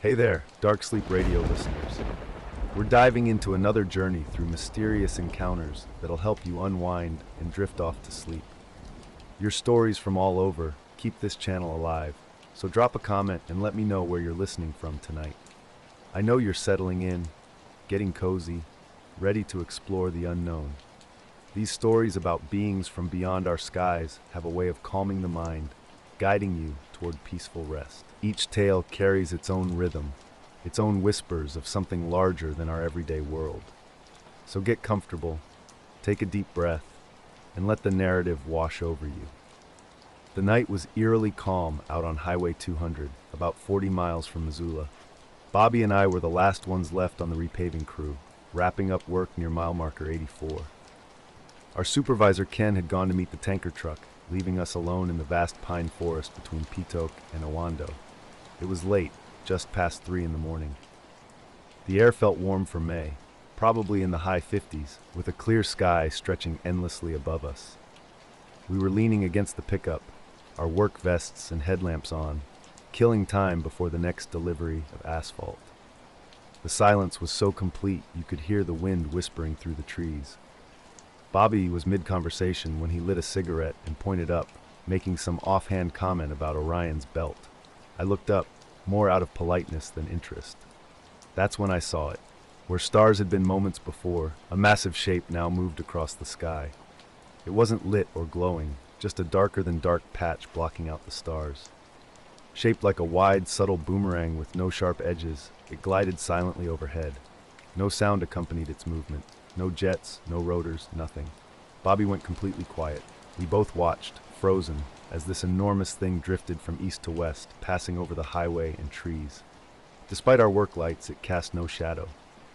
Hey there, Dark Sleep Radio listeners. We're diving into another journey through mysterious encounters that'll help you unwind and drift off to sleep. Your stories from all over keep this channel alive, so drop a comment and let me know where you're listening from tonight. I know you're settling in, getting cozy, ready to explore the unknown. These stories about beings from beyond our skies have a way of calming the mind, guiding you toward peaceful rest. Each tale carries its own rhythm, its own whispers of something larger than our everyday world. So get comfortable, take a deep breath, and let the narrative wash over you. The night was eerily calm out on Highway 200, about 40 miles from Missoula. Bobby and I were the last ones left on the repaving crew, wrapping up work near mile marker 84. Our supervisor Ken had gone to meet the tanker truck, leaving us alone in the vast pine forest between Pitoke and Owando. It was late, just past 3 in the morning. The air felt warm for May, probably in the high 50s, with a clear sky stretching endlessly above us. We were leaning against the pickup, our work vests and headlamps on, killing time before the next delivery of asphalt. The silence was so complete you could hear the wind whispering through the trees. Bobby was mid-conversation when he lit a cigarette and pointed up, making some offhand comment about Orion's belt. I looked up, more out of politeness than interest. That's when I saw it. Where stars had been moments before, a massive shape now moved across the sky. It wasn't lit or glowing, just a darker-than-dark patch blocking out the stars. Shaped like a wide, subtle boomerang with no sharp edges, it glided silently overhead. No sound accompanied its movement. No jets, no rotors, nothing. Bobby went completely quiet. We both watched, frozen, as this enormous thing drifted from east to west, passing over the highway and trees. Despite our work lights, it cast no shadow.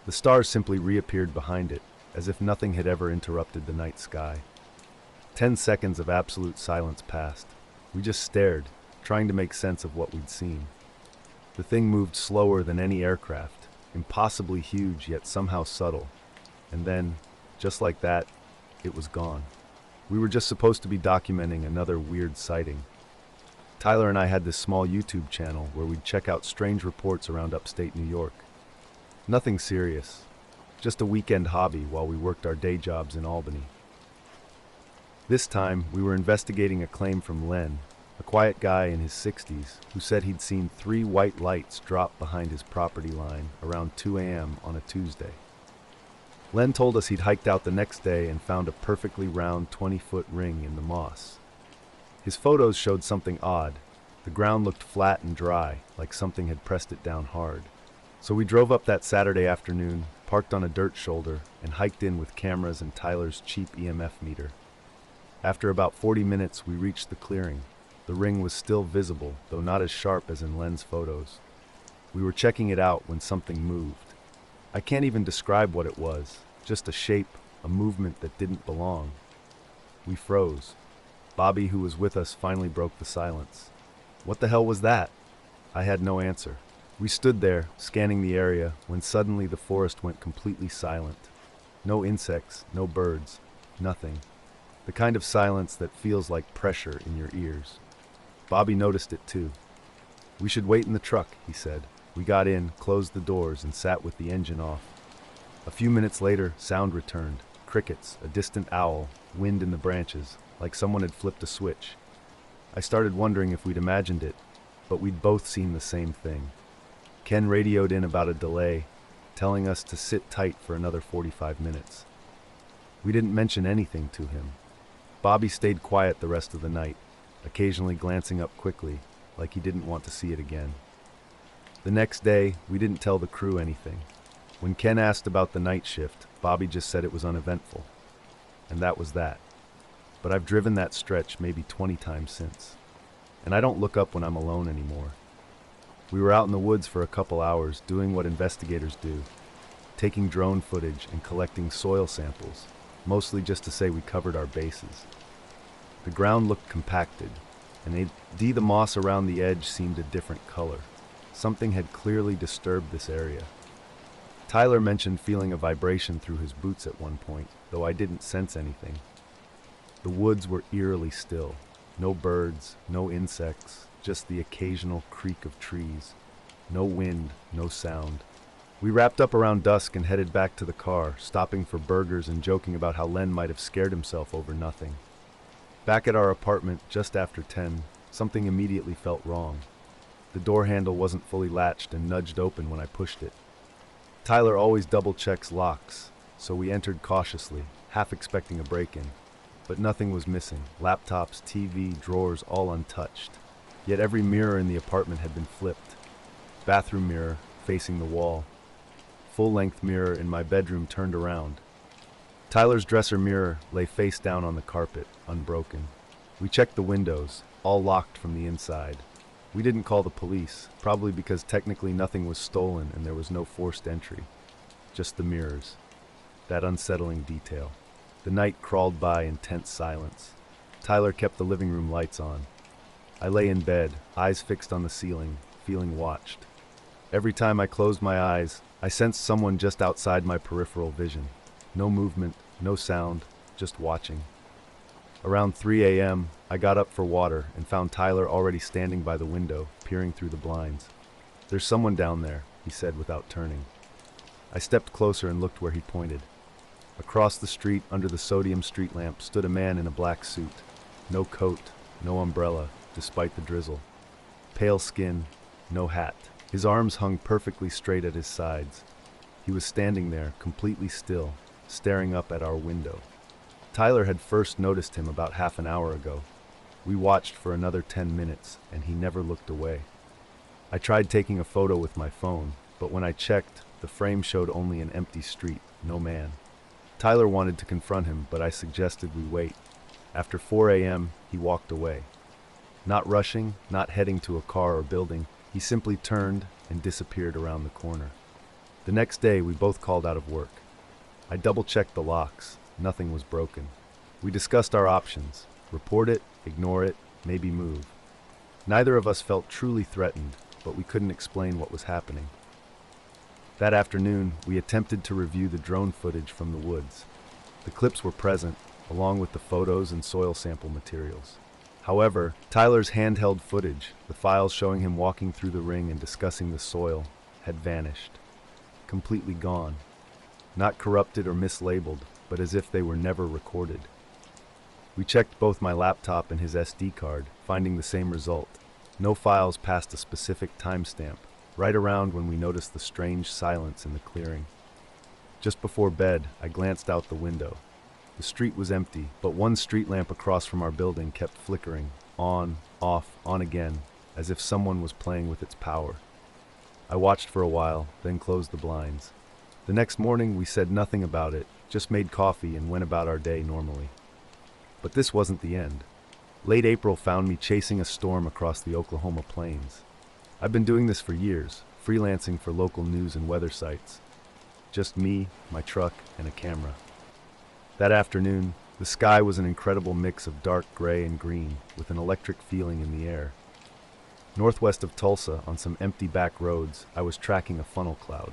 The stars simply reappeared behind it, as if nothing had ever interrupted the night sky. 10 seconds of absolute silence passed. We just stared, trying to make sense of what we'd seen. The thing moved slower than any aircraft, impossibly huge yet somehow subtle. And then, just like that, it was gone. We were just supposed to be documenting another weird sighting. Tyler and I had this small YouTube channel where we'd check out strange reports around upstate New York. Nothing serious, just a weekend hobby while we worked our day jobs in Albany. This time, we were investigating a claim from Len, a quiet guy in his 60s who said he'd seen 3 white lights drop behind his property line around 2 a.m. on a Tuesday. Len told us he'd hiked out the next day and found a perfectly round 20-foot ring in the moss. His photos showed something odd. The ground looked flat and dry, like something had pressed it down hard. So we drove up that Saturday afternoon, parked on a dirt shoulder, and hiked in with cameras and Tyler's cheap EMF meter. After about 40 minutes, we reached the clearing. The ring was still visible, though not as sharp as in Len's photos. We were checking it out when something moved. I can't even describe what it was, just a shape, a movement that didn't belong. We froze. Bobby, who was with us, finally broke the silence. What the hell was that? I had no answer. We stood there, scanning the area, when suddenly the forest went completely silent. No insects, no birds, nothing. The kind of silence that feels like pressure in your ears. Bobby noticed it too. "We should wait in the truck," he said. We got in, closed the doors, and sat with the engine off. A few minutes later, sound returned. Crickets, a distant owl, wind in the branches, like someone had flipped a switch. I started wondering if we'd imagined it, but we'd both seen the same thing. Ken radioed in about a delay, telling us to sit tight for another 45 minutes. We didn't mention anything to him. Bobby stayed quiet the rest of the night, occasionally glancing up quickly, like he didn't want to see it again. The next day, we didn't tell the crew anything. When Ken asked about the night shift, Bobby just said it was uneventful. And that was that. But I've driven that stretch maybe 20 times since. And I don't look up when I'm alone anymore. We were out in the woods for a couple hours, doing what investigators do, taking drone footage and collecting soil samples, mostly just to say we covered our bases. The ground looked compacted, and the moss around the edge seemed a different color. Something had clearly disturbed this area. Tyler mentioned feeling a vibration through his boots at one point, though I didn't sense anything. The woods were eerily still. No birds, no insects, just the occasional creak of trees. No wind, no sound. We wrapped up around dusk and headed back to the car, stopping for burgers and joking about how Len might have scared himself over nothing. Back at our apartment, just after 10, something immediately felt wrong. The door handle wasn't fully latched and nudged open when I pushed it. Tyler always double-checks locks, so we entered cautiously, half expecting a break-in. But nothing was missing. Laptops, TV, drawers, all untouched. Yet every mirror in the apartment had been flipped. Bathroom mirror, facing the wall. Full-length mirror in my bedroom turned around. Tyler's dresser mirror lay face down on the carpet, unbroken. We checked the windows, all locked from the inside. We didn't call the police, probably because technically nothing was stolen and there was no forced entry. Just the mirrors. That unsettling detail. The night crawled by in tense silence. Tyler kept the living room lights on. I lay in bed, eyes fixed on the ceiling, feeling watched. Every time I closed my eyes, I sensed someone just outside my peripheral vision. No movement, no sound, just watching. Around 3 a.m., I got up for water and found Tyler already standing by the window, peering through the blinds. "There's someone down there," he said without turning. I stepped closer and looked where he pointed. Across the street, under the sodium street lamp, stood a man in a black suit. No coat, no umbrella, despite the drizzle. Pale skin, no hat. His arms hung perfectly straight at his sides. He was standing there, completely still, staring up at our window. Tyler had first noticed him about half an hour ago. We watched for another 10 minutes, and he never looked away. I tried taking a photo with my phone, but when I checked, the frame showed only an empty street, no man. Tyler wanted to confront him, but I suggested we wait. After 4 a.m., he walked away. Not rushing, not heading to a car or building, he simply turned and disappeared around the corner. The next day, we both called out of work. I double-checked the locks. Nothing was broken. We discussed our options: report it, ignore it, maybe move. Neither of us felt truly threatened, but we couldn't explain what was happening. That afternoon, we attempted to review the drone footage from the woods. The clips were present, along with the photos and soil sample materials. However, Tyler's handheld footage, the files showing him walking through the ring and discussing the soil, had vanished. Completely gone. Not corrupted or mislabeled, but as if they were never recorded. We checked both my laptop and his SD card, finding the same result. No files past a specific timestamp, right around when we noticed the strange silence in the clearing. Just before bed, I glanced out the window. The street was empty, but one street lamp across from our building kept flickering, on, off, on again, as if someone was playing with its power. I watched for a while, then closed the blinds. The next morning, we said nothing about it, just made coffee and went about our day normally. But this wasn't the end. Late April found me chasing a storm across the Oklahoma plains. I've been doing this for years, freelancing for local news and weather sites. Just me, my truck, and a camera. That afternoon, the sky was an incredible mix of dark gray and green, with an electric feeling in the air. Northwest of Tulsa, on some empty back roads, I was tracking a funnel cloud.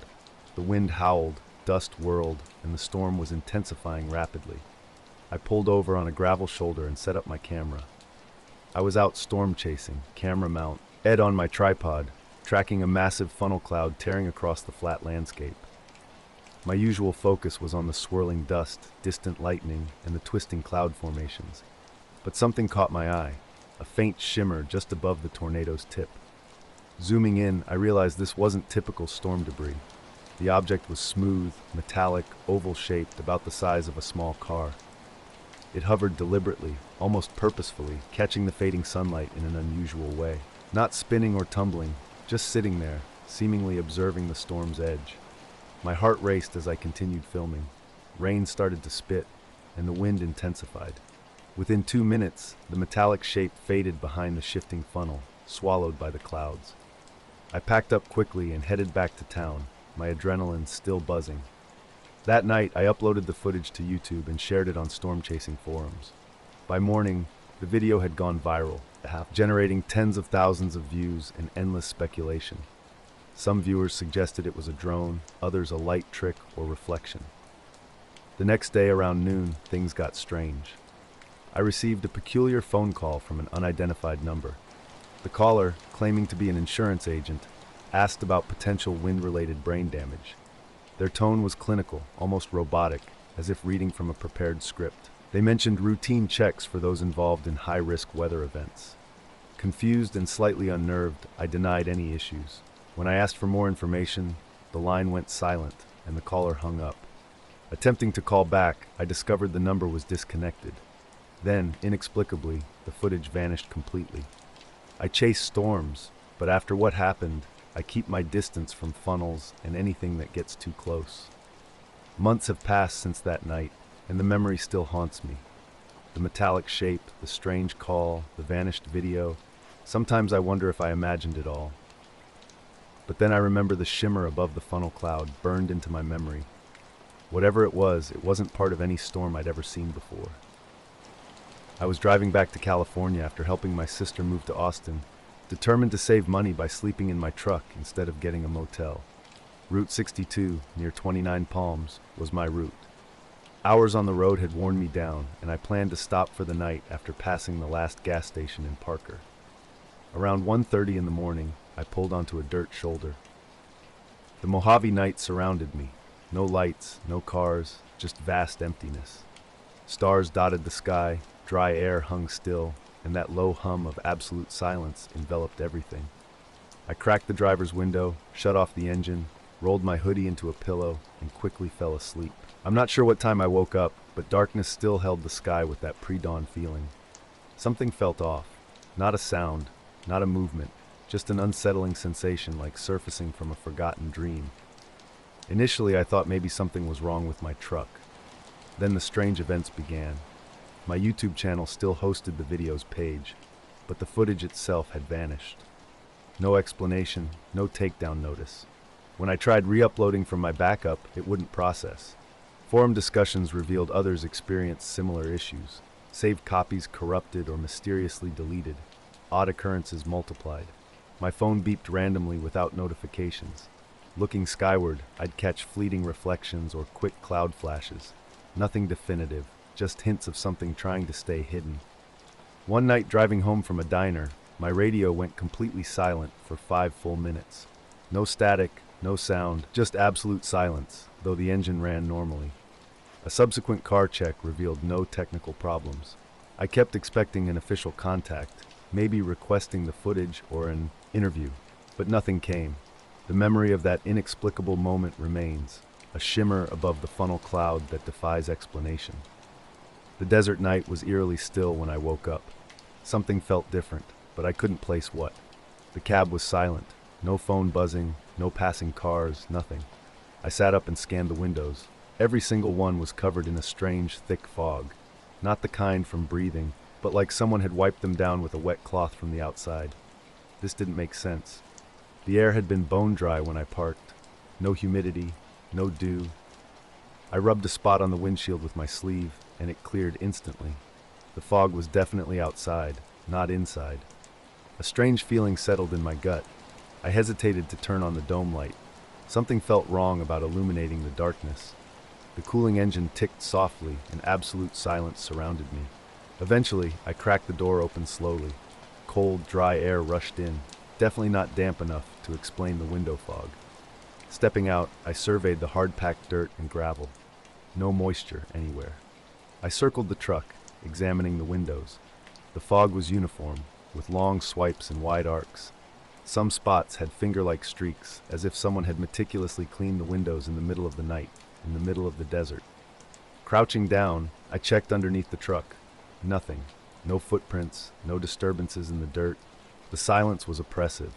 The wind howled, dust whirled, and the storm was intensifying rapidly. I pulled over on a gravel shoulder and set up my camera. I was out storm chasing, camera mount, Ed on my tripod, tracking a massive funnel cloud tearing across the flat landscape. My usual focus was on the swirling dust, distant lightning, and the twisting cloud formations. But something caught my eye, a faint shimmer just above the tornado's tip. Zooming in, I realized this wasn't typical storm debris. The object was smooth, metallic, oval-shaped, about the size of a small car. It hovered deliberately, almost purposefully, catching the fading sunlight in an unusual way. Not spinning or tumbling, just sitting there, seemingly observing the storm's edge. My heart raced as I continued filming. Rain started to spit, and the wind intensified. Within 2 minutes, the metallic shape faded behind the shifting funnel, swallowed by the clouds. I packed up quickly and headed back to town, my adrenaline still buzzing. That night, I uploaded the footage to YouTube and shared it on storm chasing forums. By morning, the video had gone viral, generating tens of thousands of views and endless speculation. Some viewers suggested it was a drone, others a light trick or reflection. The next day around noon, things got strange. I received a peculiar phone call from an unidentified number. The caller, claiming to be an insurance agent, asked about potential wind-related brain damage. Their tone was clinical, almost robotic, as if reading from a prepared script. They mentioned routine checks for those involved in high-risk weather events. Confused and slightly unnerved, I denied any issues. When I asked for more information, the line went silent and the caller hung up. Attempting to call back, I discovered the number was disconnected. Then, inexplicably, the footage vanished completely. I chase storms, but after what happened, I keep my distance from funnels and anything that gets too close. Months have passed since that night, and the memory still haunts me. The metallic shape, the strange call, the vanished video. Sometimes I wonder if I imagined it all. But then I remember the shimmer above the funnel cloud burned into my memory. Whatever it wasn't part of any storm I'd ever seen before. I was driving back to California after helping my sister move to Austin, determined to save money by sleeping in my truck instead of getting a motel. Route 62, near 29 Palms, was my route. Hours on the road had worn me down, and I planned to stop for the night after passing the last gas station in Parker. Around 1:30 in the morning, I pulled onto a dirt shoulder. The Mojave night surrounded me. No lights, no cars, just vast emptiness. Stars dotted the sky, dry air hung still, and that low hum of absolute silence enveloped everything. I cracked the driver's window, shut off the engine, rolled my hoodie into a pillow, and quickly fell asleep. I'm not sure what time I woke up, but darkness still held the sky with that pre-dawn feeling. Something felt off. Not a sound, not a movement, just an unsettling sensation like surfacing from a forgotten dream. Initially, I thought maybe something was wrong with my truck. Then the strange events began. My YouTube channel still hosted the video's page, but the footage itself had vanished. No explanation, no takedown notice. When I tried re-uploading from my backup, it wouldn't process. Forum discussions revealed others experienced similar issues. Saved copies corrupted or mysteriously deleted. Odd occurrences multiplied. My phone beeped randomly without notifications. Looking skyward, I'd catch fleeting reflections or quick cloud flashes. Nothing definitive, just hints of something trying to stay hidden. One night driving home from a diner, my radio went completely silent for 5 full minutes. No static, no sound, just absolute silence, though the engine ran normally. A subsequent car check revealed no technical problems. I kept expecting an official contact, maybe requesting the footage or an interview, but nothing came. The memory of that inexplicable moment remains, a shimmer above the funnel cloud that defies explanation. The desert night was eerily still when I woke up. Something felt different, but I couldn't place what. The cab was silent, no phone buzzing, no passing cars, nothing. I sat up and scanned the windows. Every single one was covered in a strange, thick fog. Not the kind from breathing, but like someone had wiped them down with a wet cloth from the outside. This didn't make sense. The air had been bone dry when I parked. No humidity, no dew. I rubbed a spot on the windshield with my sleeve, and it cleared instantly. The fog was definitely outside, not inside. A strange feeling settled in my gut. I hesitated to turn on the dome light. Something felt wrong about illuminating the darkness. The cooling engine ticked softly, and absolute silence surrounded me. Eventually, I cracked the door open slowly. Cold, dry air rushed in, definitely not damp enough to explain the window fog. Stepping out, I surveyed the hard-packed dirt and gravel. No moisture anywhere. I circled the truck, examining the windows. The fog was uniform, with long swipes and wide arcs. Some spots had finger-like streaks, as if someone had meticulously cleaned the windows in the middle of the night, in the middle of the desert. Crouching down, I checked underneath the truck. Nothing. No footprints, no disturbances in the dirt. The silence was oppressive.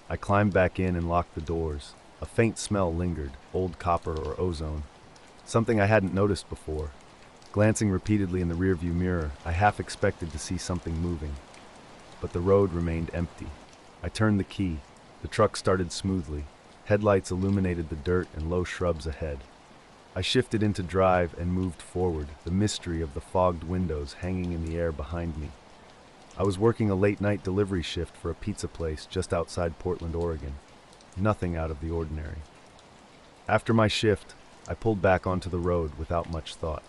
I climbed back in and locked the doors. A faint smell lingered, old copper or ozone. Something I hadn't noticed before. Glancing repeatedly in the rearview mirror, I half expected to see something moving. But the road remained empty. I turned the key. The truck started smoothly. Headlights illuminated the dirt and low shrubs ahead. I shifted into drive and moved forward, the mystery of the fogged windows hanging in the air behind me. I was working a late-night delivery shift for a pizza place just outside Portland, Oregon. Nothing out of the ordinary. After my shift, I pulled back onto the road without much thought.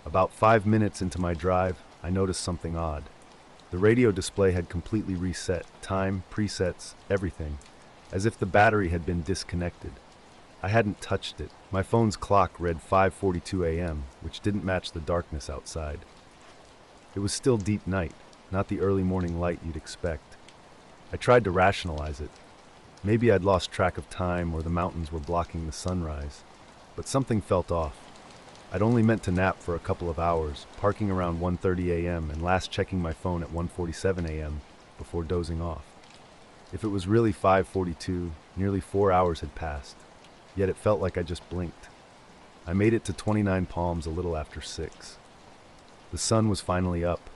About 5 minutes into my drive, I noticed something odd. The radio display had completely reset, time, presets, everything. as if the battery had been disconnected. I hadn't touched it. My phone's clock read 5:42 a.m., which didn't match the darkness outside. It was still deep night, not the early morning light you'd expect. I tried to rationalize it. Maybe I'd lost track of time or the mountains were blocking the sunrise. But something felt off. I'd only meant to nap for a couple of hours, parking around 1:30 a.m. and last checking my phone at 1:47 a.m. before dozing off. If it was really 5:42, nearly 4 hours had passed. Yet it felt like I just blinked. I made it to 29 Palms a little after 6. The sun was finally up.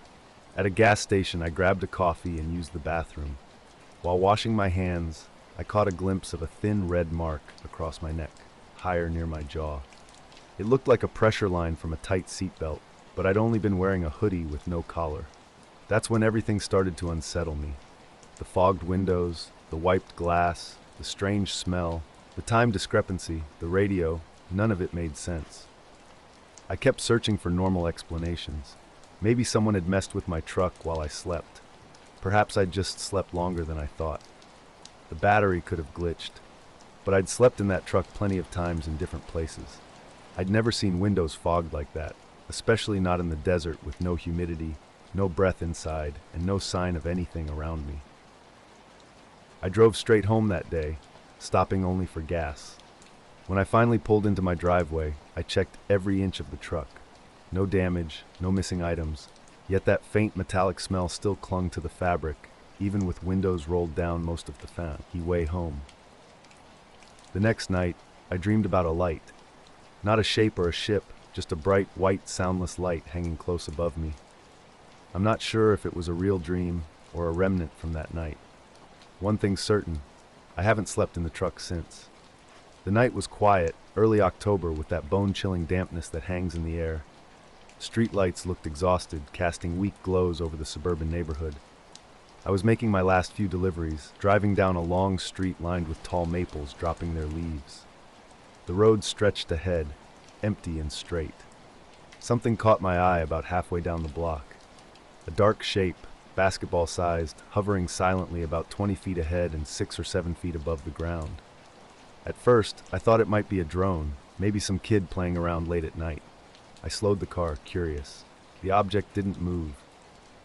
At a gas station, I grabbed a coffee and used the bathroom. While washing my hands, I caught a glimpse of a thin red mark across my neck, higher near my jaw. It looked like a pressure line from a tight seatbelt, but I'd only been wearing a hoodie with no collar. That's when everything started to unsettle me. The fogged windows, the wiped glass, the strange smell, the time discrepancy, the radio, none of it made sense. I kept searching for normal explanations. Maybe someone had messed with my truck while I slept. Perhaps I'd just slept longer than I thought. The battery could have glitched, but I'd slept in that truck plenty of times in different places. I'd never seen windows fogged like that, especially not in the desert with no humidity, no breath inside, and no sign of anything around me. I drove straight home that day, stopping only for gas. When I finally pulled into my driveway, I checked every inch of the truck. No damage, no missing items, yet that faint metallic smell still clung to the fabric, even with windows rolled down most of the way home. The next night, I dreamed about a light. Not a shape or a ship, just a bright, white, soundless light hanging close above me. I'm not sure if it was a real dream or a remnant from that night. One thing's certain, I haven't slept in the truck since. The night was quiet, early October, with that bone-chilling dampness that hangs in the air. Streetlights looked exhausted, casting weak glows over the suburban neighborhood. I was making my last few deliveries, driving down a long street lined with tall maples dropping their leaves. The road stretched ahead, empty and straight. Something caught my eye about halfway down the block. A dark shape, basketball-sized, hovering silently about 20 feet ahead and 6 or 7 feet above the ground. At first, I thought it might be a drone, maybe some kid playing around late at night. I slowed the car, curious. The object didn't move.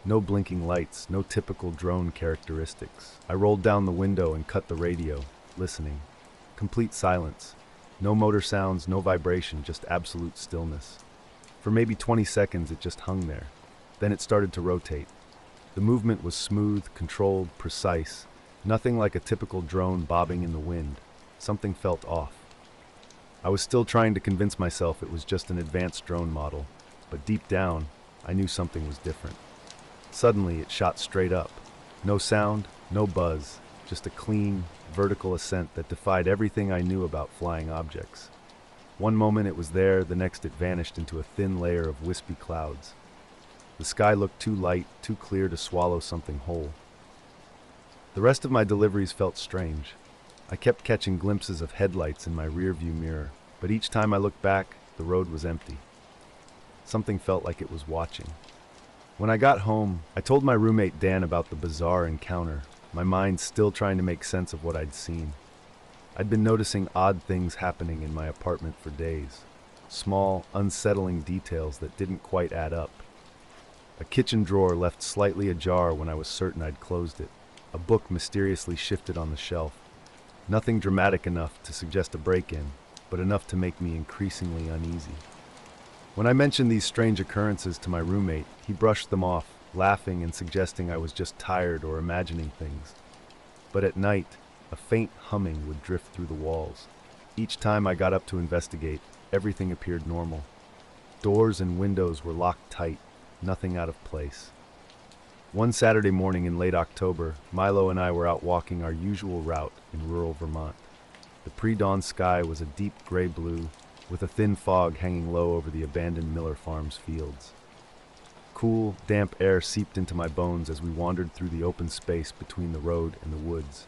No blinking lights, no typical drone characteristics. I rolled down the window and cut the radio, listening. Complete silence. No motor sounds, no vibration, just absolute stillness. For maybe 20 seconds, it just hung there. Then it started to rotate. The movement was smooth, controlled, precise. Nothing like a typical drone bobbing in the wind. Something felt off. I was still trying to convince myself it was just an advanced drone model, but deep down, I knew something was different. Suddenly, it shot straight up. No sound, no buzz, just a clean, vertical ascent that defied everything I knew about flying objects. One moment it was there, the next it vanished into a thin layer of wispy clouds. The sky looked too light, too clear to swallow something whole. The rest of my deliveries felt strange. I kept catching glimpses of headlights in my rearview mirror, but each time I looked back, the road was empty. Something felt like it was watching. When I got home, I told my roommate Dan about the bizarre encounter, my mind still trying to make sense of what I'd seen. I'd been noticing odd things happening in my apartment for days. Small, unsettling details that didn't quite add up. A kitchen drawer left slightly ajar when I was certain I'd closed it. A book mysteriously shifted on the shelf. Nothing dramatic enough to suggest a break-in, but enough to make me increasingly uneasy. When I mentioned these strange occurrences to my roommate, he brushed them off, laughing and suggesting I was just tired or imagining things. But at night, a faint humming would drift through the walls. Each time I got up to investigate, everything appeared normal. Doors and windows were locked tight, nothing out of place. One Saturday morning in late October, Milo and I were out walking our usual route in rural Vermont. The pre-dawn sky was a deep gray blue, with a thin fog hanging low over the abandoned Miller Farms fields. Cool, damp air seeped into my bones as we wandered through the open space between the road and the woods.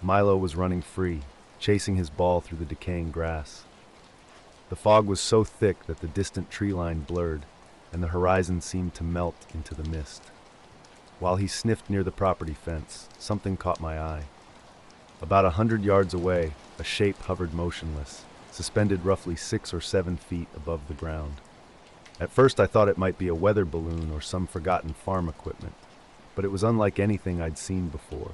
Milo was running free, chasing his ball through the decaying grass. The fog was so thick that the distant tree line blurred, and the horizon seemed to melt into the mist. While he sniffed near the property fence, something caught my eye. About 100 yards away, a shape hovered motionless, suspended roughly 6 or 7 feet above the ground. At first I thought it might be a weather balloon or some forgotten farm equipment, but it was unlike anything I'd seen before.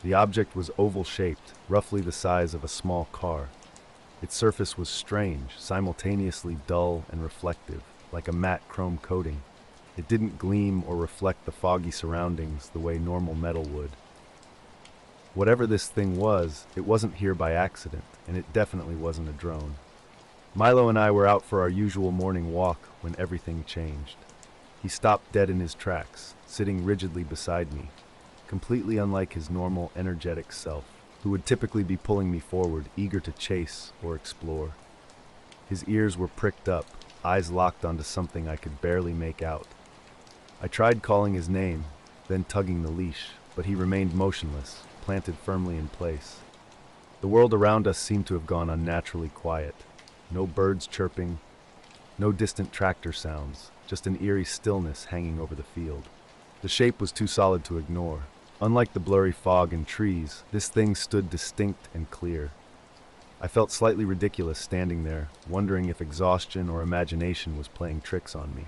The object was oval-shaped, roughly the size of a small car. Its surface was strange, simultaneously dull and reflective, like a matte chrome coating. It didn't gleam or reflect the foggy surroundings the way normal metal would. Whatever this thing was, it wasn't here by accident, and it definitely wasn't a drone. Milo and I were out for our usual morning walk when everything changed. He stopped dead in his tracks, sitting rigidly beside me, completely unlike his normal, energetic self, who would typically be pulling me forward, eager to chase or explore. His ears were pricked up, eyes locked onto something I could barely make out. I tried calling his name, then tugging the leash, but he remained motionless, planted firmly in place. The world around us seemed to have gone unnaturally quiet. No birds chirping, no distant tractor sounds, just an eerie stillness hanging over the field. The shape was too solid to ignore. Unlike the blurry fog and trees, this thing stood distinct and clear. I felt slightly ridiculous standing there, wondering if exhaustion or imagination was playing tricks on me.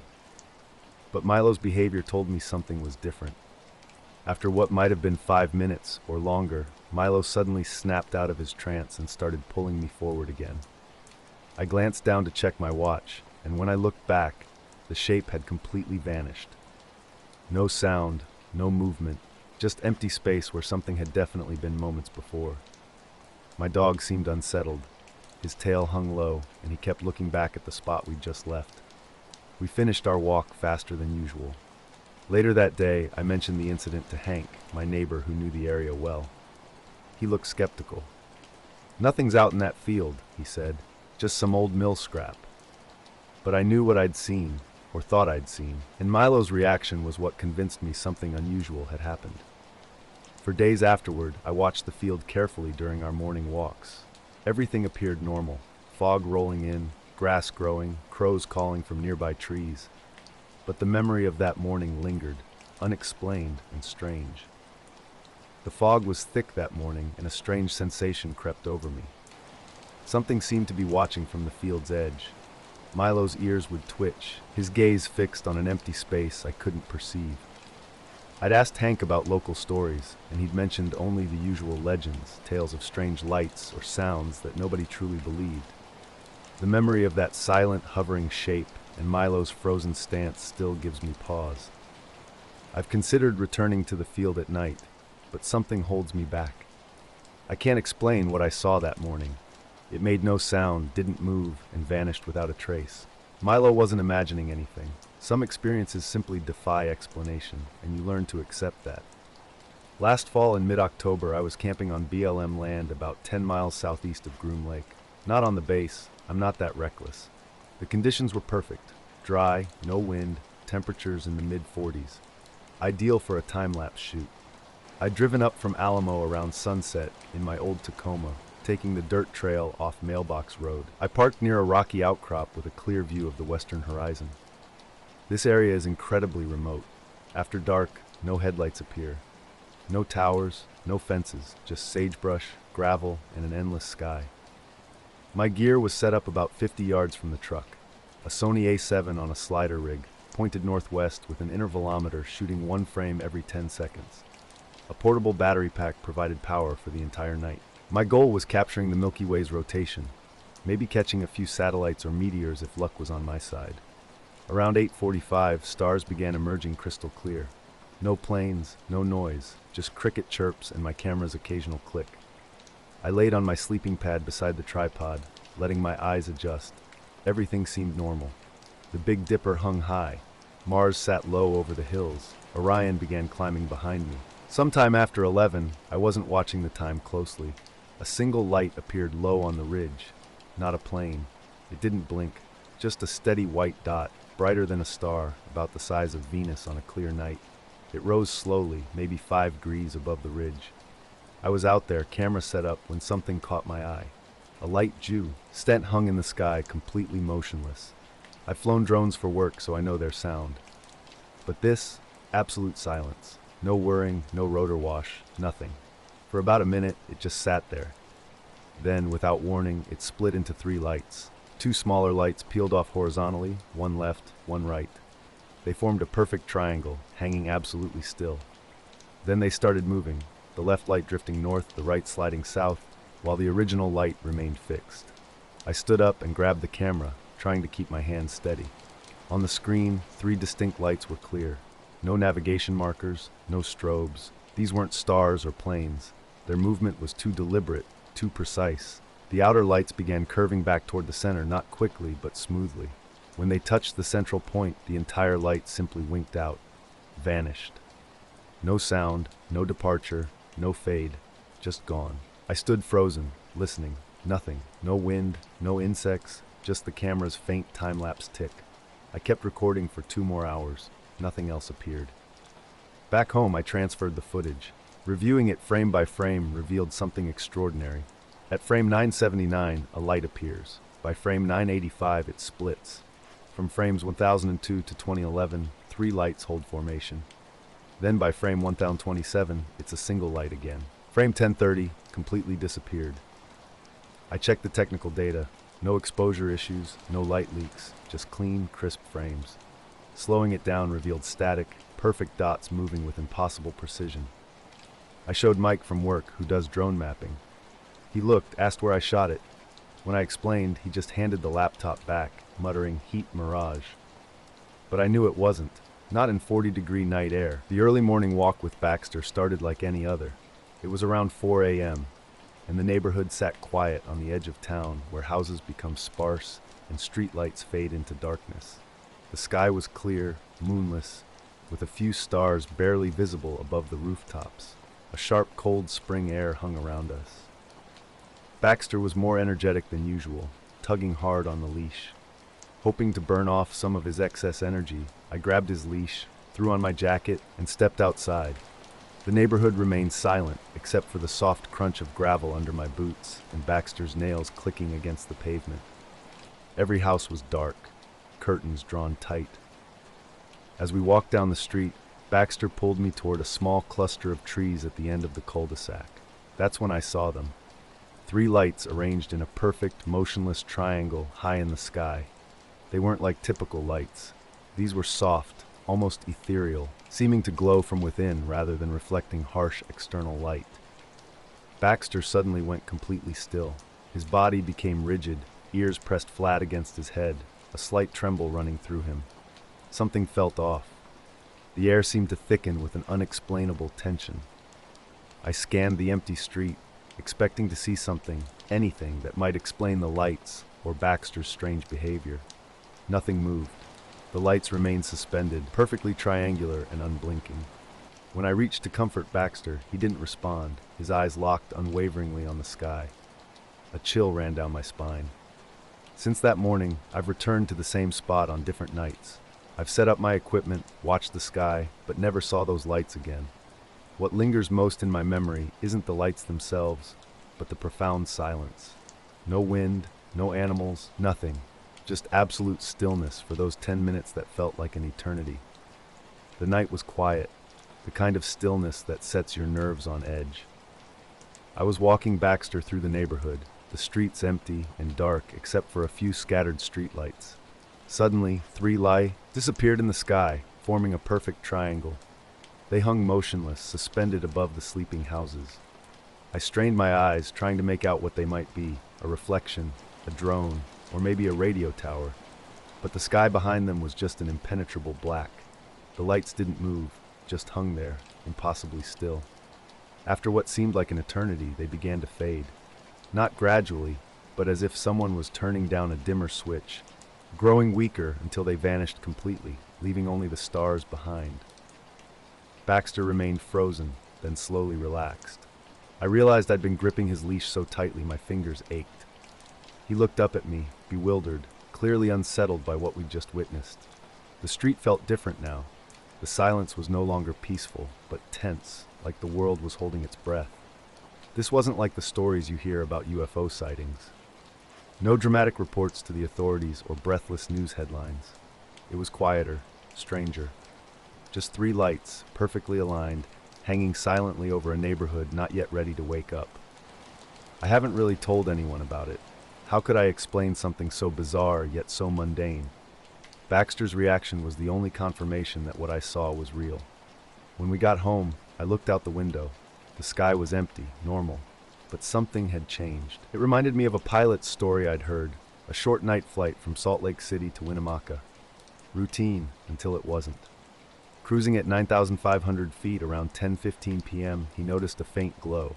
But Milo's behavior told me something was different. After what might have been 5 minutes or longer, Milo suddenly snapped out of his trance and started pulling me forward again. I glanced down to check my watch, and when I looked back, the shape had completely vanished. No sound, no movement, just empty space where something had definitely been moments before. My dog seemed unsettled. His tail hung low, and he kept looking back at the spot we'd just left. We finished our walk faster than usual. Later that day, I mentioned the incident to Hank, my neighbor who knew the area well. He looked skeptical. "Nothing's out in that field," he said. "Just some old mill scrap." But I knew what I'd seen, or thought I'd seen, and Milo's reaction was what convinced me something unusual had happened. For days afterward, I watched the field carefully during our morning walks. Everything appeared normal. Fog rolling in, grass growing, crows calling from nearby trees. But the memory of that morning lingered, unexplained and strange. The fog was thick that morning, and a strange sensation crept over me. Something seemed to be watching from the field's edge. Milo's ears would twitch, his gaze fixed on an empty space I couldn't perceive. I'd asked Hank about local stories, and he'd mentioned only the usual legends, tales of strange lights or sounds that nobody truly believed. The memory of that silent, hovering shape and Milo's frozen stance still gives me pause. I've considered returning to the field at night, but something holds me back. I can't explain what I saw that morning. It made no sound, didn't move, and vanished without a trace. Milo wasn't imagining anything. Some experiences simply defy explanation, and you learn to accept that. Last fall in mid-October, I was camping on BLM land about 10 miles southeast of Groom Lake. Not on the base, I'm not that reckless. The conditions were perfect. Dry, no wind, temperatures in the mid-40s. Ideal for a time-lapse shoot. I'd driven up from Alamo around sunset in my old Tacoma, taking the dirt trail off Mailbox Road. I parked near a rocky outcrop with a clear view of the western horizon. This area is incredibly remote. After dark, no headlights appear. No towers, no fences, just sagebrush, gravel, and an endless sky. My gear was set up about 50 yards from the truck. A Sony A7 on a slider rig, pointed northwest with an intervalometer shooting one frame every 10 seconds. A portable battery pack provided power for the entire night. My goal was capturing the Milky Way's rotation, maybe catching a few satellites or meteors if luck was on my side. Around 8:45, stars began emerging crystal clear. No planes, no noise, just cricket chirps and my camera's occasional click. I laid on my sleeping pad beside the tripod, letting my eyes adjust. Everything seemed normal. The Big Dipper hung high. Mars sat low over the hills. Orion began climbing behind me. Sometime after 11, I wasn't watching the time closely. A single light appeared low on the ridge. Not a plane. It didn't blink. Just a steady white dot, brighter than a star, about the size of Venus on a clear night. It rose slowly, maybe 5 degrees above the ridge. I was out there, camera set up, when something caught my eye. A light Jew. Stent hung in the sky, completely motionless. I've flown drones for work, so I know their sound. But this, absolute silence. No whirring, no rotor wash, nothing. For about a minute, it just sat there. Then, without warning, it split into three lights. Two smaller lights peeled off horizontally, one left, one right. They formed a perfect triangle, hanging absolutely still. Then they started moving, the left light drifting north, the right sliding south, while the original light remained fixed. I stood up and grabbed the camera, trying to keep my hand steady. On the screen, three distinct lights were clear. No navigation markers, no strobes. These weren't stars or planes. Their movement was too deliberate, too precise. The outer lights began curving back toward the center, not quickly, but smoothly. When they touched the central point, the entire light simply winked out, vanished. No sound, no departure, no fade, just gone. I stood frozen, listening. Nothing. No wind, no insects, just the camera's faint time-lapse tick. I kept recording for 2 more hours. Nothing else appeared. Back home, I transferred the footage. Reviewing it frame by frame revealed something extraordinary. At frame 979, a light appears. By frame 985, it splits. From frames 1002 to 2011, 3 lights hold formation. Then by frame 1027, it's a single light again. Frame 1030 completely disappeared. I checked the technical data. No exposure issues, no light leaks, just clean, crisp frames. Slowing it down revealed static, perfect dots moving with impossible precision. I showed Mike from work, who does drone mapping. He looked, asked where I shot it. When I explained, he just handed the laptop back, muttering, "Heat mirage." But I knew it wasn't. Not in 40-degree night air. The early morning walk with Baxter started like any other. It was around 4 a.m., and the neighborhood sat quiet on the edge of town where houses become sparse and streetlights fade into darkness. The sky was clear, moonless, with a few stars barely visible above the rooftops. A sharp, cold spring air hung around us. Baxter was more energetic than usual, tugging hard on the leash. Hoping to burn off some of his excess energy, I grabbed his leash, threw on my jacket, and stepped outside. The neighborhood remained silent, except for the soft crunch of gravel under my boots and Baxter's nails clicking against the pavement. Every house was dark, curtains drawn tight. As we walked down the street, Baxter pulled me toward a small cluster of trees at the end of the cul-de-sac. That's when I saw them. 3 lights arranged in a perfect, motionless triangle high in the sky. They weren't like typical lights. These were soft, almost ethereal, seeming to glow from within rather than reflecting harsh external light. Baxter suddenly went completely still. His body became rigid, ears pressed flat against his head, a slight tremble running through him. Something felt off. The air seemed to thicken with an unexplainable tension. I scanned the empty street, expecting to see something, anything that might explain the lights or Baxter's strange behavior. Nothing moved. The lights remained suspended, perfectly triangular and unblinking. When I reached to comfort Baxter, he didn't respond, his eyes locked unwaveringly on the sky. A chill ran down my spine. Since that morning, I've returned to the same spot on different nights. I've set up my equipment, watched the sky, but never saw those lights again. What lingers most in my memory isn't the lights themselves, but the profound silence. No wind, no animals, nothing. Just absolute stillness for those 10 minutes that felt like an eternity. The night was quiet, the kind of stillness that sets your nerves on edge. I was walking Baxter through the neighborhood, the streets empty and dark except for a few scattered streetlights. Suddenly, 3 lights disappeared in the sky, forming a perfect triangle. They hung motionless, suspended above the sleeping houses. I strained my eyes, trying to make out what they might be, a reflection, a drone, or maybe a radio tower. But the sky behind them was just an impenetrable black. The lights didn't move, just hung there, impossibly still. After what seemed like an eternity, they began to fade. Not gradually, but as if someone was turning down a dimmer switch, growing weaker until they vanished completely, leaving only the stars behind. Baxter remained frozen, then slowly relaxed. I realized I'd been gripping his leash so tightly my fingers ached. He looked up at me, bewildered, clearly unsettled by what we'd just witnessed. The street felt different now. The silence was no longer peaceful, but tense, like the world was holding its breath. This wasn't like the stories you hear about UFO sightings. No dramatic reports to the authorities or breathless news headlines. It was quieter, stranger. Just 3 lights, perfectly aligned, hanging silently over a neighborhood not yet ready to wake up. I haven't really told anyone about it. How could I explain something so bizarre yet so mundane? Baxter's reaction was the only confirmation that what I saw was real. When we got home, I looked out the window. The sky was empty, normal, but something had changed. It reminded me of a pilot's story I'd heard, a short night flight from Salt Lake City to Winnemucca. Routine until it wasn't. Cruising at 9,500 feet around 10:15 p.m., he noticed a faint glow.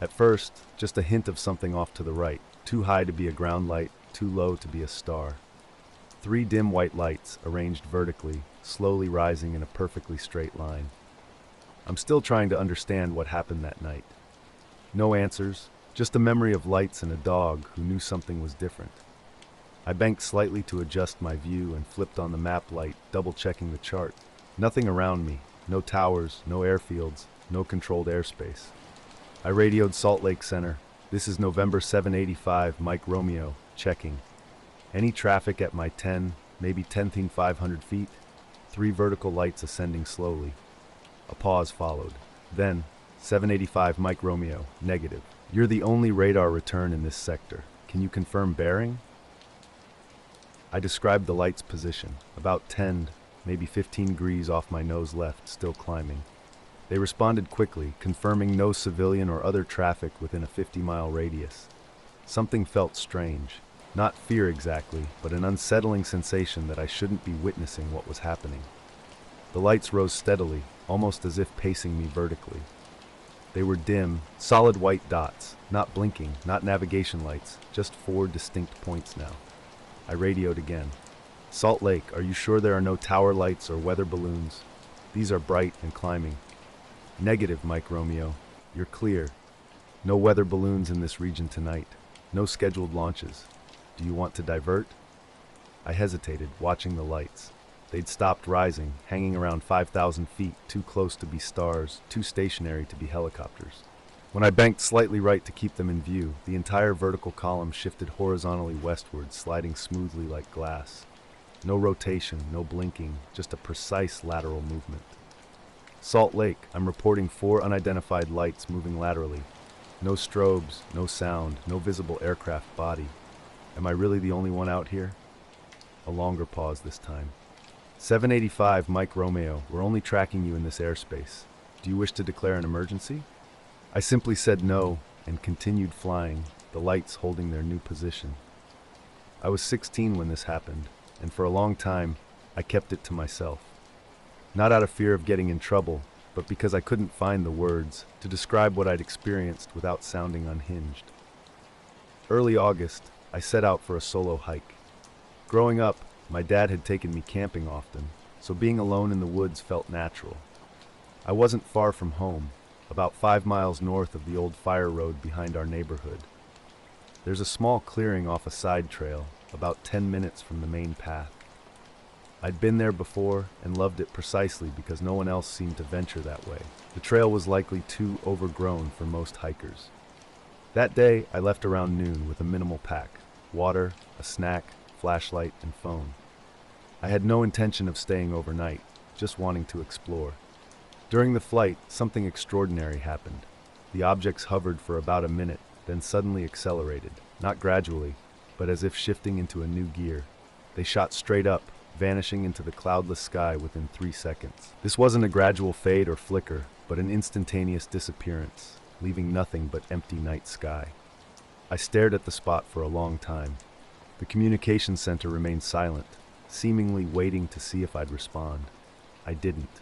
At first, just a hint of something off to the right, too high to be a ground light, too low to be a star. 3 dim white lights, arranged vertically, slowly rising in a perfectly straight line. I'm still trying to understand what happened that night. No answers, just a memory of lights and a dog who knew something was different. I banked slightly to adjust my view and flipped on the map light, double-checking the chart. Nothing around me, no towers, no airfields, no controlled airspace. I radioed Salt Lake Center. This is November 785, Mike Romeo, checking. Any traffic at my 10, maybe 10,500 feet? 3 vertical lights ascending slowly. A pause followed. Then, 785 Mike Romeo, negative. You're the only radar return in this sector. Can you confirm bearing? I described the light's position, about 10, maybe 15 degrees off my nose left, still climbing. They responded quickly, confirming no civilian or other traffic within a 50-mile radius. Something felt strange. Not fear exactly, but an unsettling sensation that I shouldn't be witnessing what was happening. The lights rose steadily, almost as if pacing me vertically. They were dim, solid white dots, not blinking, not navigation lights, just 4 distinct points now. I radioed again. Salt Lake, are you sure there are no tower lights or weather balloons? These are bright and climbing. Negative, Mike Romeo. You're clear. No weather balloons in this region tonight. No scheduled launches. Do you want to divert? I hesitated, watching the lights. They'd stopped rising, hanging around 5,000 feet, too close to be stars, too stationary to be helicopters. When I banked slightly right to keep them in view, the entire vertical column shifted horizontally westward, sliding smoothly like glass. No rotation, no blinking, just a precise lateral movement. Salt Lake, I'm reporting 4 unidentified lights moving laterally. No strobes, no sound, no visible aircraft body. Am I really the only one out here? A longer pause this time. 785 Mike Romeo, we're only tracking you in this airspace. Do you wish to declare an emergency? I simply said no and continued flying, the lights holding their new position. I was 16 when this happened, and for a long time, I kept it to myself. Not out of fear of getting in trouble, but because I couldn't find the words to describe what I'd experienced without sounding unhinged. Early August, I set out for a solo hike. Growing up, my dad had taken me camping often, so being alone in the woods felt natural. I wasn't far from home, about 5 miles north of the old fire road behind our neighborhood. There's a small clearing off a side trail, about 10 minutes from the main path. I'd been there before and loved it precisely because no one else seemed to venture that way. The trail was likely too overgrown for most hikers. That day, I left around noon with a minimal pack: water, a snack, flashlight, and phone. I had no intention of staying overnight, just wanting to explore. During the flight, something extraordinary happened. The objects hovered for about a minute, then suddenly accelerated, not gradually, but as if shifting into a new gear. They shot straight up, vanishing into the cloudless sky within 3 seconds. This wasn't a gradual fade or flicker, but an instantaneous disappearance, leaving nothing but empty night sky. I stared at the spot for a long time. The communications center remained silent, seemingly waiting to see if I'd respond. I didn't.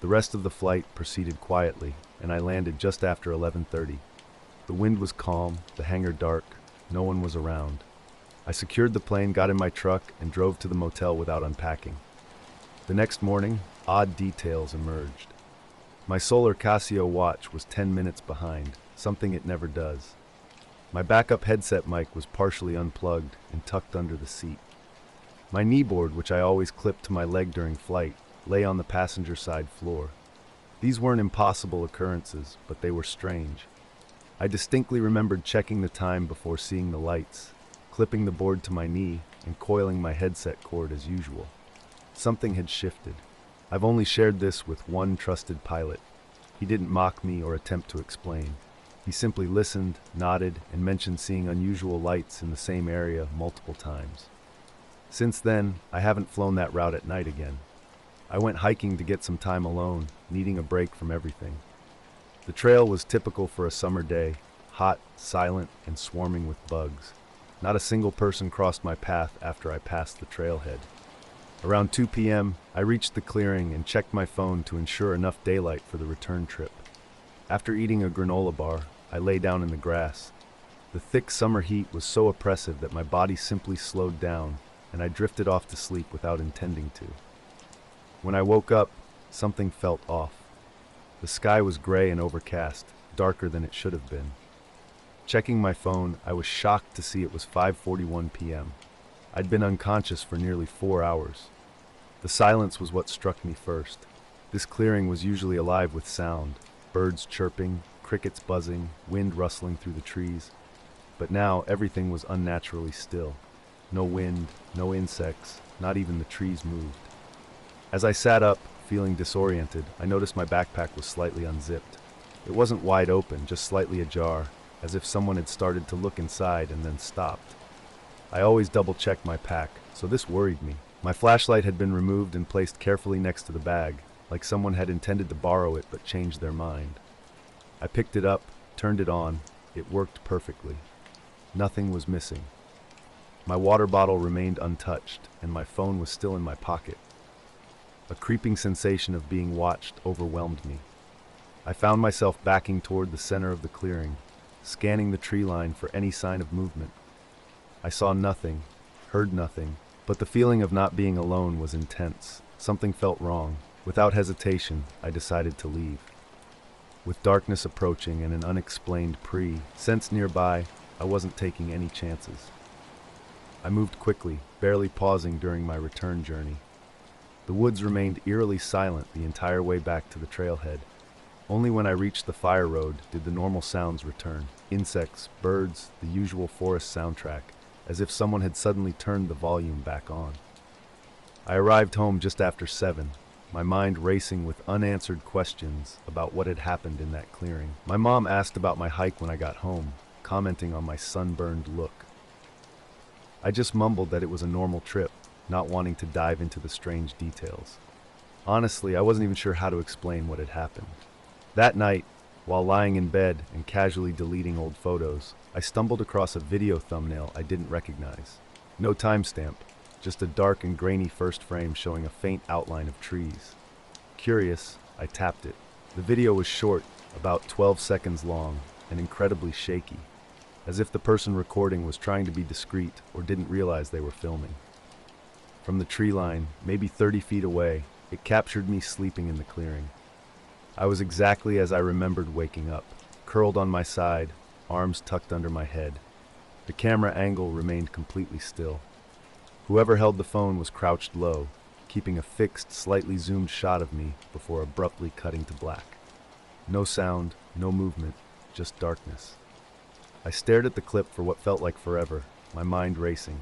The rest of the flight proceeded quietly, and I landed just after 11:30. The wind was calm, the hangar dark, no one was around. I secured the plane, got in my truck, and drove to the motel without unpacking. The next morning, odd details emerged. My solar Casio watch was 10 minutes behind, something it never does. My backup headset mic was partially unplugged and tucked under the seat. My kneeboard, which I always clipped to my leg during flight, lay on the passenger side floor. These weren't impossible occurrences, but they were strange. I distinctly remembered checking the time before seeing the lights, clipping the board to my knee, and coiling my headset cord as usual. Something had shifted. I've only shared this with one trusted pilot. He didn't mock me or attempt to explain. He simply listened, nodded, and mentioned seeing unusual lights in the same area multiple times. Since then, I haven't flown that route at night again. I went hiking to get some time alone, needing a break from everything. The trail was typical for a summer day, hot, silent, and swarming with bugs. Not a single person crossed my path after I passed the trailhead. Around 2 p.m., I reached the clearing and checked my phone to ensure enough daylight for the return trip. After eating a granola bar, I lay down in the grass. The thick summer heat was so oppressive that my body simply slowed down, and I drifted off to sleep without intending to. When I woke up, something felt off. The sky was gray and overcast, darker than it should have been. Checking my phone, I was shocked to see it was 5:41 p.m. I'd been unconscious for nearly 4 hours. The silence was what struck me first. This clearing was usually alive with sound, birds chirping, crickets buzzing, wind rustling through the trees. But now everything was unnaturally still. No wind, no insects, not even the trees moved. As I sat up, feeling disoriented, I noticed my backpack was slightly unzipped. It wasn't wide open, just slightly ajar, as if someone had started to look inside and then stopped. I always double-check my pack, so this worried me. My flashlight had been removed and placed carefully next to the bag, like someone had intended to borrow it but changed their mind. I picked it up, turned it on. It worked perfectly. Nothing was missing. My water bottle remained untouched, and my phone was still in my pocket. A creeping sensation of being watched overwhelmed me. I found myself backing toward the center of the clearing, scanning the tree line for any sign of movement. I saw nothing, heard nothing, but the feeling of not being alone was intense. Something felt wrong. Without hesitation, I decided to leave. With darkness approaching and an unexplained sense nearby, I wasn't taking any chances. I moved quickly, barely pausing during my return journey. The woods remained eerily silent the entire way back to the trailhead. Only when I reached the fire road did the normal sounds return. Insects, birds, the usual forest soundtrack, as if someone had suddenly turned the volume back on. I arrived home just after 7, my mind racing with unanswered questions about what had happened in that clearing. My mom asked about my hike when I got home, commenting on my sunburned look. I just mumbled that it was a normal trip, not wanting to dive into the strange details. Honestly, I wasn't even sure how to explain what had happened. That night, while lying in bed and casually deleting old photos, I stumbled across a video thumbnail I didn't recognize. No timestamp, just a dark and grainy first frame showing a faint outline of trees. Curious, I tapped it. The video was short, about 12 seconds long, and incredibly shaky, as if the person recording was trying to be discreet or didn't realize they were filming. From the tree line, maybe 30 feet away, it captured me sleeping in the clearing. I was exactly as I remembered waking up, curled on my side, arms tucked under my head. The camera angle remained completely still. Whoever held the phone was crouched low, keeping a fixed, slightly zoomed shot of me before abruptly cutting to black. No sound, no movement, just darkness. I stared at the clip for what felt like forever, my mind racing.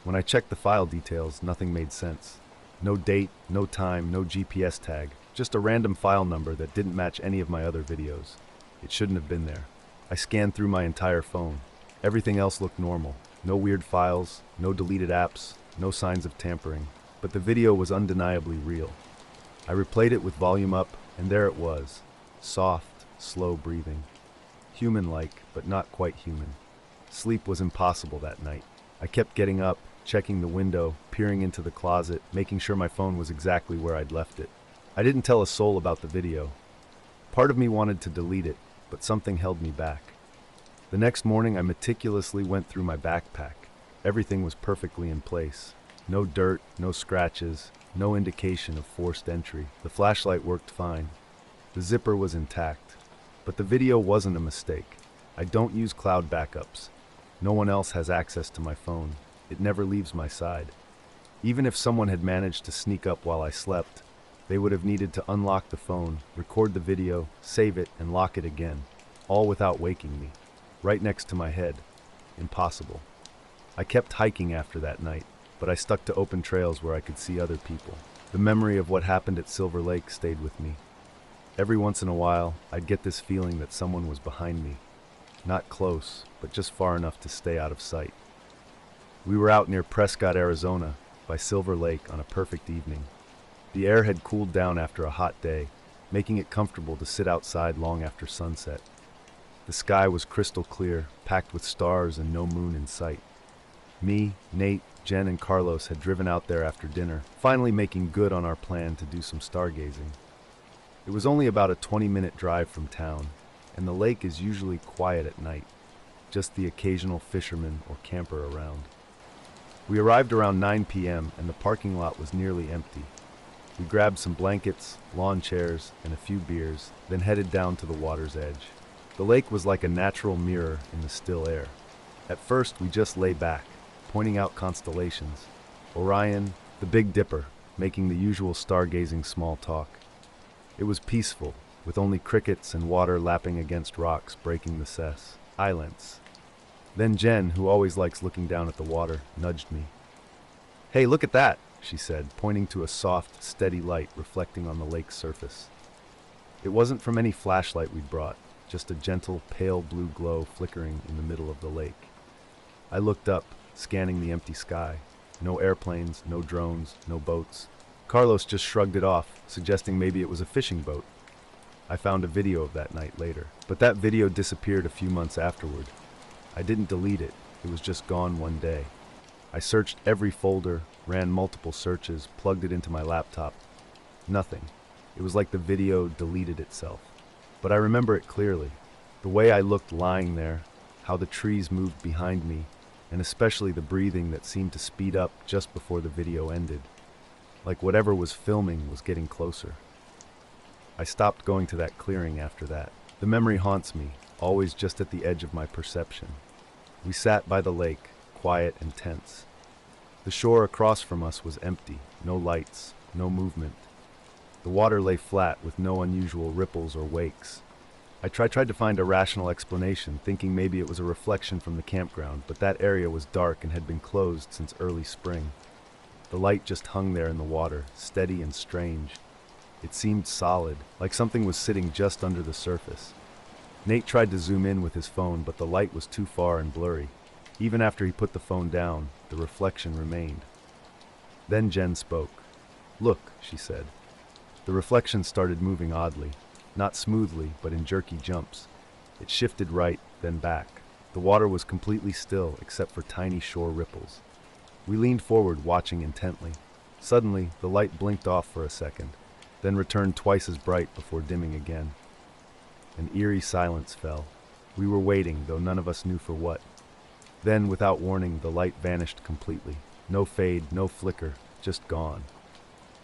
When I checked the file details, nothing made sense. No date, no time, no GPS tag, just a random file number that didn't match any of my other videos. It shouldn't have been there. I scanned through my entire phone. Everything else looked normal. No weird files, no deleted apps, no signs of tampering. But the video was undeniably real. I replayed it with volume up, and there it was. Soft, slow breathing. Human-like, but not quite human. Sleep was impossible that night. I kept getting up, checking the window, peering into the closet, making sure my phone was exactly where I'd left it. I didn't tell a soul about the video. Part of me wanted to delete it, but something held me back. The next morning, I meticulously went through my backpack. Everything was perfectly in place. No dirt, no scratches, no indication of forced entry. The flashlight worked fine. The zipper was intact. But the video wasn't a mistake. I don't use cloud backups. No one else has access to my phone. It never leaves my side. Even if someone had managed to sneak up while I slept, they would have needed to unlock the phone, record the video, save it, and lock it again, all without waking me. Right next to my head. Impossible. I kept hiking after that night, but I stuck to open trails where I could see other people. The memory of what happened at Silver Lake stayed with me. Every once in a while, I'd get this feeling that someone was behind me. Not close, but just far enough to stay out of sight. We were out near Prescott, Arizona, by Silver Lake on a perfect evening. The air had cooled down after a hot day, making it comfortable to sit outside long after sunset. The sky was crystal clear, packed with stars and no moon in sight. Me, Nate, Jen, and Carlos had driven out there after dinner, finally making good on our plan to do some stargazing. It was only about a 20-minute drive from town, and the lake is usually quiet at night, just the occasional fisherman or camper around. We arrived around 9 p.m. and the parking lot was nearly empty. We grabbed some blankets, lawn chairs, and a few beers, then headed down to the water's edge. The lake was like a natural mirror in the still air. At first, we just lay back, pointing out constellations. Orion, the Big Dipper, making the usual stargazing small talk. It was peaceful, with only crickets and water lapping against rocks breaking the silence. Then Jen, who always likes looking down at the water, nudged me. "Hey, look at that," she said, pointing to a soft, steady light reflecting on the lake's surface. It wasn't from any flashlight we'd brought, just a gentle, pale blue glow flickering in the middle of the lake. I looked up, scanning the empty sky. No airplanes, no drones, no boats. Carlos just shrugged it off, suggesting maybe it was a fishing boat. I found a video of that night later, but that video disappeared a few months afterward. I didn't delete it, it was just gone one day. I searched every folder, ran multiple searches, plugged it into my laptop. Nothing. It was like the video deleted itself. But I remember it clearly. The way I looked lying there, how the trees moved behind me, and especially the breathing that seemed to speed up just before the video ended. Like whatever was filming was getting closer. I stopped going to that clearing after that. The memory haunts me, always just at the edge of my perception. We sat by the lake, quiet and tense. The shore across from us was empty, no lights, no movement. The water lay flat with no unusual ripples or wakes. I tried to find a rational explanation, thinking maybe it was a reflection from the campground, but that area was dark and had been closed since early spring. The light just hung there in the water, steady and strange. It seemed solid, like something was sitting just under the surface. Nate tried to zoom in with his phone, but the light was too far and blurry. Even after he put the phone down, the reflection remained. Then Jen spoke. "Look," she said. The reflection started moving oddly, not smoothly, but in jerky jumps. It shifted right, then back. The water was completely still, except for tiny shore ripples. We leaned forward, watching intently. Suddenly, the light blinked off for a second, then returned twice as bright before dimming again. An eerie silence fell. We were waiting, though none of us knew for what. Then, without warning, the light vanished completely. No fade, no flicker, just gone.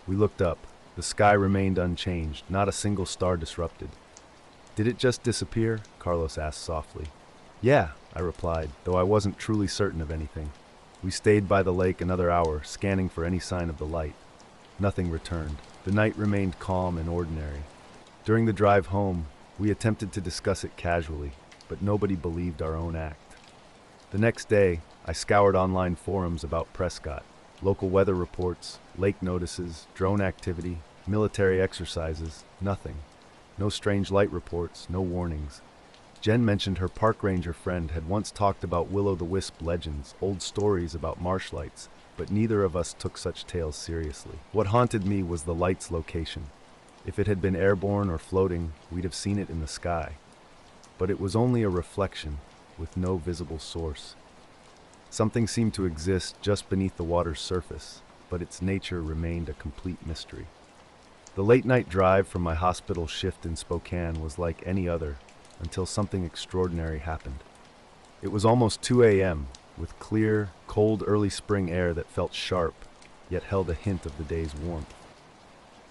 We looked up. The sky remained unchanged, not a single star disrupted. "Did it just disappear?" Carlos asked softly. "Yeah," I replied, though I wasn't truly certain of anything. We stayed by the lake another hour, scanning for any sign of the light. Nothing returned. The night remained calm and ordinary. During the drive home, we attempted to discuss it casually, but nobody believed our own act. The next day, I scoured online forums about Prescott. Local weather reports, lake notices, drone activity, military exercises, nothing. No strange light reports, no warnings. Jen mentioned her park ranger friend had once talked about will-o'-the-wisp legends, old stories about marsh lights, but neither of us took such tales seriously. What haunted me was the light's location. If it had been airborne or floating, we'd have seen it in the sky. But it was only a reflection, with no visible source. Something seemed to exist just beneath the water's surface, but its nature remained a complete mystery. The late-night drive from my hospital shift in Spokane was like any other, until something extraordinary happened. It was almost 2 a.m., with clear, cold early spring air that felt sharp, yet held a hint of the day's warmth.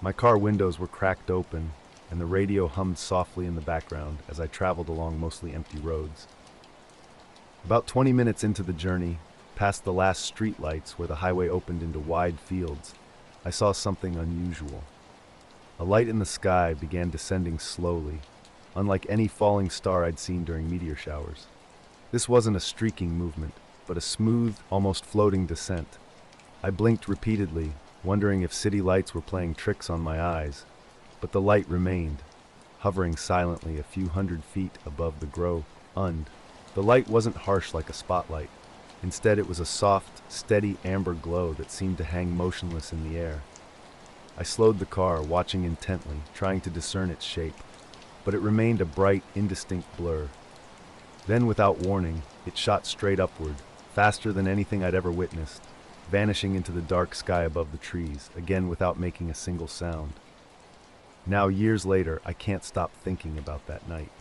My car windows were cracked open, and the radio hummed softly in the background as I traveled along mostly empty roads. About 20 minutes into the journey, past the last streetlights where the highway opened into wide fields, I saw something unusual. A light in the sky began descending slowly, unlike any falling star I'd seen during meteor showers. This wasn't a streaking movement, but a smooth, almost floating descent. I blinked repeatedly, wondering if city lights were playing tricks on my eyes, but the light remained, hovering silently a few hundred feet above the grove. The light wasn't harsh like a spotlight. Instead, it was a soft, steady amber glow that seemed to hang motionless in the air. I slowed the car, watching intently, trying to discern its shape, but it remained a bright, indistinct blur. Then, without warning, it shot straight upward, faster than anything I'd ever witnessed, vanishing into the dark sky above the trees, again without making a single sound. Now, years later, I can't stop thinking about that night.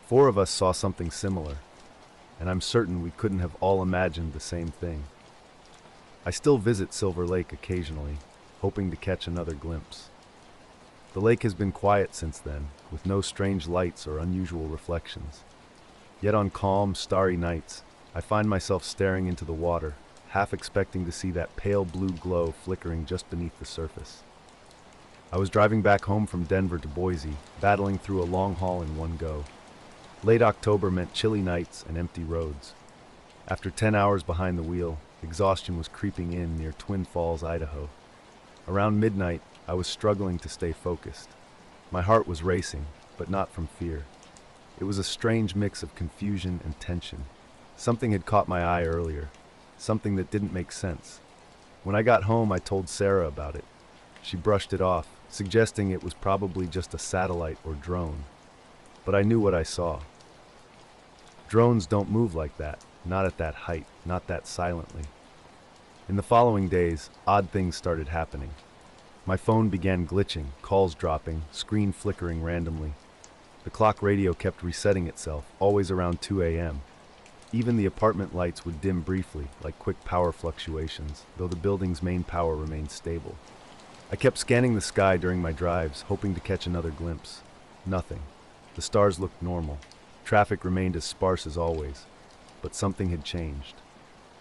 4 of us saw something similar, and I'm certain we couldn't have all imagined the same thing. I still visit Silver Lake occasionally, hoping to catch another glimpse. The lake has been quiet since then, with no strange lights or unusual reflections. Yet on calm, starry nights, I find myself staring into the water, half expecting to see that pale blue glow flickering just beneath the surface. I was driving back home from Denver to Boise, battling through a long haul in one go. Late October meant chilly nights and empty roads. After 10 hours behind the wheel, exhaustion was creeping in near Twin Falls, Idaho. Around midnight, I was struggling to stay focused. My heart was racing, but not from fear. It was a strange mix of confusion and tension. Something had caught my eye earlier, something that didn't make sense. When I got home, I told Sarah about it. She brushed it off, suggesting it was probably just a satellite or drone. But I knew what I saw. Drones don't move like that, not at that height, not that silently. In the following days, odd things started happening. My phone began glitching, calls dropping, screen flickering randomly. The clock radio kept resetting itself, always around 2 a.m. Even the apartment lights would dim briefly, like quick power fluctuations, though the building's main power remained stable. I kept scanning the sky during my drives, hoping to catch another glimpse. Nothing. The stars looked normal. Traffic remained as sparse as always. But something had changed.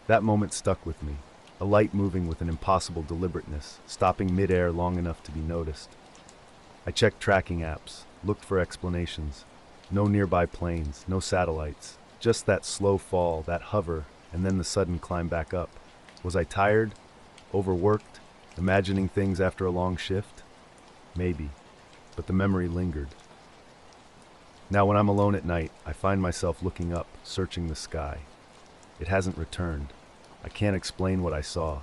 That moment stuck with me. A light moving with an impossible deliberateness, stopping mid-air long enough to be noticed. I checked tracking apps, looked for explanations. No nearby planes, no satellites. Just that slow fall, that hover, and then the sudden climb back up. Was I tired? Overworked? Imagining things after a long shift? Maybe. But the memory lingered. Now when I'm alone at night, I find myself looking up, searching the sky. It hasn't returned. I can't explain what I saw.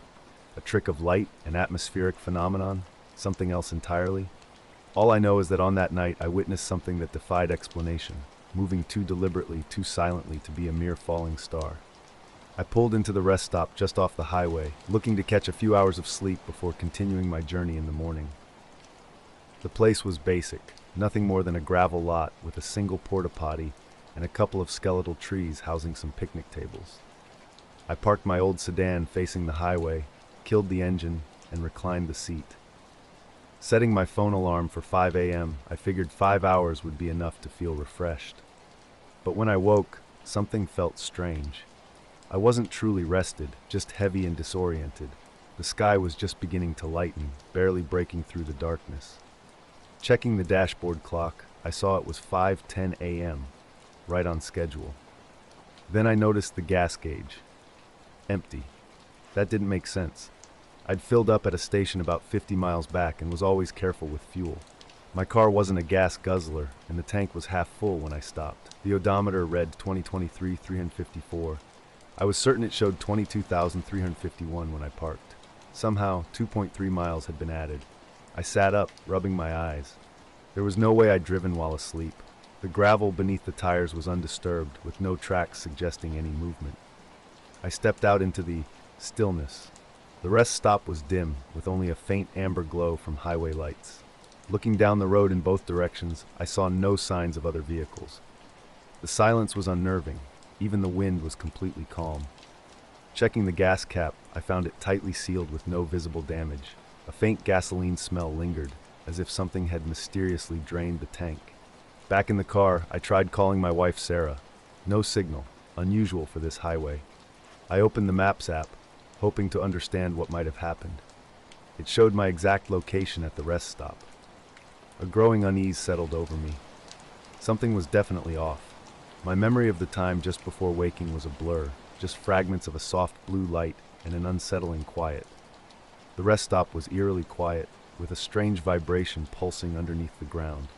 A trick of light, an atmospheric phenomenon, something else entirely. All I know is that on that night I witnessed something that defied explanation, moving too deliberately, too silently to be a mere falling star. I pulled into the rest stop just off the highway, looking to catch a few hours of sleep before continuing my journey in the morning. The place was basic, nothing more than a gravel lot with a single porta potty and a couple of skeletal trees housing some picnic tables. I parked my old sedan facing the highway, killed the engine, and reclined the seat. Setting my phone alarm for 5 a.m., I figured 5 hours would be enough to feel refreshed. But when I woke, something felt strange. I wasn't truly rested, just heavy and disoriented. The sky was just beginning to lighten, barely breaking through the darkness. Checking the dashboard clock, I saw it was 5:10 a.m., right on schedule. Then I noticed the gas gauge. Empty. That didn't make sense. I'd filled up at a station about 50 miles back and was always careful with fuel. My car wasn't a gas guzzler, and the tank was half full when I stopped. The odometer read 2023 354. I was certain it showed 22,351 when I parked. Somehow, 2.3 miles had been added. I sat up, rubbing my eyes. There was no way I'd driven while asleep. The gravel beneath the tires was undisturbed, with no tracks suggesting any movement. I stepped out into the stillness. The rest stop was dim, with only a faint amber glow from highway lights. Looking down the road in both directions, I saw no signs of other vehicles. The silence was unnerving. Even the wind was completely calm. Checking the gas cap, I found it tightly sealed with no visible damage. A faint gasoline smell lingered, as if something had mysteriously drained the tank. Back in the car, I tried calling my wife Sarah. No signal, unusual for this highway. I opened the Maps app, hoping to understand what might have happened. It showed my exact location at the rest stop. A growing unease settled over me. Something was definitely off. My memory of the time just before waking was a blur, just fragments of a soft blue light and an unsettling quiet. The rest stop was eerily quiet, with a strange vibration pulsing underneath the ground.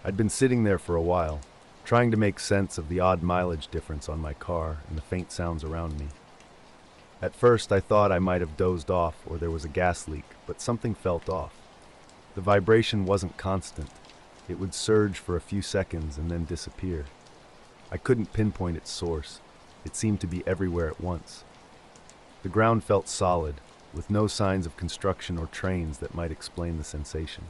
I'd been sitting there for a while, trying to make sense of the odd mileage difference on my car and the faint sounds around me. At first, I thought I might have dozed off or there was a gas leak, but something felt off. The vibration wasn't constant. It would surge for a few seconds and then disappear. I couldn't pinpoint its source. It seemed to be everywhere at once. The ground felt solid, with no signs of construction or trains that might explain the sensation.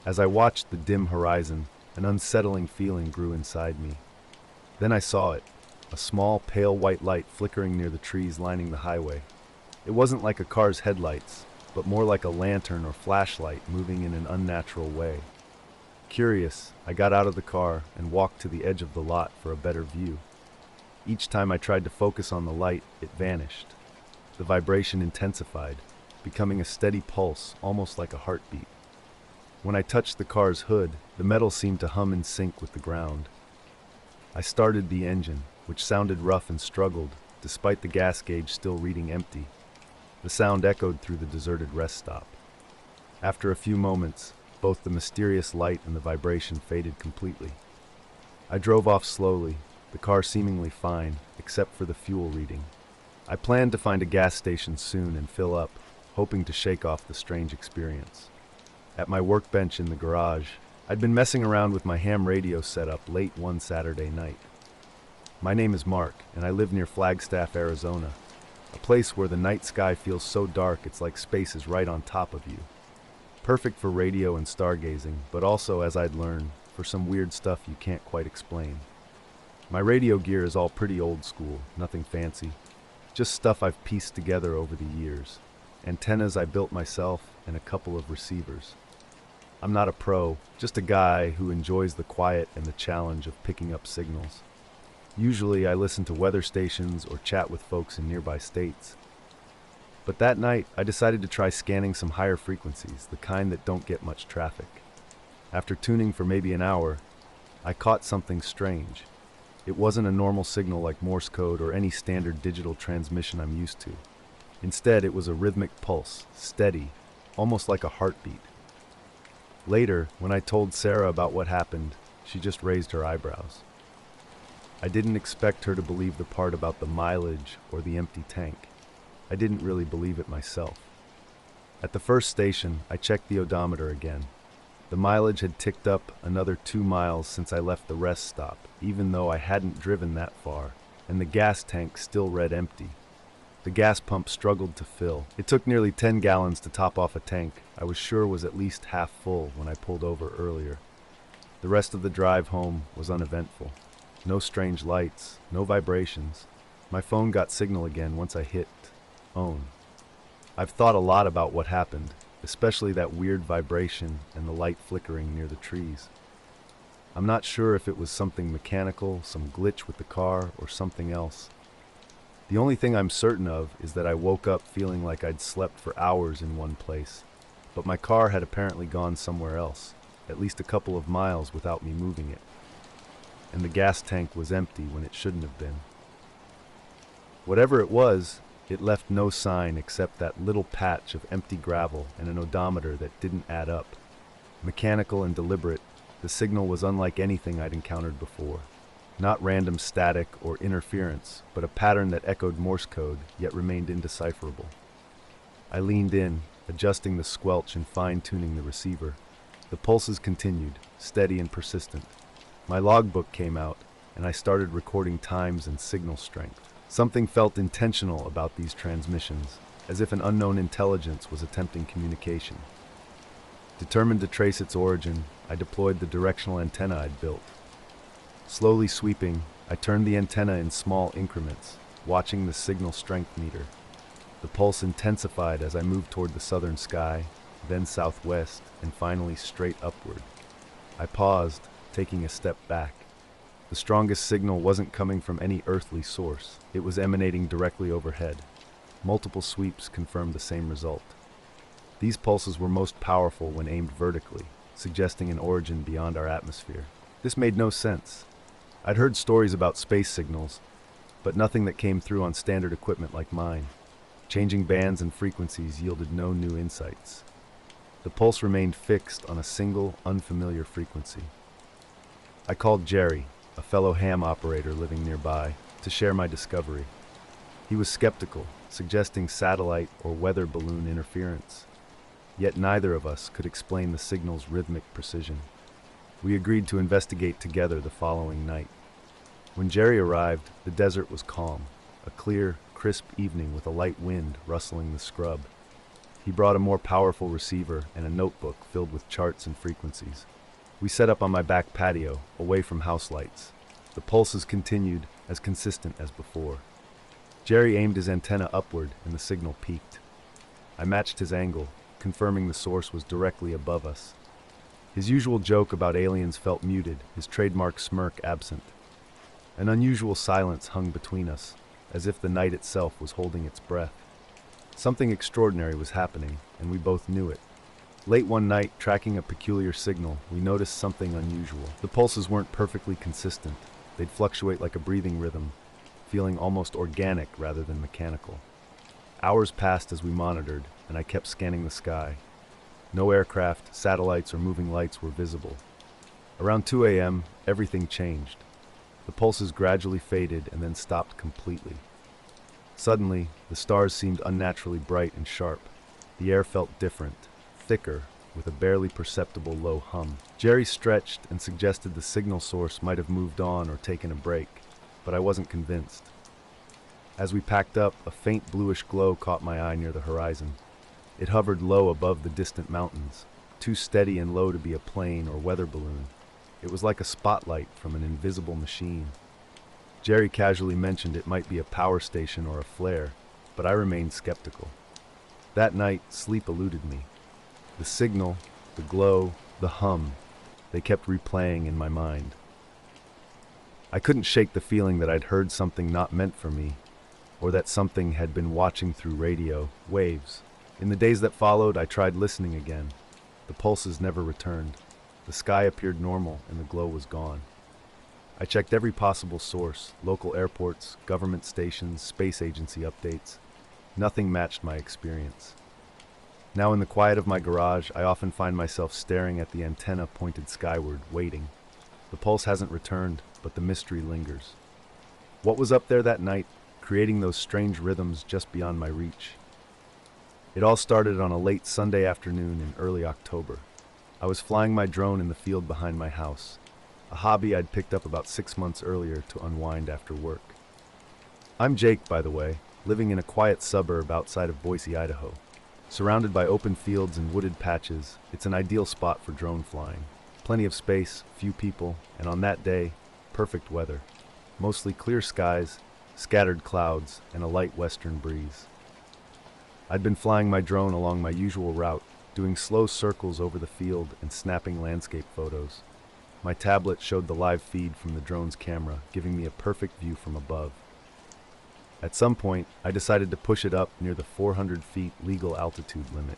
As I watched the dim horizon, an unsettling feeling grew inside me. Then I saw it, a small, pale white light flickering near the trees lining the highway. It wasn't like a car's headlights, but more like a lantern or flashlight moving in an unnatural way. Curious, I got out of the car and walked to the edge of the lot for a better view. Each time I tried to focus on the light, it vanished. The vibration intensified, becoming a steady pulse, almost like a heartbeat. When I touched the car's hood, the metal seemed to hum in sync with the ground. I started the engine, which sounded rough and struggled, despite the gas gauge still reading empty. The sound echoed through the deserted rest stop. After a few moments, both the mysterious light and the vibration faded completely. I drove off slowly, the car seemingly fine, except for the fuel reading. I planned to find a gas station soon and fill up, hoping to shake off the strange experience. At my workbench in the garage, I'd been messing around with my ham radio setup late one Saturday night. My name is Mark, and I live near Flagstaff, Arizona, a place where the night sky feels so dark it's like space is right on top of you. Perfect for radio and stargazing, but also, as I'd learned, for some weird stuff you can't quite explain. My radio gear is all pretty old school, nothing fancy, just stuff I've pieced together over the years. Antennas I built myself, and a couple of receivers. I'm not a pro, just a guy who enjoys the quiet and the challenge of picking up signals. Usually I listen to weather stations or chat with folks in nearby states. But that night, I decided to try scanning some higher frequencies, the kind that don't get much traffic. After tuning for maybe an hour, I caught something strange. It wasn't a normal signal like Morse code or any standard digital transmission I'm used to. Instead, it was a rhythmic pulse, steady, almost like a heartbeat. Later, when I told Sarah about what happened, she just raised her eyebrows. I didn't expect her to believe the part about the mileage or the empty tank. I didn't really believe it myself. At the first station, I checked the odometer again. The mileage had ticked up another 2 miles since I left the rest stop, even though I hadn't driven that far, and the gas tank still read empty. The gas pump struggled to fill. It took nearly 10 gallons to top off a tank I was sure was at least half full when I pulled over earlier. The rest of the drive home was uneventful. No strange lights, no vibrations. My phone got signal again once I hit own. I've thought a lot about what happened, especially that weird vibration and the light flickering near the trees. I'm not sure if it was something mechanical, some glitch with the car, or something else. The only thing I'm certain of is that I woke up feeling like I'd slept for hours in one place, but my car had apparently gone somewhere else, at least a couple of miles without me moving it. And the gas tank was empty when it shouldn't have been. Whatever it was, it left no sign except that little patch of empty gravel and an odometer that didn't add up. Mechanical and deliberate, the signal was unlike anything I'd encountered before. Not random static or interference, but a pattern that echoed Morse code, yet remained indecipherable. I leaned in, adjusting the squelch and fine-tuning the receiver. The pulses continued, steady and persistent. My logbook came out, and I started recording times and signal strength. Something felt intentional about these transmissions, as if an unknown intelligence was attempting communication. Determined to trace its origin, I deployed the directional antenna I'd built. Slowly sweeping, I turned the antenna in small increments, watching the signal strength meter. The pulse intensified as I moved toward the southern sky, then southwest, and finally straight upward. I paused, taking a step back. The strongest signal wasn't coming from any earthly source. It was emanating directly overhead. Multiple sweeps confirmed the same result. These pulses were most powerful when aimed vertically, suggesting an origin beyond our atmosphere. This made no sense. I'd heard stories about space signals, but nothing that came through on standard equipment like mine. Changing bands and frequencies yielded no new insights. The pulse remained fixed on a single, unfamiliar frequency. I called Jerry, a fellow ham operator living nearby, to share my discovery. He was skeptical, suggesting satellite or weather balloon interference. Yet neither of us could explain the signal's rhythmic precision. We agreed to investigate together the following night. When Jerry arrived, the desert was calm, a clear, crisp evening with a light wind rustling the scrub. He brought a more powerful receiver and a notebook filled with charts and frequencies. We set up on my back patio, away from house lights. The pulses continued, as consistent as before. Jerry aimed his antenna upward and the signal peaked. I matched his angle, confirming the source was directly above us. His usual joke about aliens felt muted, his trademark smirk absent. An unusual silence hung between us, as if the night itself was holding its breath. Something extraordinary was happening, and we both knew it. Late one night, tracking a peculiar signal, we noticed something unusual. The pulses weren't perfectly consistent. They'd fluctuate like a breathing rhythm, feeling almost organic rather than mechanical. Hours passed as we monitored, and I kept scanning the sky. No aircraft, satellites, or moving lights were visible. Around 2 a.m., everything changed. The pulses gradually faded and then stopped completely. Suddenly, the stars seemed unnaturally bright and sharp. The air felt different, thicker, with a barely perceptible low hum. Jerry stretched and suggested the signal source might have moved on or taken a break, but I wasn't convinced. As we packed up, a faint bluish glow caught my eye near the horizon. It hovered low above the distant mountains, too steady and low to be a plane or weather balloon. It was like a spotlight from an invisible machine. Jerry casually mentioned it might be a power station or a flare, but I remained skeptical. That night, sleep eluded me. The signal, the glow, the hum, they kept replaying in my mind. I couldn't shake the feeling that I'd heard something not meant for me, or that something had been watching through radio waves. In the days that followed, I tried listening again. The pulses never returned. The sky appeared normal and the glow was gone. I checked every possible source, local airports, government stations, space agency updates. Nothing matched my experience. Now in the quiet of my garage, I often find myself staring at the antenna pointed skyward, waiting. The pulse hasn't returned, but the mystery lingers. What was up there that night, creating those strange rhythms just beyond my reach? It all started on a late Sunday afternoon in early October. I was flying my drone in the field behind my house, a hobby I'd picked up about 6 months earlier to unwind after work. I'm Jake, by the way, living in a quiet suburb outside of Boise, Idaho. Surrounded by open fields and wooded patches, it's an ideal spot for drone flying. Plenty of space, few people, and on that day, perfect weather. Mostly clear skies, scattered clouds, and a light western breeze. I'd been flying my drone along my usual route, doing slow circles over the field and snapping landscape photos. My tablet showed the live feed from the drone's camera, giving me a perfect view from above. At some point, I decided to push it up near the 400 feet legal altitude limit.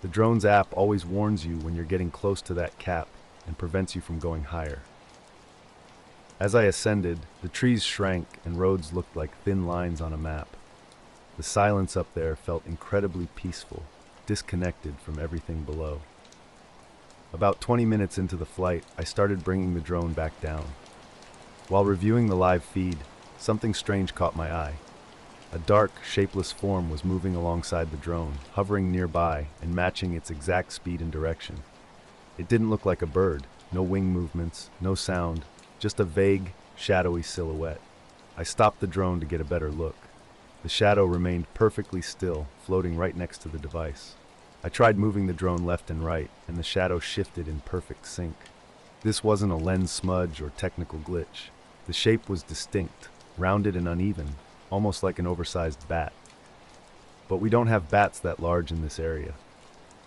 The drone's app always warns you when you're getting close to that cap and prevents you from going higher. As I ascended, the trees shrank and roads looked like thin lines on a map. The silence up there felt incredibly peaceful, disconnected from everything below. About 20 minutes into the flight, I started bringing the drone back down. While reviewing the live feed, something strange caught my eye. A dark, shapeless form was moving alongside the drone, hovering nearby and matching its exact speed and direction. It didn't look like a bird, no wing movements, no sound, just a vague, shadowy silhouette. I stopped the drone to get a better look. The shadow remained perfectly still, floating right next to the device. I tried moving the drone left and right, and the shadow shifted in perfect sync. This wasn't a lens smudge or technical glitch. The shape was distinct, rounded and uneven, almost like an oversized bat. But we don't have bats that large in this area.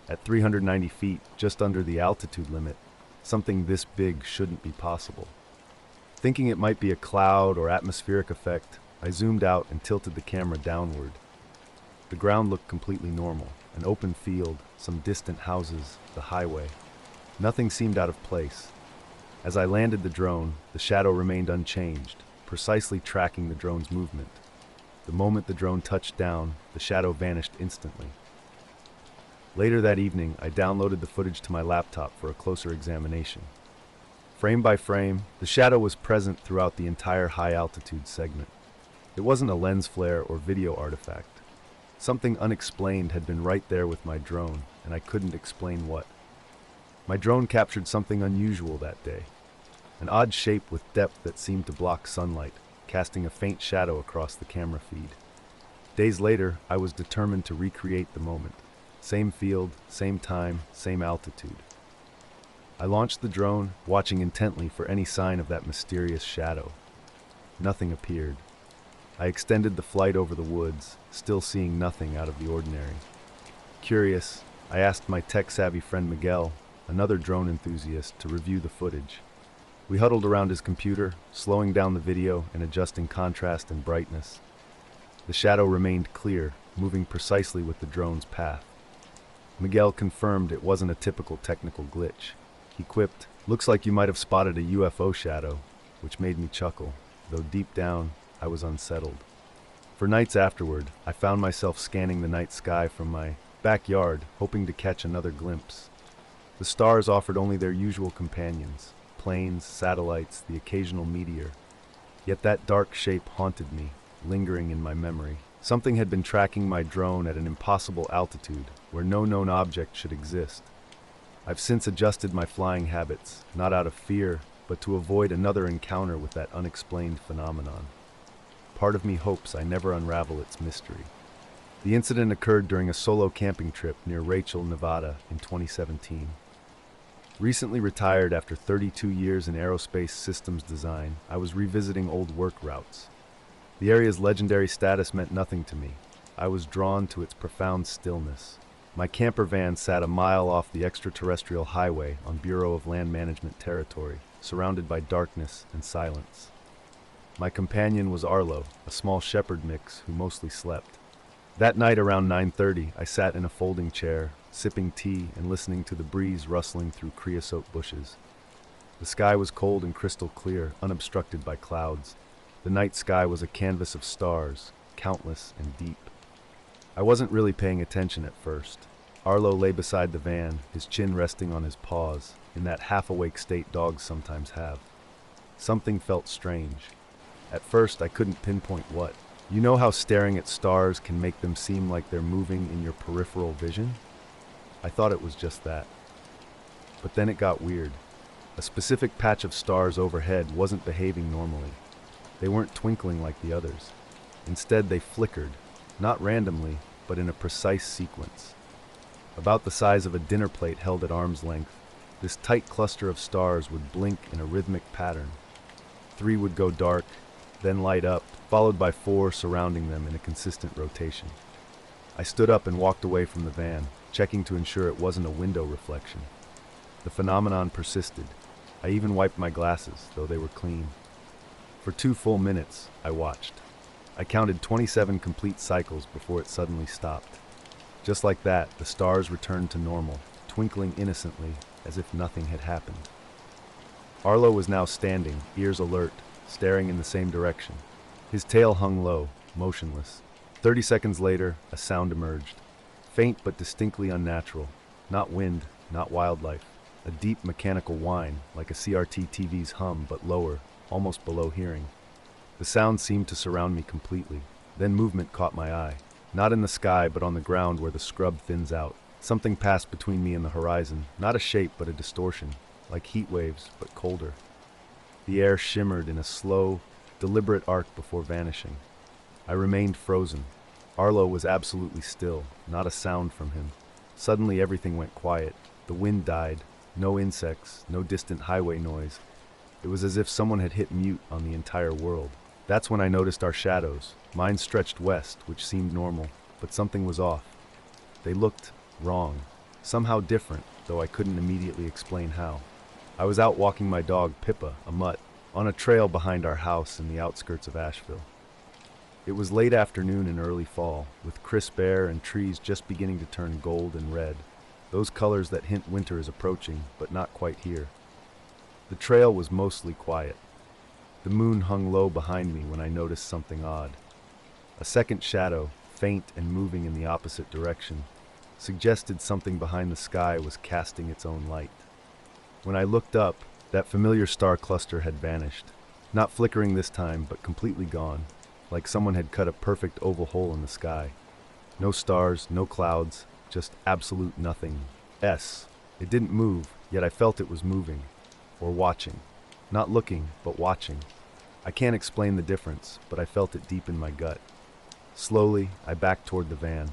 At 390 feet, just under the altitude limit, something this big shouldn't be possible. Thinking it might be a cloud or atmospheric effect, I zoomed out and tilted the camera downward. The ground looked completely normal, an open field, some distant houses, the highway. Nothing seemed out of place. As I landed the drone, the shadow remained unchanged, precisely tracking the drone's movement. The moment the drone touched down, the shadow vanished instantly. Later that evening, I downloaded the footage to my laptop for a closer examination. Frame by frame, the shadow was present throughout the entire high-altitude segment. It wasn't a lens flare or video artifact. Something unexplained had been right there with my drone, and I couldn't explain what. My drone captured something unusual that day. An odd shape with depth that seemed to block sunlight, casting a faint shadow across the camera feed. Days later, I was determined to recreate the moment. Same field, same time, same altitude. I launched the drone, watching intently for any sign of that mysterious shadow. Nothing appeared. I extended the flight over the woods, still seeing nothing out of the ordinary. Curious, I asked my tech-savvy friend Miguel, another drone enthusiast, to review the footage. We huddled around his computer, slowing down the video and adjusting contrast and brightness. The shadow remained clear, moving precisely with the drone's path. Miguel confirmed it wasn't a typical technical glitch. He quipped, "Looks like you might have spotted a UFO shadow," which made me chuckle, though deep down, I was unsettled. For nights afterward, I found myself scanning the night sky from my backyard, hoping to catch another glimpse. The stars offered only their usual companions, planes, satellites, the occasional meteor. Yet that dark shape haunted me, lingering in my memory. Something had been tracking my drone at an impossible altitude, where no known object should exist. I've since adjusted my flying habits, not out of fear, but to avoid another encounter with that unexplained phenomenon. Part of me hopes I never unravel its mystery. The incident occurred during a solo camping trip near Rachel, Nevada in 2017. Recently retired after 32 years in aerospace systems design, I was revisiting old work routes. The area's legendary status meant nothing to me. I was drawn to its profound stillness. My camper van sat a mile off the extraterrestrial highway on Bureau of Land Management territory, surrounded by darkness and silence. My companion was Arlo, a small shepherd mix who mostly slept. That night around 9:30, I sat in a folding chair, sipping tea and listening to the breeze rustling through creosote bushes. The sky was cold and crystal clear, unobstructed by clouds. The night sky was a canvas of stars, countless and deep. I wasn't really paying attention at first. Arlo lay beside the van, his chin resting on his paws, in that half-awake state dogs sometimes have. Something felt strange. At first, I couldn't pinpoint what. You know how staring at stars can make them seem like they're moving in your peripheral vision? I thought it was just that. But then it got weird. A specific patch of stars overhead wasn't behaving normally. They weren't twinkling like the others. Instead, they flickered, not randomly, but in a precise sequence. About the size of a dinner plate held at arm's length, this tight cluster of stars would blink in a rhythmic pattern. 3 would go dark, then light up, followed by 4 surrounding them in a consistent rotation. I stood up and walked away from the van, checking to ensure it wasn't a window reflection. The phenomenon persisted. I even wiped my glasses, though they were clean. For 2 full minutes, I watched. I counted 27 complete cycles before it suddenly stopped. Just like that, the stars returned to normal, twinkling innocently, as if nothing had happened. Arlo was now standing, ears alert, staring in the same direction. His tail hung low, motionless. 30 seconds later, a sound emerged. Faint but distinctly unnatural. Not wind, not wildlife. A deep mechanical whine, like a CRT TV's hum, but lower, almost below hearing. The sound seemed to surround me completely. Then movement caught my eye. Not in the sky, but on the ground where the scrub thins out. Something passed between me and the horizon. Not a shape, but a distortion. Like heat waves, but colder. The air shimmered in a slow, deliberate arc before vanishing. I remained frozen. Arlo was absolutely still, not a sound from him. Suddenly everything went quiet. The wind died. No insects, no distant highway noise. It was as if someone had hit mute on the entire world. That's when I noticed our shadows. Mine stretched west, which seemed normal, but something was off. They looked wrong, somehow different, though I couldn't immediately explain how. I was out walking my dog, Pippa, a mutt, on a trail behind our house in the outskirts of Asheville. It was late afternoon in early fall, with crisp air and trees just beginning to turn gold and red, those colors that hint winter is approaching, but not quite here. The trail was mostly quiet. The moon hung low behind me when I noticed something odd. A second shadow, faint and moving in the opposite direction. suggested something behind the sky was casting its own light. When I looked up, that familiar star cluster had vanished. Not flickering this time, but completely gone, like someone had cut a perfect oval hole in the sky. No stars, no clouds, just absolute nothing. It didn't move, yet I felt it was moving, or watching. Not looking, but watching. I can't explain the difference, but I felt it deep in my gut. Slowly, I backed toward the van.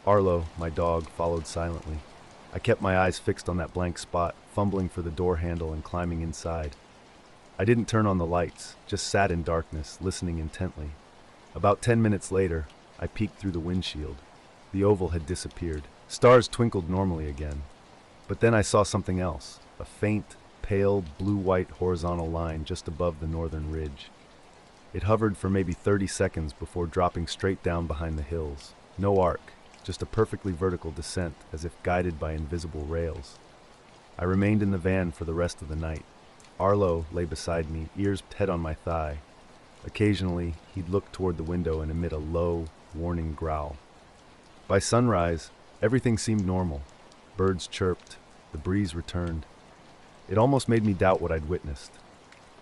Arlo, my dog, followed silently. I kept my eyes fixed on that blank spot, fumbling for the door handle and climbing inside. I didn't turn on the lights, just sat in darkness, listening intently. About 10 minutes later, I peeked through the windshield. The oval had disappeared. Stars twinkled normally again. But then I saw something else, a faint, pale, blue-white horizontal line just above the northern ridge. It hovered for maybe 30 seconds before dropping straight down behind the hills. No arc, just a perfectly vertical descent as if guided by invisible rails. I remained in the van for the rest of the night. Arlo lay beside me, ears head on my thigh. Occasionally, he'd look toward the window and emit a low, warning growl. By sunrise, everything seemed normal. Birds chirped, the breeze returned. It almost made me doubt what I'd witnessed.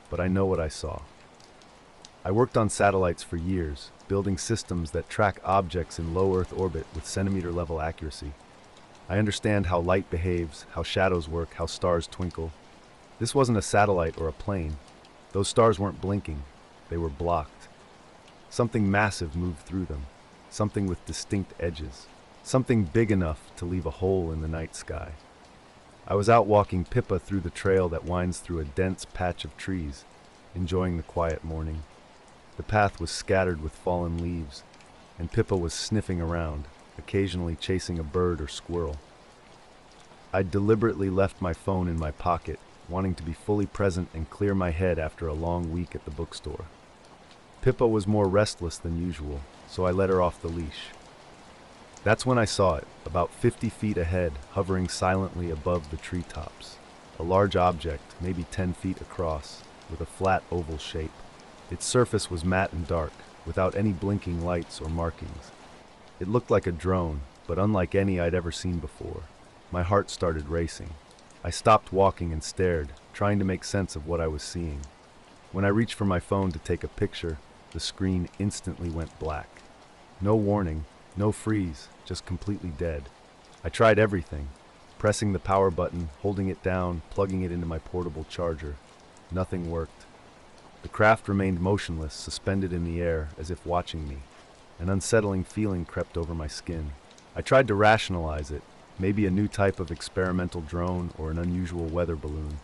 But I know what I saw. I worked on satellites for years, building systems that track objects in low Earth orbit with centimeter-level accuracy. I understand how light behaves, how shadows work, how stars twinkle. This wasn't a satellite or a plane. Those stars weren't blinking. They were blocked. Something massive moved through them. Something with distinct edges. Something big enough to leave a hole in the night sky. I was out walking Pippa through the trail that winds through a dense patch of trees, enjoying the quiet morning. The path was scattered with fallen leaves, and Pippa was sniffing around, occasionally chasing a bird or squirrel. I deliberately left my phone in my pocket, wanting to be fully present and clear my head after a long week at the bookstore. Pippa was more restless than usual, so I let her off the leash. That's when I saw it, about 50 feet ahead, hovering silently above the treetops. A large object, maybe 10 feet across, with a flat oval shape. Its surface was matte and dark, without any blinking lights or markings. It looked like a drone, but unlike any I'd ever seen before. My heart started racing. I stopped walking and stared, trying to make sense of what I was seeing. When I reached for my phone to take a picture, the screen instantly went black. No warning, no freeze, just completely dead. I tried everything, pressing the power button, holding it down, plugging it into my portable charger. Nothing worked. The craft remained motionless, suspended in the air, as if watching me. An unsettling feeling crept over my skin. I tried to rationalize it, maybe a new type of experimental drone or an unusual weather balloon.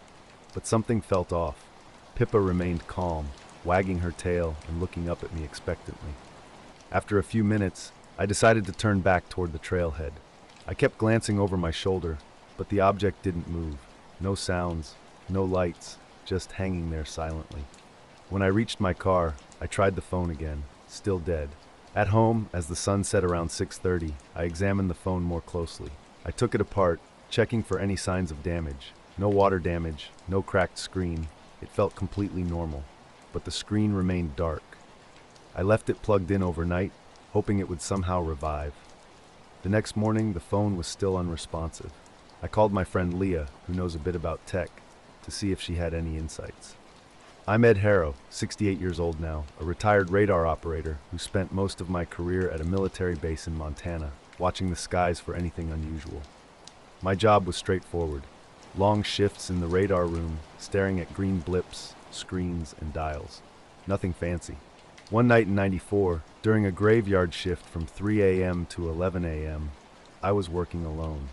But something felt off. Pippa remained calm, wagging her tail and looking up at me expectantly. After a few minutes, I decided to turn back toward the trailhead. I kept glancing over my shoulder, but the object didn't move. No sounds, no lights, just hanging there silently. When I reached my car, I tried the phone again, still dead. At home, as the sun set around 6:30, I examined the phone more closely. I took it apart, checking for any signs of damage. No water damage, no cracked screen. It felt completely normal, but the screen remained dark. I left it plugged in overnight, hoping it would somehow revive. The next morning, the phone was still unresponsive. I called my friend Leah, who knows a bit about tech, to see if she had any insights. I'm Ed Harrow, 68 years old now, a retired radar operator who spent most of my career at a military base in Montana, watching the skies for anything unusual. My job was straightforward. Long shifts in the radar room, staring at green blips, screens, and dials. Nothing fancy. One night in '94, during a graveyard shift from 3 a.m. to 11 a.m., I was working alone.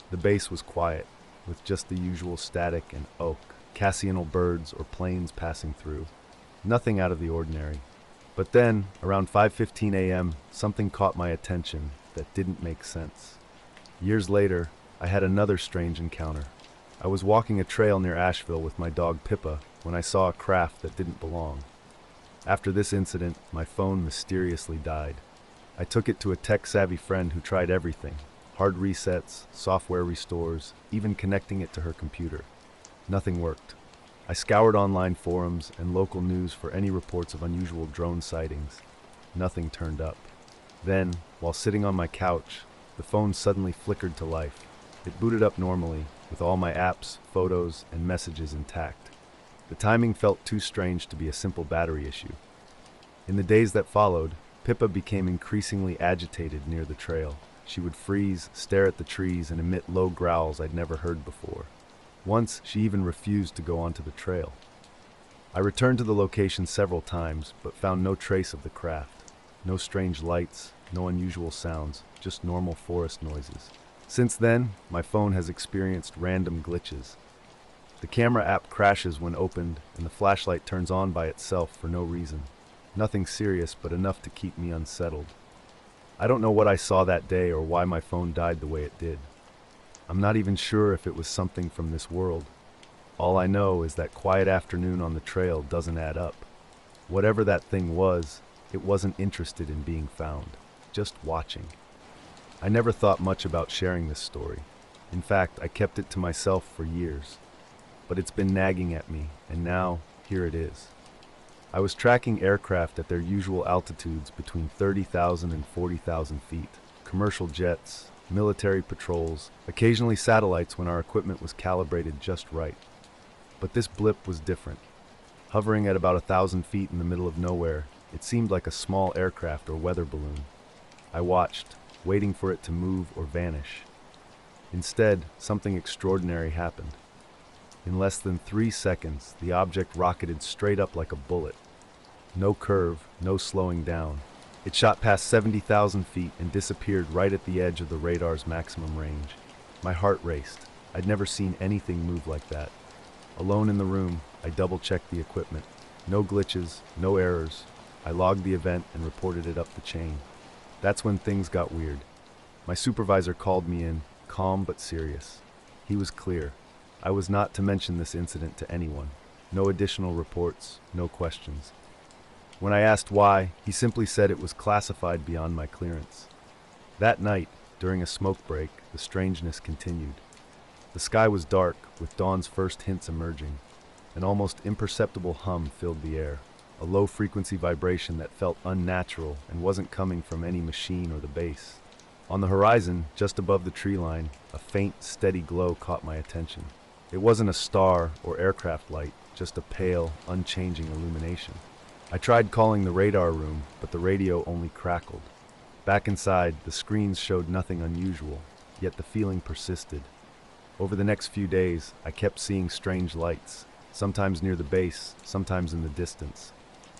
The base was quiet, with just the usual static and occasional birds or planes passing through. Nothing out of the ordinary. But then, around 5:15 a.m., something caught my attention that didn't make sense. Years later, I had another strange encounter. I was walking a trail near Asheville with my dog Pippa when I saw a craft that didn't belong. After this incident, my phone mysteriously died. I took it to a tech-savvy friend who tried everything: hard resets, software restores, even connecting it to her computer. Nothing worked. I scoured online forums and local news for any reports of unusual drone sightings. Nothing turned up. Then, while sitting on my couch, the phone suddenly flickered to life. It booted up normally, with all my apps, photos, and messages intact. The timing felt too strange to be a simple battery issue. In the days that followed, Pippa became increasingly agitated near the trail. She would freeze, stare at the trees, and emit low growls I'd never heard before. Once, she even refused to go onto the trail. I returned to the location several times, but found no trace of the craft. No strange lights, no unusual sounds, just normal forest noises. Since then, my phone has experienced random glitches. The camera app crashes when opened, and the flashlight turns on by itself for no reason. Nothing serious, but enough to keep me unsettled. I don't know what I saw that day or why my phone died the way it did. I'm not even sure if it was something from this world. All I know is that quiet afternoon on the trail doesn't add up. Whatever that thing was, it wasn't interested in being found, just watching. I never thought much about sharing this story. In fact, I kept it to myself for years. But it's been nagging at me, and now, here it is. I was tracking aircraft at their usual altitudes between 30,000 and 40,000 feet, commercial jets, military patrols, occasionally satellites when our equipment was calibrated just right. But this blip was different. Hovering at about 1,000 feet in the middle of nowhere, it seemed like a small aircraft or weather balloon. I watched, waiting for it to move or vanish. Instead, something extraordinary happened. In less than 3 seconds, the object rocketed straight up like a bullet. No curve, no slowing down. It shot past 70,000 feet and disappeared right at the edge of the radar's maximum range. My heart raced. I'd never seen anything move like that. Alone in the room, I double-checked the equipment. No glitches, no errors. I logged the event and reported it up the chain. That's when things got weird. My supervisor called me in, calm but serious. He was clear. I was not to mention this incident to anyone. No additional reports, no questions. When I asked why, he simply said it was classified beyond my clearance. That night, during a smoke break, the strangeness continued. The sky was dark, with dawn's first hints emerging. An almost imperceptible hum filled the air, a low-frequency vibration that felt unnatural and wasn't coming from any machine or the base. On the horizon, just above the tree line, a faint, steady glow caught my attention. It wasn't a star or aircraft light, just a pale, unchanging illumination. I tried calling the radar room, but the radio only crackled. Back inside, the screens showed nothing unusual, yet the feeling persisted. Over the next few days, I kept seeing strange lights, sometimes near the base, sometimes in the distance.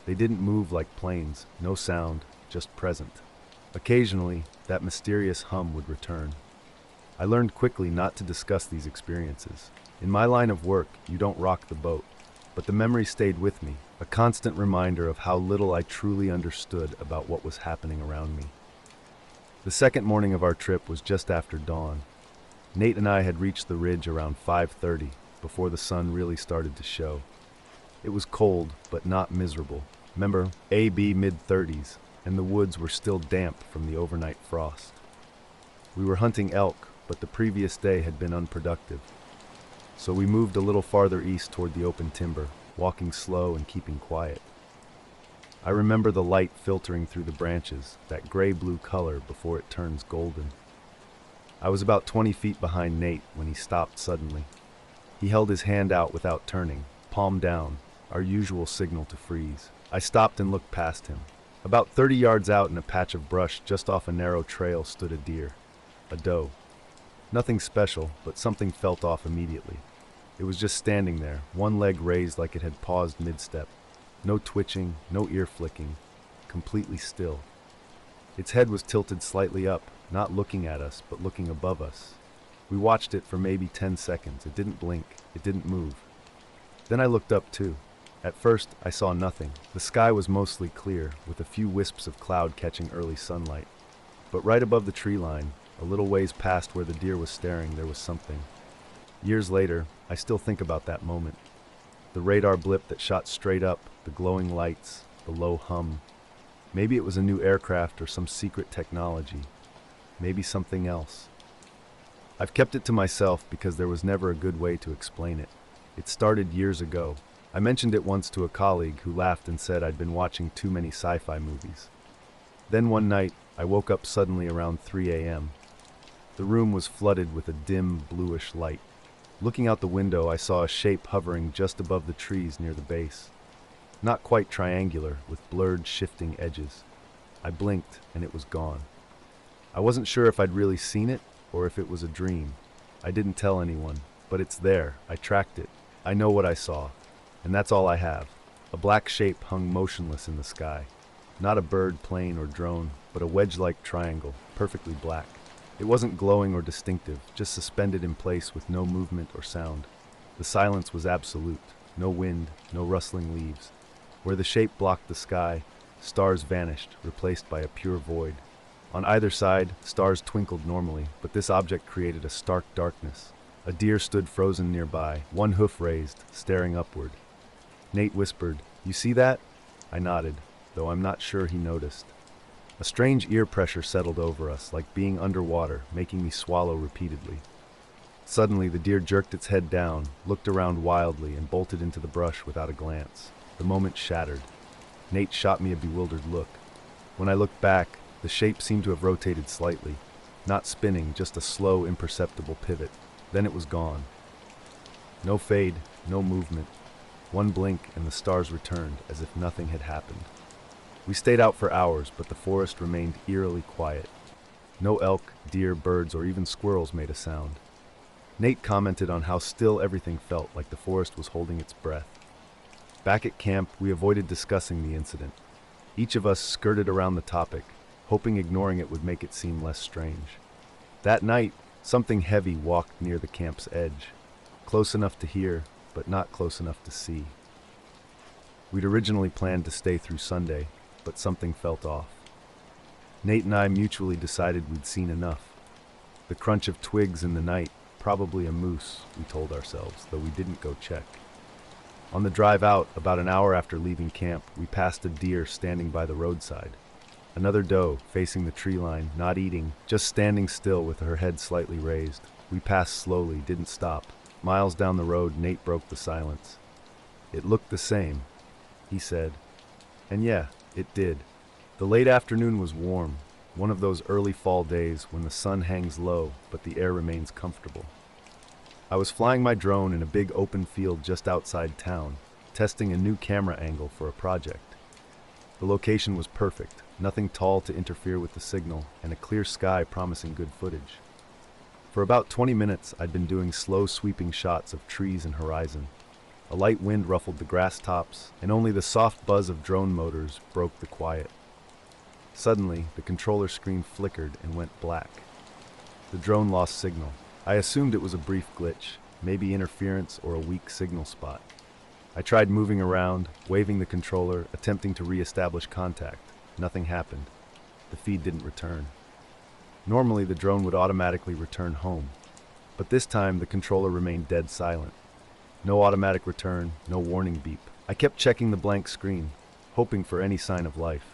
They didn't move like planes, no sound, just present. Occasionally, that mysterious hum would return. I learned quickly not to discuss these experiences. In my line of work, you don't rock the boat. But the memory stayed with me, a constant reminder of how little I truly understood about what was happening around me. The second morning of our trip was just after dawn. Nate and I had reached the ridge around 5:30, before the sun really started to show. It was cold, but not miserable. Remember, AB mid-30s, and the woods were still damp from the overnight frost. We were hunting elk, but the previous day had been unproductive. So we moved a little farther east toward the open timber, walking slow and keeping quiet. I remember the light filtering through the branches, that gray-blue color before it turns golden. I was about 20 feet behind Nate when he stopped suddenly. He held his hand out without turning, palm down, our usual signal to freeze. I stopped and looked past him. About 30 yards out in a patch of brush just off a narrow trail stood a deer, a doe. Nothing special, but something felt off immediately. It was just standing there, one leg raised like it had paused mid-step. No twitching, no ear flicking, completely still. Its head was tilted slightly up, not looking at us, but looking above us. We watched it for maybe 10 seconds. It didn't blink, it didn't move. Then I looked up too. At first, I saw nothing. The sky was mostly clear, with a few wisps of cloud catching early sunlight. But right above the tree line, a little ways past where the deer was staring, there was something. Years later, I still think about that moment. The radar blip that shot straight up, the glowing lights, the low hum. Maybe it was a new aircraft or some secret technology. Maybe something else. I've kept it to myself because there was never a good way to explain it. It started years ago. I mentioned it once to a colleague who laughed and said I'd been watching too many sci-fi movies. Then one night, I woke up suddenly around 3 a.m. The room was flooded with a dim, bluish light. Looking out the window, I saw a shape hovering just above the trees near the base. Not quite triangular, with blurred, shifting edges. I blinked, and it was gone. I wasn't sure if I'd really seen it, or if it was a dream. I didn't tell anyone, but it's there. I tracked it. I know what I saw, and that's all I have. A black shape hung motionless in the sky. Not a bird, plane, or drone, but a wedge-like triangle, perfectly black. It wasn't glowing or distinctive, just suspended in place with no movement or sound. The silence was absolute. No wind, no rustling leaves. Where the shape blocked the sky, stars vanished, replaced by a pure void. On either side, stars twinkled normally, but this object created a stark darkness. A deer stood frozen nearby, one hoof raised, staring upward. Nate whispered, "You see that?" I nodded, though I'm not sure he noticed. A strange ear pressure settled over us, like being underwater, making me swallow repeatedly. Suddenly, the deer jerked its head down, looked around wildly, and bolted into the brush without a glance. The moment shattered. Nate shot me a bewildered look. When I looked back, the shape seemed to have rotated slightly. Not spinning, just a slow, imperceptible pivot. Then it was gone. No fade, no movement. One blink and the stars returned, as if nothing had happened. We stayed out for hours, but the forest remained eerily quiet. No elk, deer, birds, or even squirrels made a sound. Nate commented on how still everything felt, like the forest was holding its breath. Back at camp, we avoided discussing the incident. Each of us skirted around the topic, hoping ignoring it would make it seem less strange. That night, something heavy walked near the camp's edge, close enough to hear, but not close enough to see. We'd originally planned to stay through Sunday, but something felt off. Nate and I mutually decided we'd seen enough. The crunch of twigs in the night, probably a moose, we told ourselves, though we didn't go check. On the drive out, about an hour after leaving camp, we passed a deer standing by the roadside. Another doe, facing the tree line, not eating, just standing still with her head slightly raised. We passed slowly, didn't stop. Miles down the road, Nate broke the silence. "It looked the same," he said. And yeah, it did. The late afternoon was warm, one of those early fall days when the sun hangs low, but the air remains comfortable. I was flying my drone in a big open field just outside town, testing a new camera angle for a project. The location was perfect, nothing tall to interfere with the signal, and a clear sky promising good footage. For about 20 minutes, I'd been doing slow sweeping shots of trees and horizon. A light wind ruffled the grass tops, and only the soft buzz of drone motors broke the quiet. Suddenly, the controller screen flickered and went black. The drone lost signal. I assumed it was a brief glitch, maybe interference or a weak signal spot. I tried moving around, waving the controller, attempting to re-establish contact. Nothing happened. The feed didn't return. Normally, the drone would automatically return home, but this time the controller remained dead silent. No automatic return, no warning beep. I kept checking the blank screen, hoping for any sign of life.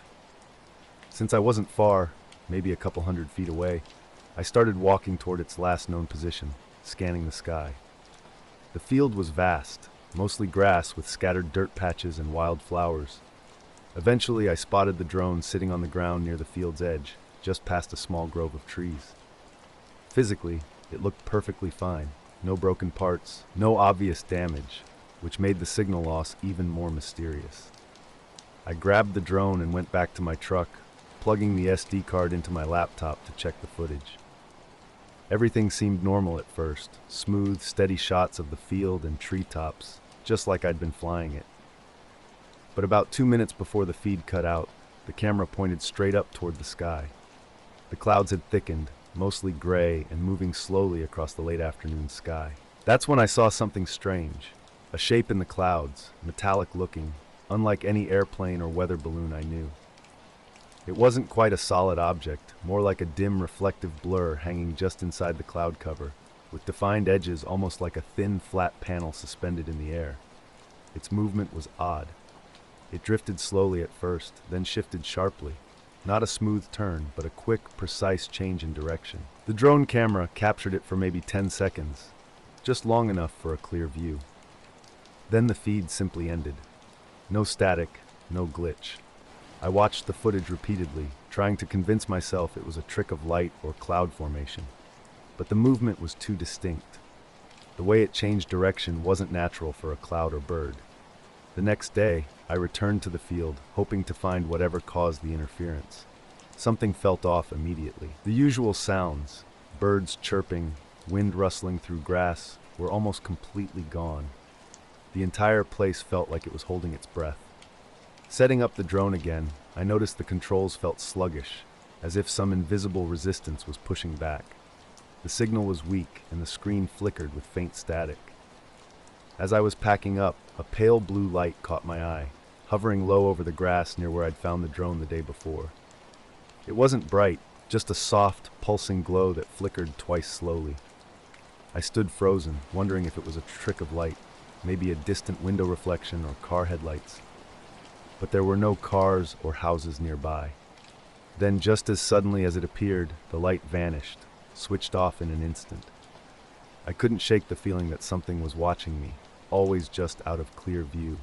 Since I wasn't far, maybe a couple 100 feet away, I started walking toward its last known position, scanning the sky. The field was vast, mostly grass with scattered dirt patches and wild flowers. Eventually, I spotted the drone sitting on the ground near the field's edge, just past a small grove of trees. Physically, it looked perfectly fine. No broken parts, no obvious damage, which made the signal loss even more mysterious. I grabbed the drone and went back to my truck, plugging the SD card into my laptop to check the footage. Everything seemed normal at first, smooth, steady shots of the field and treetops, just like I'd been flying it. But about 2 minutes before the feed cut out, the camera pointed straight up toward the sky. The clouds had thickened, mostly gray and moving slowly across the late afternoon sky. That's when I saw something strange. A shape in the clouds, metallic looking, unlike any airplane or weather balloon I knew. It wasn't quite a solid object, more like a dim reflective blur hanging just inside the cloud cover, with defined edges almost like a thin, flat panel suspended in the air. Its movement was odd. It drifted slowly at first, then shifted sharply. Not a smooth turn, but a quick, precise change in direction. The drone camera captured it for maybe 10 seconds, just long enough for a clear view. Then the feed simply ended. No static, no glitch. I watched the footage repeatedly, trying to convince myself it was a trick of light or cloud formation. but the movement was too distinct. The way it changed direction wasn't natural for a cloud or bird. The next day, I returned to the field, hoping to find whatever caused the interference. Something felt off immediately. The usual sounds, birds chirping, wind rustling through grass, were almost completely gone. The entire place felt like it was holding its breath. Setting up the drone again, I noticed the controls felt sluggish, as if some invisible resistance was pushing back. The signal was weak, and the screen flickered with faint static. As I was packing up, a pale blue light caught my eye, hovering low over the grass near where I'd found the drone the day before. It wasn't bright, just a soft, pulsing glow that flickered twice slowly. I stood frozen, wondering if it was a trick of light, maybe a distant window reflection or car headlights. But there were no cars or houses nearby. Then, just as suddenly as it appeared, the light vanished, switched off in an instant. I couldn't shake the feeling that something was watching me, always just out of clear view.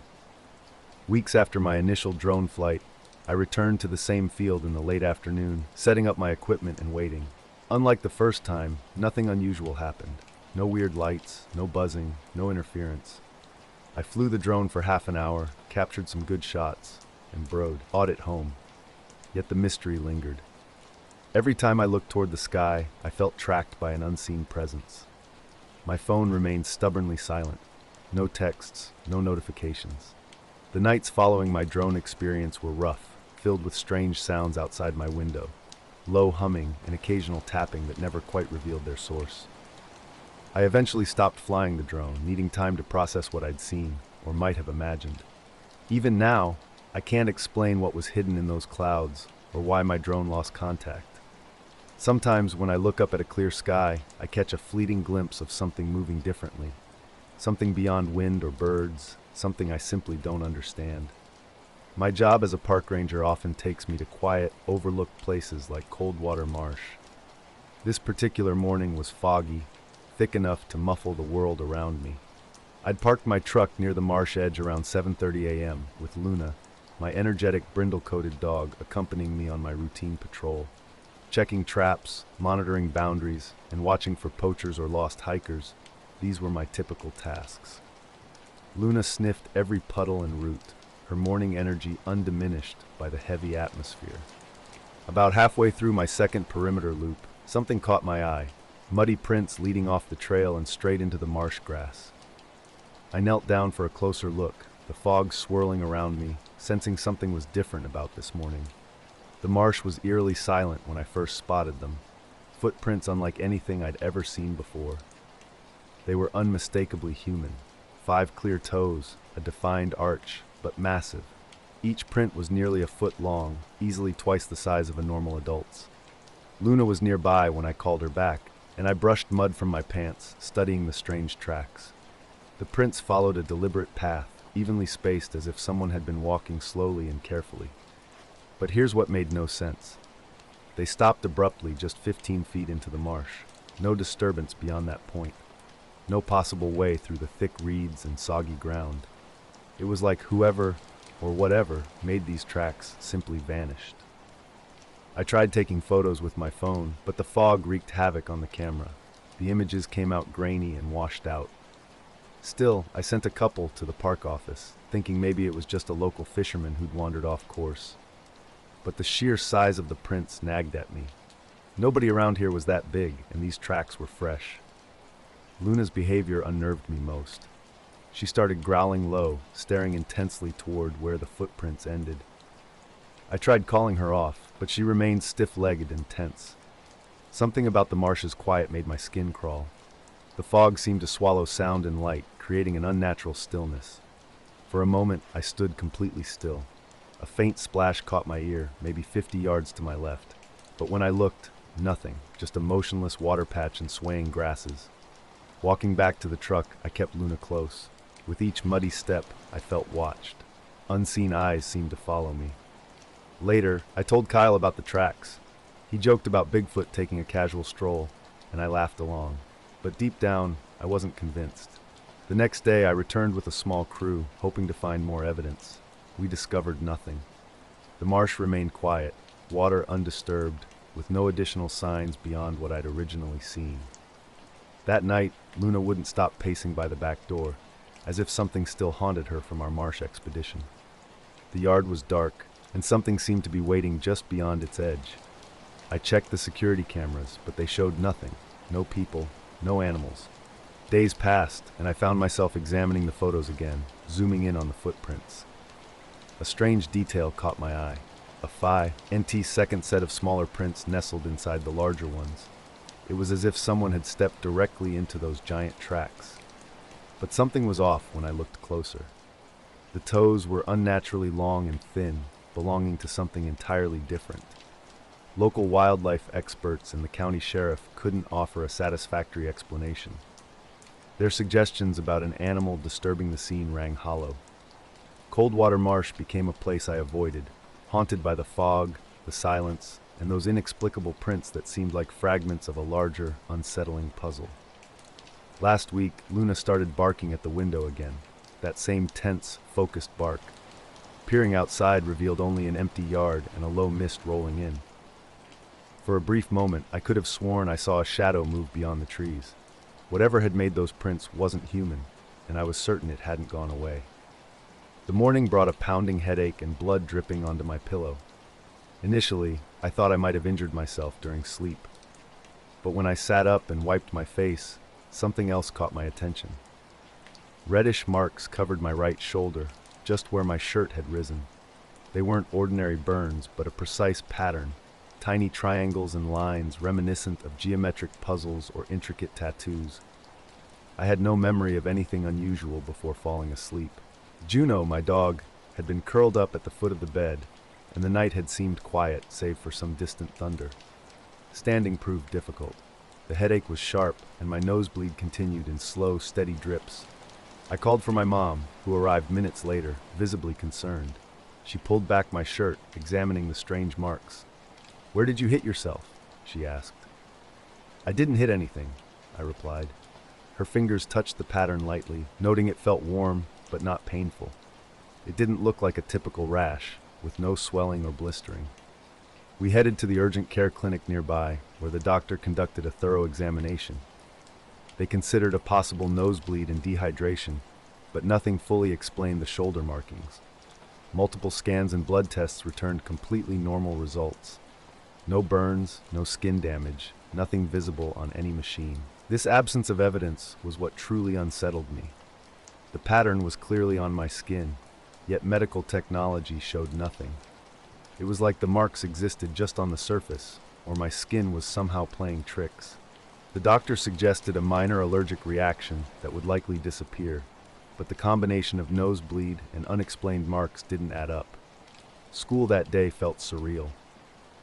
Weeks after my initial drone flight, I returned to the same field in the late afternoon, setting up my equipment and waiting. Unlike the first time, nothing unusual happened. No weird lights, no buzzing, no interference. I flew the drone for half an hour, captured some good shots, and broed it home. Yet the mystery lingered. Every time I looked toward the sky, I felt tracked by an unseen presence. My phone remained stubbornly silent. No texts, no notifications. The nights following my drone experience were rough, filled with strange sounds outside my window. Low humming and occasional tapping that never quite revealed their source. I eventually stopped flying the drone, needing time to process what I'd seen, or might have imagined. Even now, I can't explain what was hidden in those clouds, or why my drone lost contact. Sometimes when I look up at a clear sky, I catch a fleeting glimpse of something moving differently. Something beyond wind or birds, something I simply don't understand. My job as a park ranger often takes me to quiet, overlooked places like Coldwater Marsh. This particular morning was foggy, thick enough to muffle the world around me. I'd parked my truck near the marsh edge around 7:30 a.m. with Luna, my energetic brindle-coated dog, accompanying me on my routine patrol. Checking traps, monitoring boundaries, and watching for poachers or lost hikers, these were my typical tasks. Luna sniffed every puddle and root, her morning energy undiminished by the heavy atmosphere. About halfway through my second perimeter loop, something caught my eye. Muddy prints leading off the trail and straight into the marsh grass. I knelt down for a closer look, the fog swirling around me, sensing something was different about this morning. The marsh was eerily silent when I first spotted them, footprints unlike anything I'd ever seen before. They were unmistakably human, 5 clear toes, a defined arch, but massive. Each print was nearly a foot long, easily twice the size of a normal adult's. Luna was nearby when I called her back, and I brushed mud from my pants, studying the strange tracks. The prints followed a deliberate path, evenly spaced as if someone had been walking slowly and carefully. But here's what made no sense. They stopped abruptly just 15 feet into the marsh. No disturbance beyond that point. No possible way through the thick reeds and soggy ground. It was like whoever, or whatever, made these tracks simply vanished. I tried taking photos with my phone, but the fog wreaked havoc on the camera. The images came out grainy and washed out. Still, I sent a couple to the park office, thinking maybe it was just a local fisherman who'd wandered off course. But the sheer size of the prints nagged at me. Nobody around here was that big, and these tracks were fresh. Luna's behavior unnerved me most. She started growling low, staring intensely toward where the footprints ended. I tried calling her off, but she remained stiff-legged and tense. Something about the marsh's quiet made my skin crawl. The fog seemed to swallow sound and light, creating an unnatural stillness. For a moment, I stood completely still. A faint splash caught my ear, maybe 50 yards to my left. But when I looked, nothing, just a motionless water patch and swaying grasses. Walking back to the truck, I kept Luna close. With each muddy step, I felt watched. Unseen eyes seemed to follow me. Later, I told Kyle about the tracks. He joked about Bigfoot taking a casual stroll, and I laughed along. But deep down, I wasn't convinced. The next day, I returned with a small crew, hoping to find more evidence. We discovered nothing. The marsh remained quiet, water undisturbed, with no additional signs beyond what I'd originally seen. That night, Luna wouldn't stop pacing by the back door, as if something still haunted her from our marsh expedition. The yard was dark, and something seemed to be waiting just beyond its edge. I checked the security cameras, but they showed nothing. No people, no animals. Days passed, and I found myself examining the photos again, zooming in on the footprints. A strange detail caught my eye. A phi-NT second set of smaller prints nestled inside the larger ones. It was as if someone had stepped directly into those giant tracks. But something was off when I looked closer. The toes were unnaturally long and thin, belonging to something entirely different. Local wildlife experts and the county sheriff couldn't offer a satisfactory explanation. Their suggestions about an animal disturbing the scene rang hollow. Coldwater Marsh became a place I avoided, haunted by the fog, the silence, and those inexplicable prints that seemed like fragments of a larger, unsettling puzzle. Last week, Luna started barking at the window again, that same tense, focused bark. Peering outside revealed only an empty yard and a low mist rolling in. For a brief moment, I could have sworn I saw a shadow move beyond the trees. Whatever had made those prints wasn't human, and I was certain it hadn't gone away. The morning brought a pounding headache and blood dripping onto my pillow. Initially, I thought I might have injured myself during sleep. But when I sat up and wiped my face, something else caught my attention. Reddish marks covered my right shoulder, just where my shirt had risen. They weren't ordinary burns, but a precise pattern. Tiny triangles and lines reminiscent of geometric puzzles or intricate tattoos. I had no memory of anything unusual before falling asleep. Juno, my dog, had been curled up at the foot of the bed, and the night had seemed quiet save for some distant thunder. Standing proved difficult. The headache was sharp, and my nosebleed continued in slow, steady drips. I called for my mom, who arrived minutes later, visibly concerned. She pulled back my shirt, examining the strange marks. "Where did you hit yourself?" she asked. "I didn't hit anything," I replied. Her fingers touched the pattern lightly, noting it felt warm, but not painful. It didn't look like a typical rash, with no swelling or blistering. We headed to the urgent care clinic nearby, where the doctor conducted a thorough examination. They considered a possible nosebleed and dehydration, but nothing fully explained the shoulder markings. Multiple scans and blood tests returned completely normal results. No burns, no skin damage, nothing visible on any machine. This absence of evidence was what truly unsettled me. The pattern was clearly on my skin, yet medical technology showed nothing. It was like the marks existed just on the surface, or my skin was somehow playing tricks. The doctor suggested a minor allergic reaction that would likely disappear, but the combination of nosebleed and unexplained marks didn't add up. School that day felt surreal.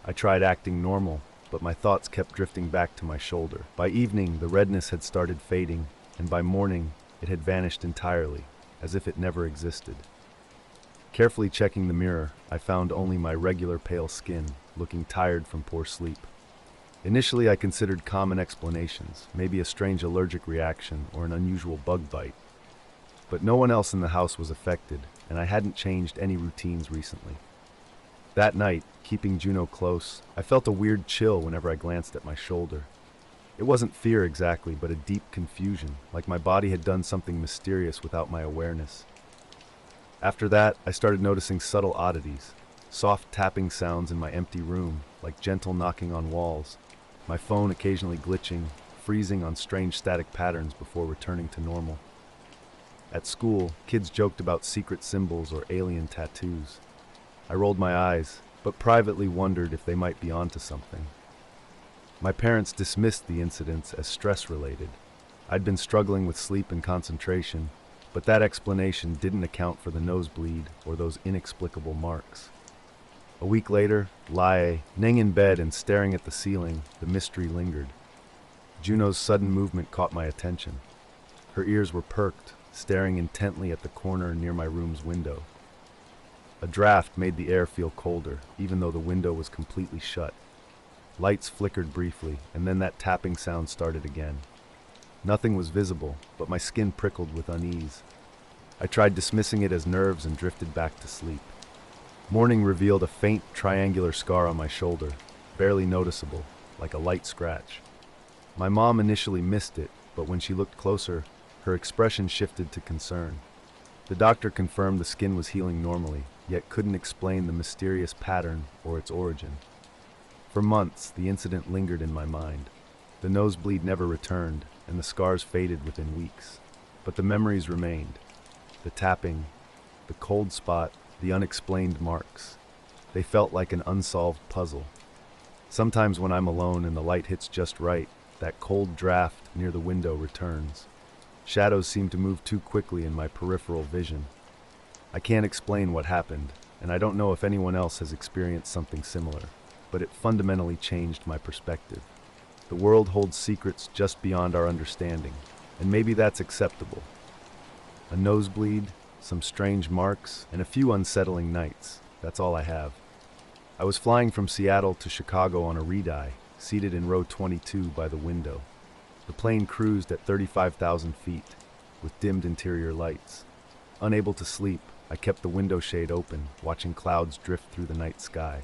I tried acting normal, but my thoughts kept drifting back to my shoulder. By evening, the redness had started fading, and by morning, it had vanished entirely, as if it never existed. Carefully checking the mirror, I found only my regular pale skin, looking tired from poor sleep. Initially, I considered common explanations, maybe a strange allergic reaction or an unusual bug bite. But no one else in the house was affected, and I hadn't changed any routines recently. That night, keeping Juno close, I felt a weird chill whenever I glanced at my shoulder. It wasn't fear exactly, but a deep confusion, like my body had done something mysterious without my awareness. After that, I started noticing subtle oddities, soft tapping sounds in my empty room, like gentle knocking on walls, my phone occasionally glitching, freezing on strange static patterns before returning to normal. At school, kids joked about secret symbols or alien tattoos. I rolled my eyes, but privately wondered if they might be onto something. My parents dismissed the incidents as stress-related. I'd been struggling with sleep and concentration, but that explanation didn't account for the nosebleed or those inexplicable marks. A week later, lying in bed and staring at the ceiling, the mystery lingered. Juno's sudden movement caught my attention. Her ears were perked, staring intently at the corner near my room's window. A draft made the air feel colder, even though the window was completely shut. Lights flickered briefly, and then that tapping sound started again. Nothing was visible, but my skin prickled with unease. I tried dismissing it as nerves and drifted back to sleep. Morning revealed a faint triangular scar on my shoulder, barely noticeable, like a light scratch. My mom initially missed it, but when she looked closer, her expression shifted to concern. The doctor confirmed the skin was healing normally, yet couldn't explain the mysterious pattern or its origin. For months, the incident lingered in my mind. The nosebleed never returned, and the scars faded within weeks. But the memories remained. The tapping, the cold spot, the unexplained marks. They felt like an unsolved puzzle. Sometimes when I'm alone and the light hits just right, that cold draft near the window returns. Shadows seem to move too quickly in my peripheral vision. I can't explain what happened, and I don't know if anyone else has experienced something similar, but it fundamentally changed my perspective. The world holds secrets just beyond our understanding, and maybe that's acceptable. A nosebleed, some strange marks, and a few unsettling nights. That's all I have. I was flying from Seattle to Chicago on a red-eye, seated in row 22 by the window. The plane cruised at 35,000 feet, with dimmed interior lights. Unable to sleep, I kept the window shade open, watching clouds drift through the night sky.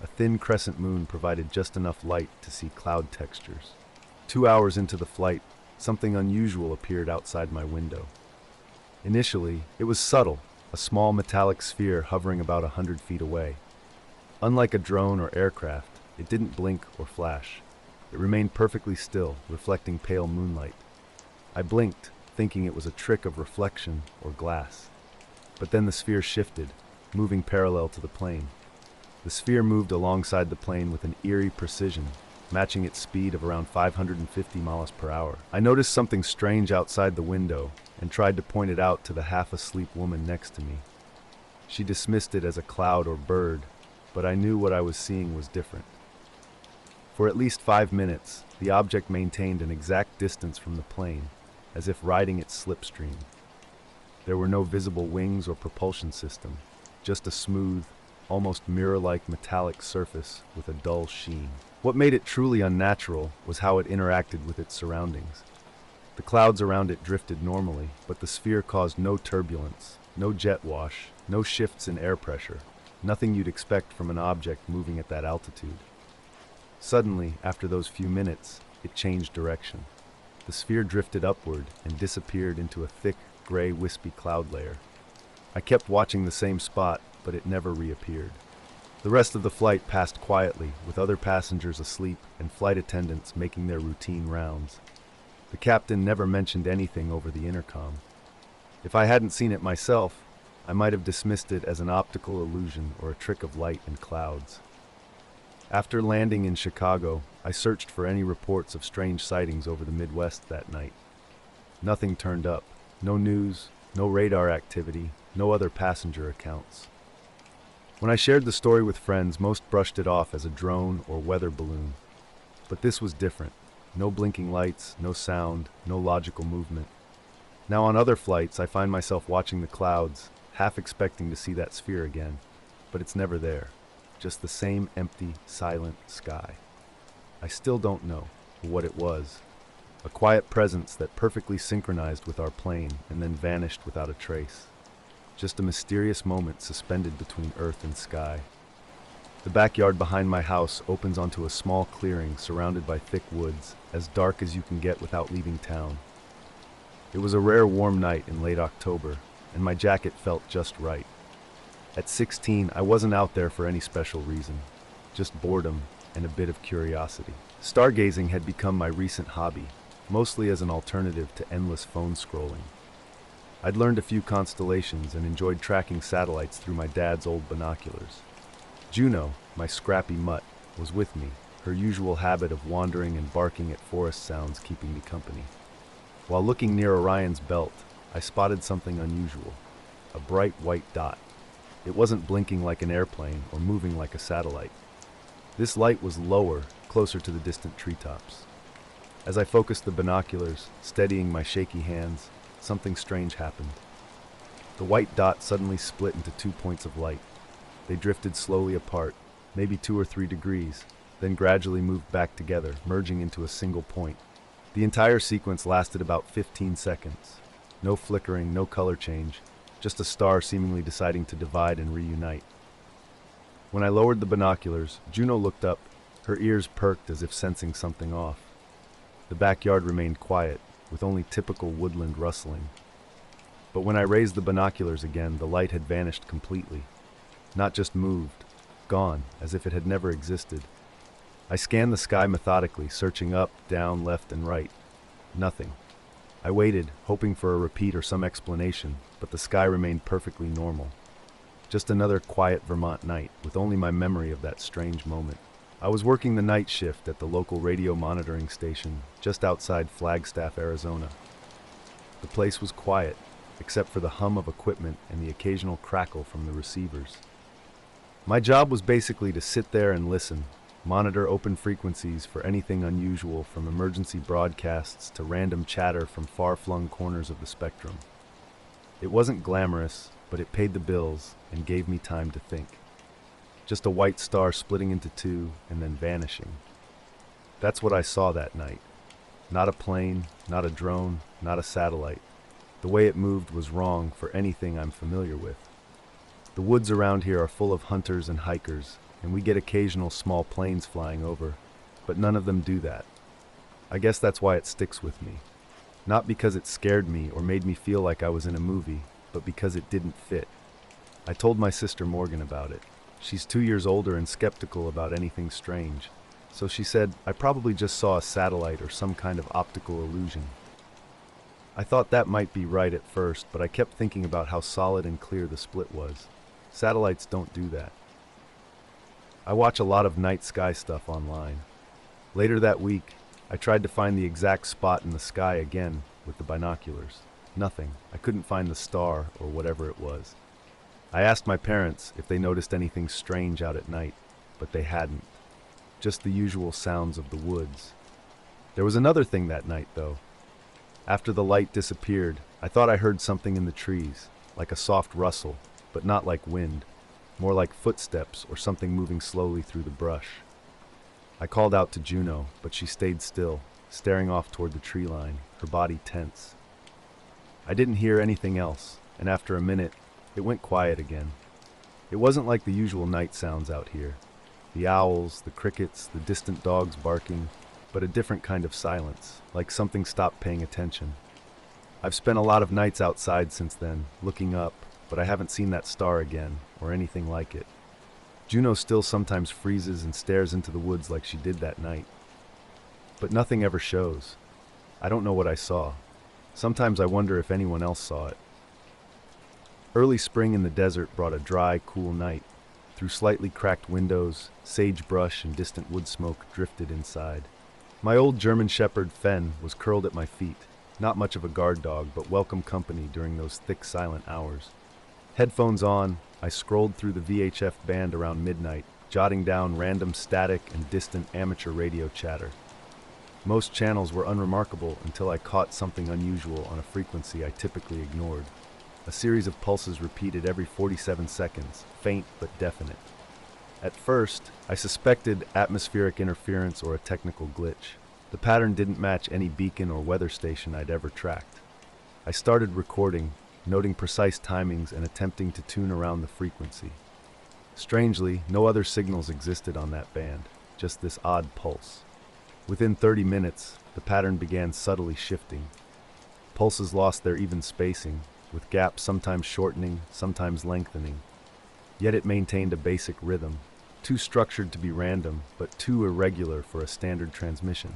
A thin crescent moon provided just enough light to see cloud textures. 2 hours into the flight, something unusual appeared outside my window. Initially, it was subtle, a small metallic sphere hovering about 100 feet away. Unlike a drone or aircraft, it didn't blink or flash. It remained perfectly still, reflecting pale moonlight. I blinked, thinking it was a trick of reflection or glass. But then the sphere shifted, moving parallel to the plane. The sphere moved alongside the plane with an eerie precision, matching its speed of around 550 miles per hour. I noticed something strange outside the window and tried to point it out to the half-asleep woman next to me. She dismissed it as a cloud or bird, but I knew what I was seeing was different. For at least 5 minutes, the object maintained an exact distance from the plane, as if riding its slipstream. There were no visible wings or propulsion system, just a smooth, almost mirror-like metallic surface with a dull sheen. What made it truly unnatural was how it interacted with its surroundings. The clouds around it drifted normally, but the sphere caused no turbulence, no jet wash, no shifts in air pressure, nothing you'd expect from an object moving at that altitude. Suddenly, after those few minutes, it changed direction. The sphere drifted upward and disappeared into a thick, gray, wispy cloud layer. I kept watching the same spot, but it never reappeared. The rest of the flight passed quietly, with other passengers asleep and flight attendants making their routine rounds. The captain never mentioned anything over the intercom. If I hadn't seen it myself, I might have dismissed it as an optical illusion or a trick of light and clouds. After landing in Chicago, I searched for any reports of strange sightings over the Midwest that night. Nothing turned up. No news, no radar activity, no other passenger accounts. When I shared the story with friends, most brushed it off as a drone or weather balloon. But this was different. No blinking lights, no sound, no logical movement. Now on other flights, I find myself watching the clouds, half expecting to see that sphere again. But it's never there. Just the same empty, silent sky. I still don't know what it was. A quiet presence that perfectly synchronized with our plane and then vanished without a trace. Just a mysterious moment suspended between earth and sky. The backyard behind my house opens onto a small clearing surrounded by thick woods, as dark as you can get without leaving town. It was a rare warm night in late October, and my jacket felt just right. At 16, I wasn't out there for any special reason, just boredom and a bit of curiosity. Stargazing had become my recent hobby, mostly as an alternative to endless phone scrolling. I'd learned a few constellations and enjoyed tracking satellites through my dad's old binoculars. Juno, my scrappy mutt, was with me, her usual habit of wandering and barking at forest sounds keeping me company. While looking near Orion's belt, I spotted something unusual, a bright white dot. It wasn't blinking like an airplane or moving like a satellite. This light was lower, closer to the distant treetops. As I focused the binoculars, steadying my shaky hands, something strange happened. The white dot suddenly split into 2 points of light. They drifted slowly apart, maybe 2 or 3 degrees, then gradually moved back together, merging into a single point. The entire sequence lasted about 15 seconds. No flickering, no color change, just a star seemingly deciding to divide and reunite. When I lowered the binoculars, Juno looked up, her ears perked as if sensing something off. The backyard remained quiet, with only typical woodland rustling. But when I raised the binoculars again, the light had vanished completely. Not just moved, gone, as if it had never existed. I scanned the sky methodically, searching up, down, left, and right. Nothing. I waited, hoping for a repeat or some explanation, but the sky remained perfectly normal. Just another quiet Vermont night, with only my memory of that strange moment. I was working the night shift at the local radio monitoring station, just outside Flagstaff, Arizona. The place was quiet, except for the hum of equipment and the occasional crackle from the receivers. My job was basically to sit there and listen, monitor open frequencies for anything unusual, from emergency broadcasts to random chatter from far-flung corners of the spectrum. It wasn't glamorous, but it paid the bills and gave me time to think. Just a white star splitting into two and then vanishing. That's what I saw that night. Not a plane, not a drone, not a satellite. The way it moved was wrong for anything I'm familiar with. The woods around here are full of hunters and hikers, and we get occasional small planes flying over, but none of them do that. I guess that's why it sticks with me. Not because it scared me or made me feel like I was in a movie, but because it didn't fit. I told my sister Morgan about it. She's 2 years older and skeptical about anything strange, so she said I probably just saw a satellite or some kind of optical illusion. I thought that might be right at first, but I kept thinking about how solid and clear the split was. Satellites don't do that. I watch a lot of night sky stuff online. Later that week, I tried to find the exact spot in the sky again with the binoculars. Nothing. I couldn't find the star or whatever it was. I asked my parents if they noticed anything strange out at night, but they hadn't. Just the usual sounds of the woods. There was another thing that night, though. After the light disappeared, I thought I heard something in the trees, like a soft rustle, but not like wind, more like footsteps or something moving slowly through the brush. I called out to Juno, but she stayed still, staring off toward the tree line, her body tense. I didn't hear anything else, and after a minute, it went quiet again. It wasn't like the usual night sounds out here. The owls, the crickets, the distant dogs barking, but a different kind of silence, like something stopped paying attention. I've spent a lot of nights outside since then, looking up, but I haven't seen that star again, or anything like it. Juno still sometimes freezes and stares into the woods like she did that night. But nothing ever shows. I don't know what I saw. Sometimes I wonder if anyone else saw it. Early spring in the desert brought a dry, cool night. Through slightly cracked windows, sagebrush and distant wood smoke drifted inside. My old German Shepherd, Fenn, was curled at my feet. Not much of a guard dog, but welcome company during those thick, silent hours. Headphones on, I scrolled through the VHF band around midnight, jotting down random static and distant amateur radio chatter. Most channels were unremarkable until I caught something unusual on a frequency I typically ignored. A series of pulses repeated every 47 seconds, faint but definite. At first, I suspected atmospheric interference or a technical glitch. The pattern didn't match any beacon or weather station I'd ever tracked. I started recording, noting precise timings and attempting to tune around the frequency. Strangely, no other signals existed on that band, just this odd pulse. Within 30 minutes, the pattern began subtly shifting. Pulses lost their even spacing, with gaps sometimes shortening, sometimes lengthening. Yet it maintained a basic rhythm, too structured to be random, but too irregular for a standard transmission.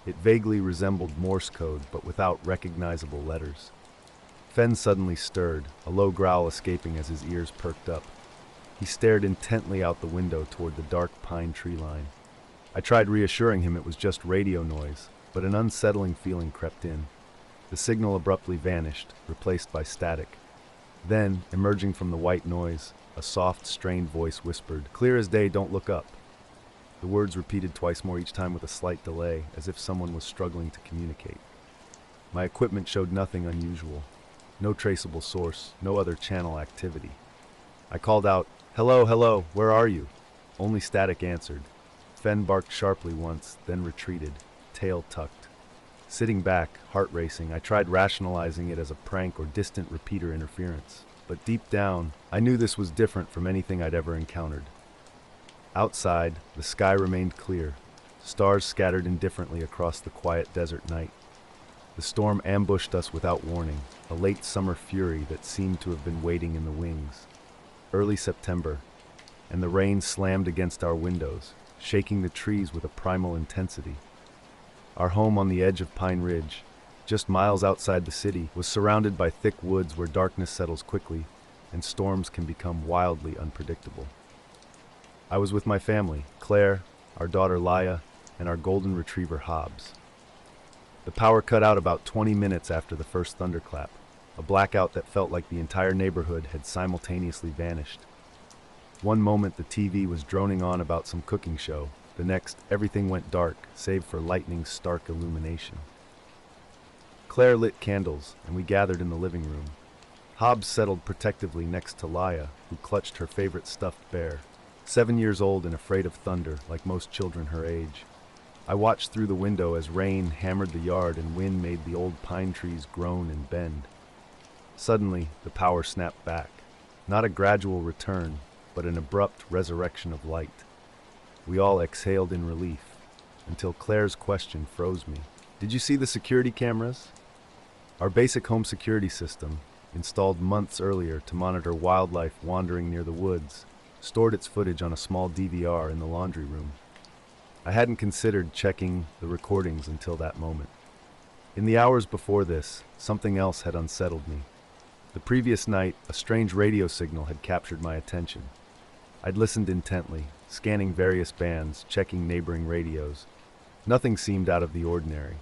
It vaguely resembled Morse code, but without recognizable letters. Fenn suddenly stirred, a low growl escaping as his ears perked up. He stared intently out the window toward the dark pine tree line. I tried reassuring him it was just radio noise, but an unsettling feeling crept in. The signal abruptly vanished, replaced by static. Then, emerging from the white noise, a soft, strained voice whispered, "Clear as day, don't look up." The words repeated twice more, each time with a slight delay, as if someone was struggling to communicate. My equipment showed nothing unusual. No traceable source, no other channel activity. I called out, "Hello, hello, where are you?" Only static answered. Fenn barked sharply once, then retreated, tail tucked. Sitting back, heart racing, I tried rationalizing it as a prank or distant repeater interference. But deep down, I knew this was different from anything I'd ever encountered. Outside, the sky remained clear, stars scattered indifferently across the quiet desert night. The storm ambushed us without warning, a late summer fury that seemed to have been waiting in the wings. Early September, and the rain slammed against our windows, shaking the trees with a primal intensity. Our home on the edge of Pine Ridge, just miles outside the city, was surrounded by thick woods where darkness settles quickly and storms can become wildly unpredictable. I was with my family, Claire, our daughter Laya, and our golden retriever Hobbs. The power cut out about 20 minutes after the first thunderclap, a blackout that felt like the entire neighborhood had simultaneously vanished. One moment the TV was droning on about some cooking show, the next everything went dark, save for lightning's stark illumination. Claire lit candles, and we gathered in the living room. Hobbs settled protectively next to Laya, who clutched her favorite stuffed bear, 7 years old and afraid of thunder, like most children her age. I watched through the window as rain hammered the yard and wind made the old pine trees groan and bend. Suddenly, the power snapped back. Not a gradual return, but an abrupt resurrection of light. We all exhaled in relief, until Claire's question froze me. "Did you see the security cameras?" Our basic home security system, installed months earlier to monitor wildlife wandering near the woods, stored its footage on a small DVR in the laundry room. I hadn't considered checking the recordings until that moment. In the hours before this, something else had unsettled me. The previous night, a strange radio signal had captured my attention. I'd listened intently, scanning various bands, checking neighboring radios. Nothing seemed out of the ordinary.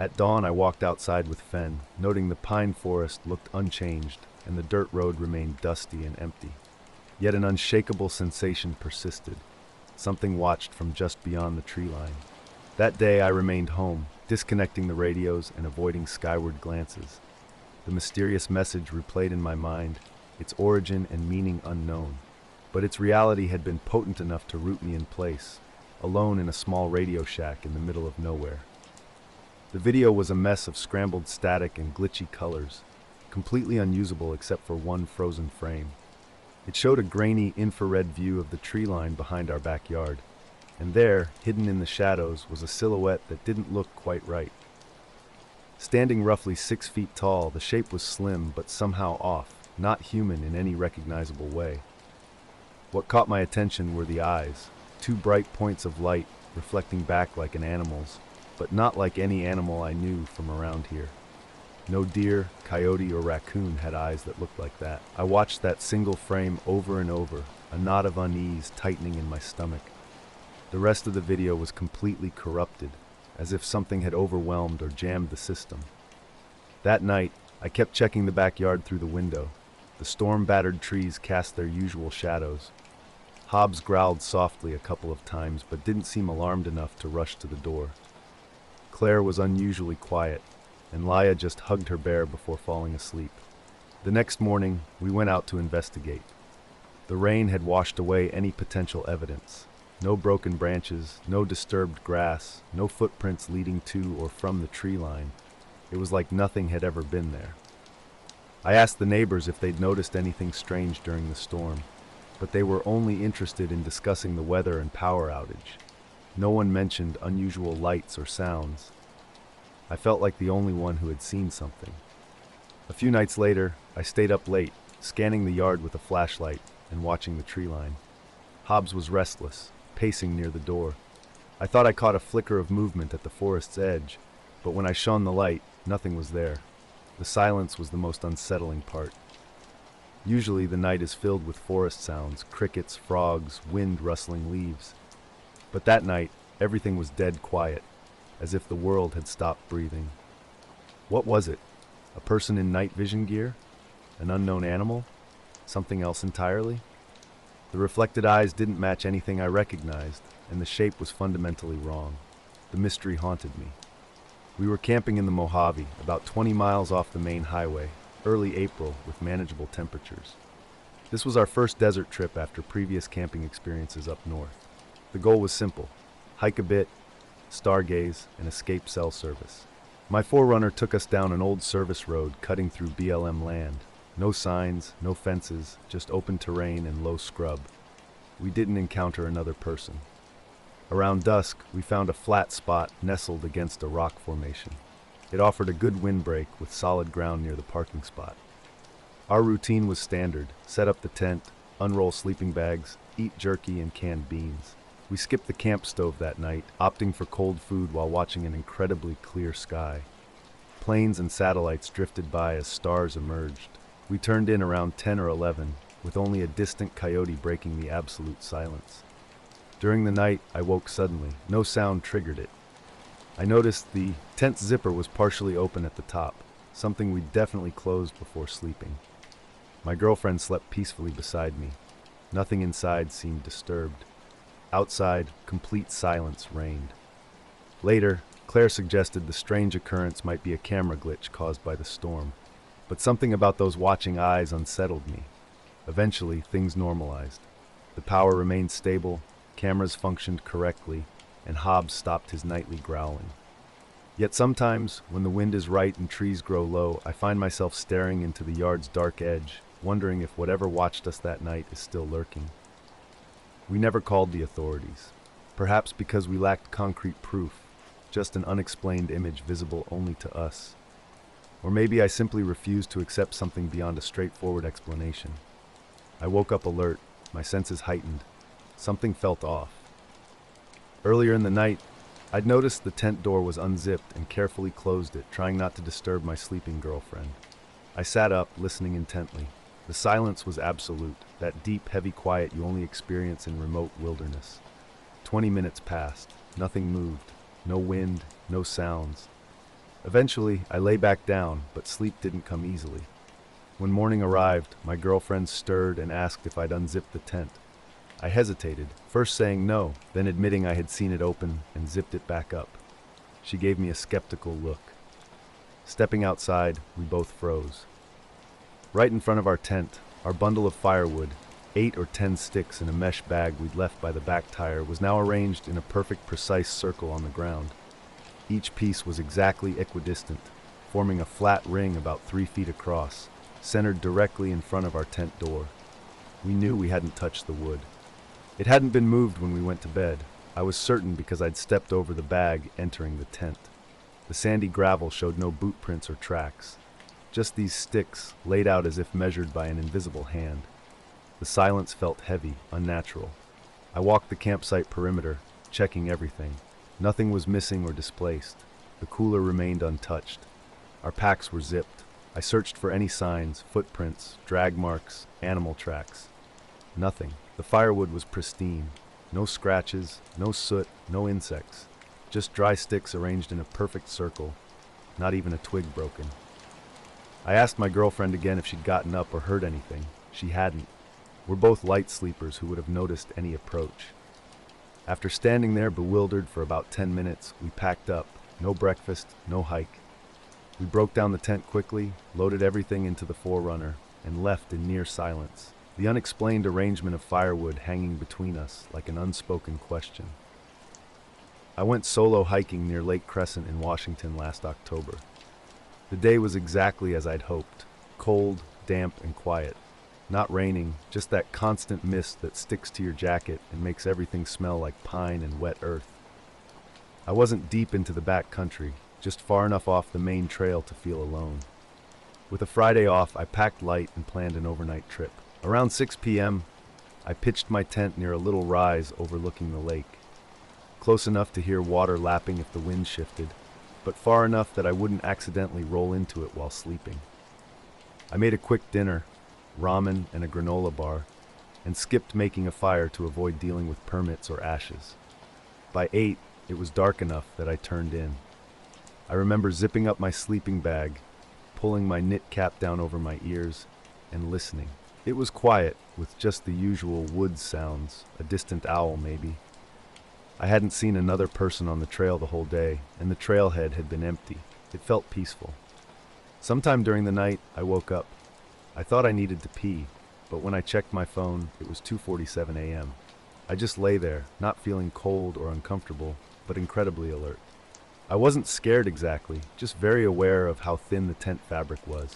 At dawn, I walked outside with Fen, noting the pine forest looked unchanged and the dirt road remained dusty and empty. Yet an unshakable sensation persisted. Something watched from just beyond the tree line. That day I remained home, disconnecting the radios and avoiding skyward glances. The mysterious message replayed in my mind, its origin and meaning unknown. But its reality had been potent enough to root me in place, alone in a small radio shack in the middle of nowhere. The video was a mess of scrambled static and glitchy colors, completely unusable except for one frozen frame. It showed a grainy infrared view of the tree line behind our backyard, and there, hidden in the shadows, was a silhouette that didn't look quite right. Standing roughly 6 feet tall, the shape was slim but somehow off, not human in any recognizable way. What caught my attention were the eyes, 2 bright points of light reflecting back like an animal's, but not like any animal I knew from around here. No deer, coyote, or raccoon had eyes that looked like that. I watched that single frame over and over, a knot of unease tightening in my stomach. The rest of the video was completely corrupted, as if something had overwhelmed or jammed the system. That night, I kept checking the backyard through the window. The storm-battered trees cast their usual shadows. Hobbs growled softly a couple of times, but didn't seem alarmed enough to rush to the door. Claire was unusually quiet, and Laya just hugged her bear before falling asleep. The next morning, we went out to investigate. The rain had washed away any potential evidence. No broken branches, no disturbed grass, no footprints leading to or from the tree line. It was like nothing had ever been there. I asked the neighbors if they'd noticed anything strange during the storm, but they were only interested in discussing the weather and power outage. No one mentioned unusual lights or sounds. I felt like the only one who had seen something. A few nights later, I stayed up late, scanning the yard with a flashlight and watching the tree line. Hobbs was restless, pacing near the door. I thought I caught a flicker of movement at the forest's edge, but when I shone the light, nothing was there. The silence was the most unsettling part. Usually the night is filled with forest sounds, crickets, frogs, wind rustling leaves. But that night, everything was dead quiet, as if the world had stopped breathing. What was it? A person in night vision gear? An unknown animal? Something else entirely? The reflected eyes didn't match anything I recognized, and the shape was fundamentally wrong. The mystery haunted me. We were camping in the Mojave, about 20 miles off the main highway, early April with manageable temperatures. This was our first desert trip after previous camping experiences up north. The goal was simple: hike a bit, stargaze, and escape cell service. My forerunner took us down an old service road cutting through BLM land. No signs, no fences, just open terrain and low scrub. We didn't encounter another person. Around dusk, we found a flat spot nestled against a rock formation. It offered a good windbreak with solid ground near the parking spot. Our routine was standard: set up the tent, unroll sleeping bags, eat jerky and canned beans. We skipped the camp stove that night, opting for cold food while watching an incredibly clear sky. Planes and satellites drifted by as stars emerged. We turned in around 10 or 11, with only a distant coyote breaking the absolute silence. During the night, I woke suddenly. No sound triggered it. I noticed the tent zipper was partially open at the top, something we definitely closed before sleeping. My girlfriend slept peacefully beside me. Nothing inside seemed disturbed. Outside, complete silence reigned. Later, Claire suggested the strange occurrence might be a camera glitch caused by the storm, but something about those watching eyes unsettled me. Eventually, things normalized. The power remained stable, cameras functioned correctly, and Hobbs stopped his nightly growling. Yet sometimes, when the wind is right and trees grow low, I find myself staring into the yard's dark edge, wondering if whatever watched us that night is still lurking. We never called the authorities, perhaps because we lacked concrete proof, just an unexplained image visible only to us. Or maybe I simply refused to accept something beyond a straightforward explanation. I woke up alert, my senses heightened. Something felt off. Earlier in the night, I'd noticed the tent door was unzipped and carefully closed it, trying not to disturb my sleeping girlfriend. I sat up, listening intently. The silence was absolute, that deep, heavy quiet you only experience in remote wilderness. 20 minutes passed. Nothing moved. No wind, no sounds. Eventually, I lay back down, but sleep didn't come easily. When morning arrived, my girlfriend stirred and asked if I'd unzipped the tent. I hesitated, first saying no, then admitting I had seen it open and zipped it back up. She gave me a skeptical look. Stepping outside, we both froze. Right in front of our tent, our bundle of firewood, 8 or 10 sticks in a mesh bag we'd left by the back tire, was now arranged in a perfect, precise circle on the ground. Each piece was exactly equidistant, forming a flat ring about 3 feet across, centered directly in front of our tent door. We knew we hadn't touched the wood. It hadn't been moved when we went to bed. I was certain because I'd stepped over the bag entering the tent. The sandy gravel showed no boot prints or tracks. Just these sticks, laid out as if measured by an invisible hand. The silence felt heavy, unnatural. I walked the campsite perimeter, checking everything. Nothing was missing or displaced. The cooler remained untouched. Our packs were zipped. I searched for any signs, footprints, drag marks, animal tracks. Nothing. The firewood was pristine. No scratches, no soot, no insects. Just dry sticks arranged in a perfect circle. Not even a twig broken. I asked my girlfriend again if she'd gotten up or heard anything. She hadn't. We're both light sleepers who would have noticed any approach. After standing there bewildered for about 10 minutes, we packed up. No breakfast, no hike. We broke down the tent quickly, loaded everything into the 4Runner, and left in near silence, the unexplained arrangement of firewood hanging between us like an unspoken question. I went solo hiking near Lake Crescent in Washington last October. The day was exactly as I'd hoped, cold, damp, and quiet. Not raining, just that constant mist that sticks to your jacket and makes everything smell like pine and wet earth. I wasn't deep into the back country, just far enough off the main trail to feel alone. With a Friday off, I packed light and planned an overnight trip. Around 6 p.m., I pitched my tent near a little rise overlooking the lake. Close enough to hear water lapping if the wind shifted, but far enough that I wouldn't accidentally roll into it while sleeping. I made a quick dinner, ramen and a granola bar, and skipped making a fire to avoid dealing with permits or ashes. By 8, it was dark enough that I turned in. I remember zipping up my sleeping bag, pulling my knit cap down over my ears, and listening. It was quiet, with just the usual woods sounds, a distant owl maybe. I hadn't seen another person on the trail the whole day, and the trailhead had been empty. It felt peaceful. Sometime during the night, I woke up. I thought I needed to pee, but when I checked my phone, it was 2:47 a.m. I just lay there, not feeling cold or uncomfortable, but incredibly alert. I wasn't scared exactly, just very aware of how thin the tent fabric was.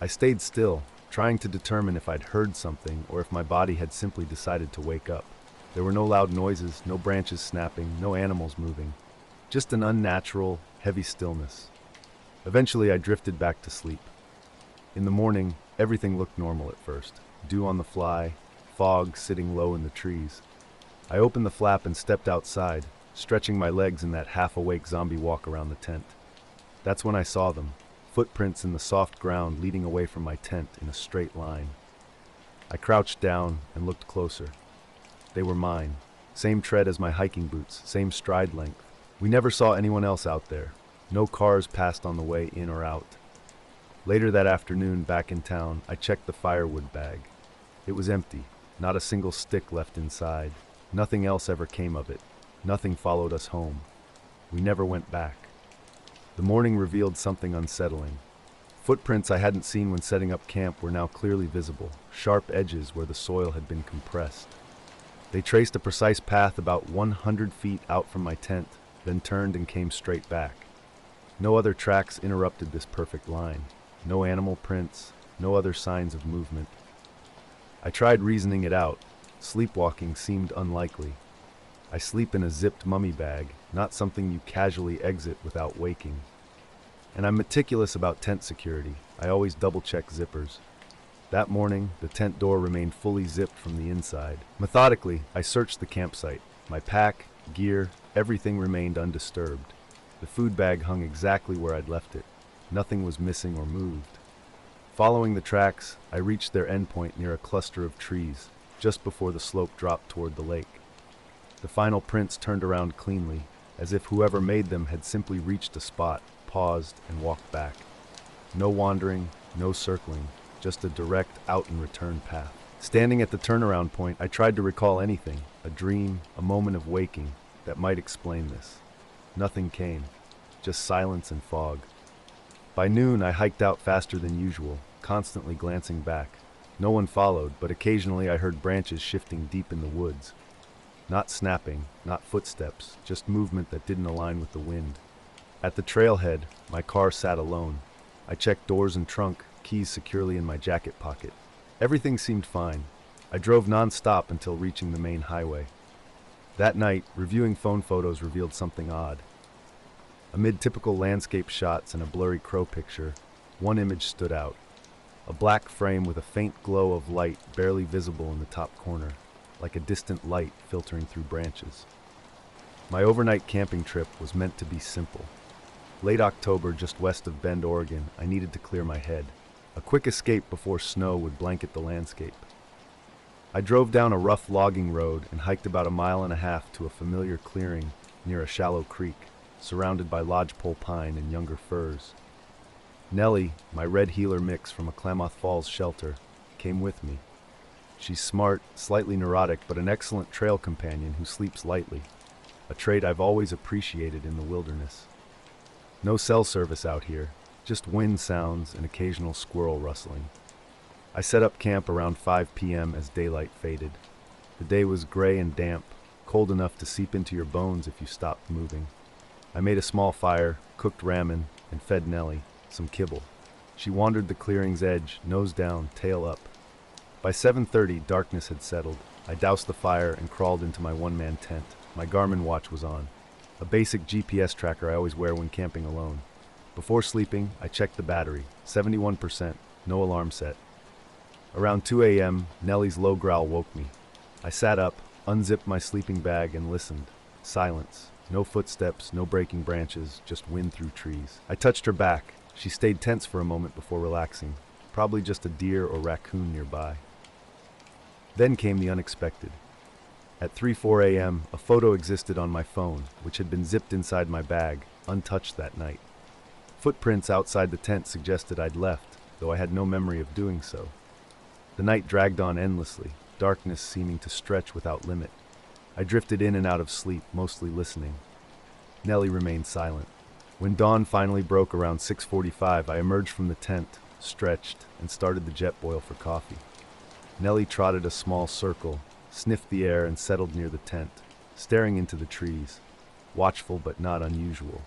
I stayed still, trying to determine if I'd heard something or if my body had simply decided to wake up. There were no loud noises, no branches snapping, no animals moving. Just an unnatural, heavy stillness. Eventually, I drifted back to sleep. In the morning, everything looked normal at first. Dew on the fly, fog sitting low in the trees. I opened the flap and stepped outside, stretching my legs in that half-awake zombie walk around the tent. That's when I saw them, footprints in the soft ground leading away from my tent in a straight line. I crouched down and looked closer. They were mine. Same tread as my hiking boots, same stride length. We never saw anyone else out there. No cars passed on the way in or out. Later that afternoon, back in town, I checked the firewood bag. It was empty, not a single stick left inside. Nothing else ever came of it. Nothing followed us home. We never went back. The morning revealed something unsettling. Footprints I hadn't seen when setting up camp were now clearly visible, sharp edges where the soil had been compressed. They traced a precise path about 100 feet out from my tent, then turned and came straight back. No other tracks interrupted this perfect line. No animal prints, no other signs of movement. I tried reasoning it out. Sleepwalking seemed unlikely. I sleep in a zipped mummy bag, not something you casually exit without waking. And I'm meticulous about tent security. I always double-check zippers. That morning, the tent door remained fully zipped from the inside. Methodically, I searched the campsite. My pack, gear, everything remained undisturbed. The food bag hung exactly where I'd left it. Nothing was missing or moved. Following the tracks, I reached their endpoint near a cluster of trees, just before the slope dropped toward the lake. The final prints turned around cleanly, as if whoever made them had simply reached a spot, paused, and walked back. No wandering, no circling, just a direct out-and-return path. Standing at the turnaround point, I tried to recall anything, a dream, a moment of waking, that might explain this. Nothing came, just silence and fog. By noon, I hiked out faster than usual, constantly glancing back. No one followed, but occasionally I heard branches shifting deep in the woods. Not snapping, not footsteps, just movement that didn't align with the wind. At the trailhead, my car sat alone. I checked doors and trunk, keys securely in my jacket pocket. Everything seemed fine. I drove non-stop until reaching the main highway. That night, reviewing phone photos revealed something odd. Amid typical landscape shots and a blurry crow picture, one image stood out. A black frame with a faint glow of light barely visible in the top corner, like a distant light filtering through branches. My overnight camping trip was meant to be simple. Late October, just west of Bend, Oregon, I needed to clear my head. A quick escape before snow would blanket the landscape. I drove down a rough logging road and hiked about 1.5 miles to a familiar clearing near a shallow creek, surrounded by lodgepole pine and younger firs. Nellie, my red heeler mix from a Klamath Falls shelter, came with me. She's smart, slightly neurotic, but an excellent trail companion who sleeps lightly, a trait I've always appreciated in the wilderness. No cell service out here, just wind sounds and occasional squirrel rustling. I set up camp around 5 p.m. as daylight faded. The day was gray and damp, cold enough to seep into your bones if you stopped moving. I made a small fire, cooked ramen, and fed Nellie some kibble. She wandered the clearing's edge, nose down, tail up. By 7:30, darkness had settled. I doused the fire and crawled into my one-man tent. My Garmin watch was on, a basic GPS tracker I always wear when camping alone. Before sleeping, I checked the battery, 71%, no alarm set. Around 2 a.m., Nellie's low growl woke me. I sat up, unzipped my sleeping bag, and listened. Silence. No footsteps, no breaking branches, just wind through trees. I touched her back. She stayed tense for a moment before relaxing, probably just a deer or raccoon nearby. Then came the unexpected. At 3:04 a.m., a photo existed on my phone, which had been zipped inside my bag, untouched that night. Footprints outside the tent suggested I'd left, though I had no memory of doing so. The night dragged on endlessly, darkness seeming to stretch without limit. I drifted in and out of sleep, mostly listening. Nellie remained silent. When dawn finally broke around 6:45, I emerged from the tent, stretched, and started the jet boil for coffee. Nellie trotted a small circle, sniffed the air, and settled near the tent, staring into the trees, watchful but not unusual.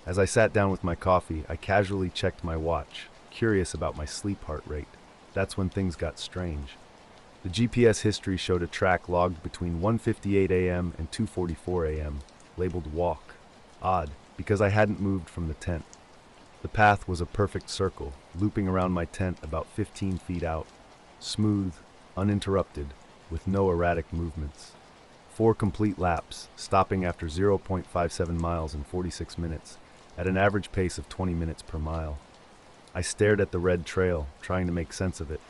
As I sat down with my coffee, I casually checked my watch, curious about my sleep heart rate. That's when things got strange. The GPS history showed a track logged between 1:58 a.m. and 2:44 a.m., labeled walk. Odd, because I hadn't moved from the tent. The path was a perfect circle, looping around my tent about 15 feet out, smooth, uninterrupted, with no erratic movements. 4 complete laps, stopping after 0.57 miles in 46 minutes, at an average pace of 20 minutes per mile. I stared at the red trail, trying to make sense of it.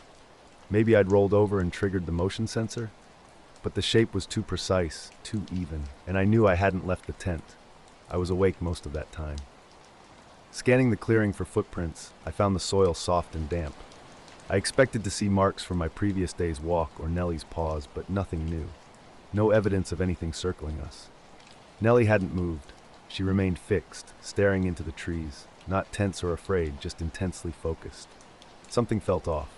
Maybe I'd rolled over and triggered the motion sensor? But the shape was too precise, too even, and I knew I hadn't left the tent. I was awake most of that time. Scanning the clearing for footprints, I found the soil soft and damp. I expected to see marks from my previous day's walk or Nellie's paws, but nothing new. No evidence of anything circling us. Nellie hadn't moved. She remained fixed, staring into the trees, not tense or afraid, just intensely focused. Something felt off.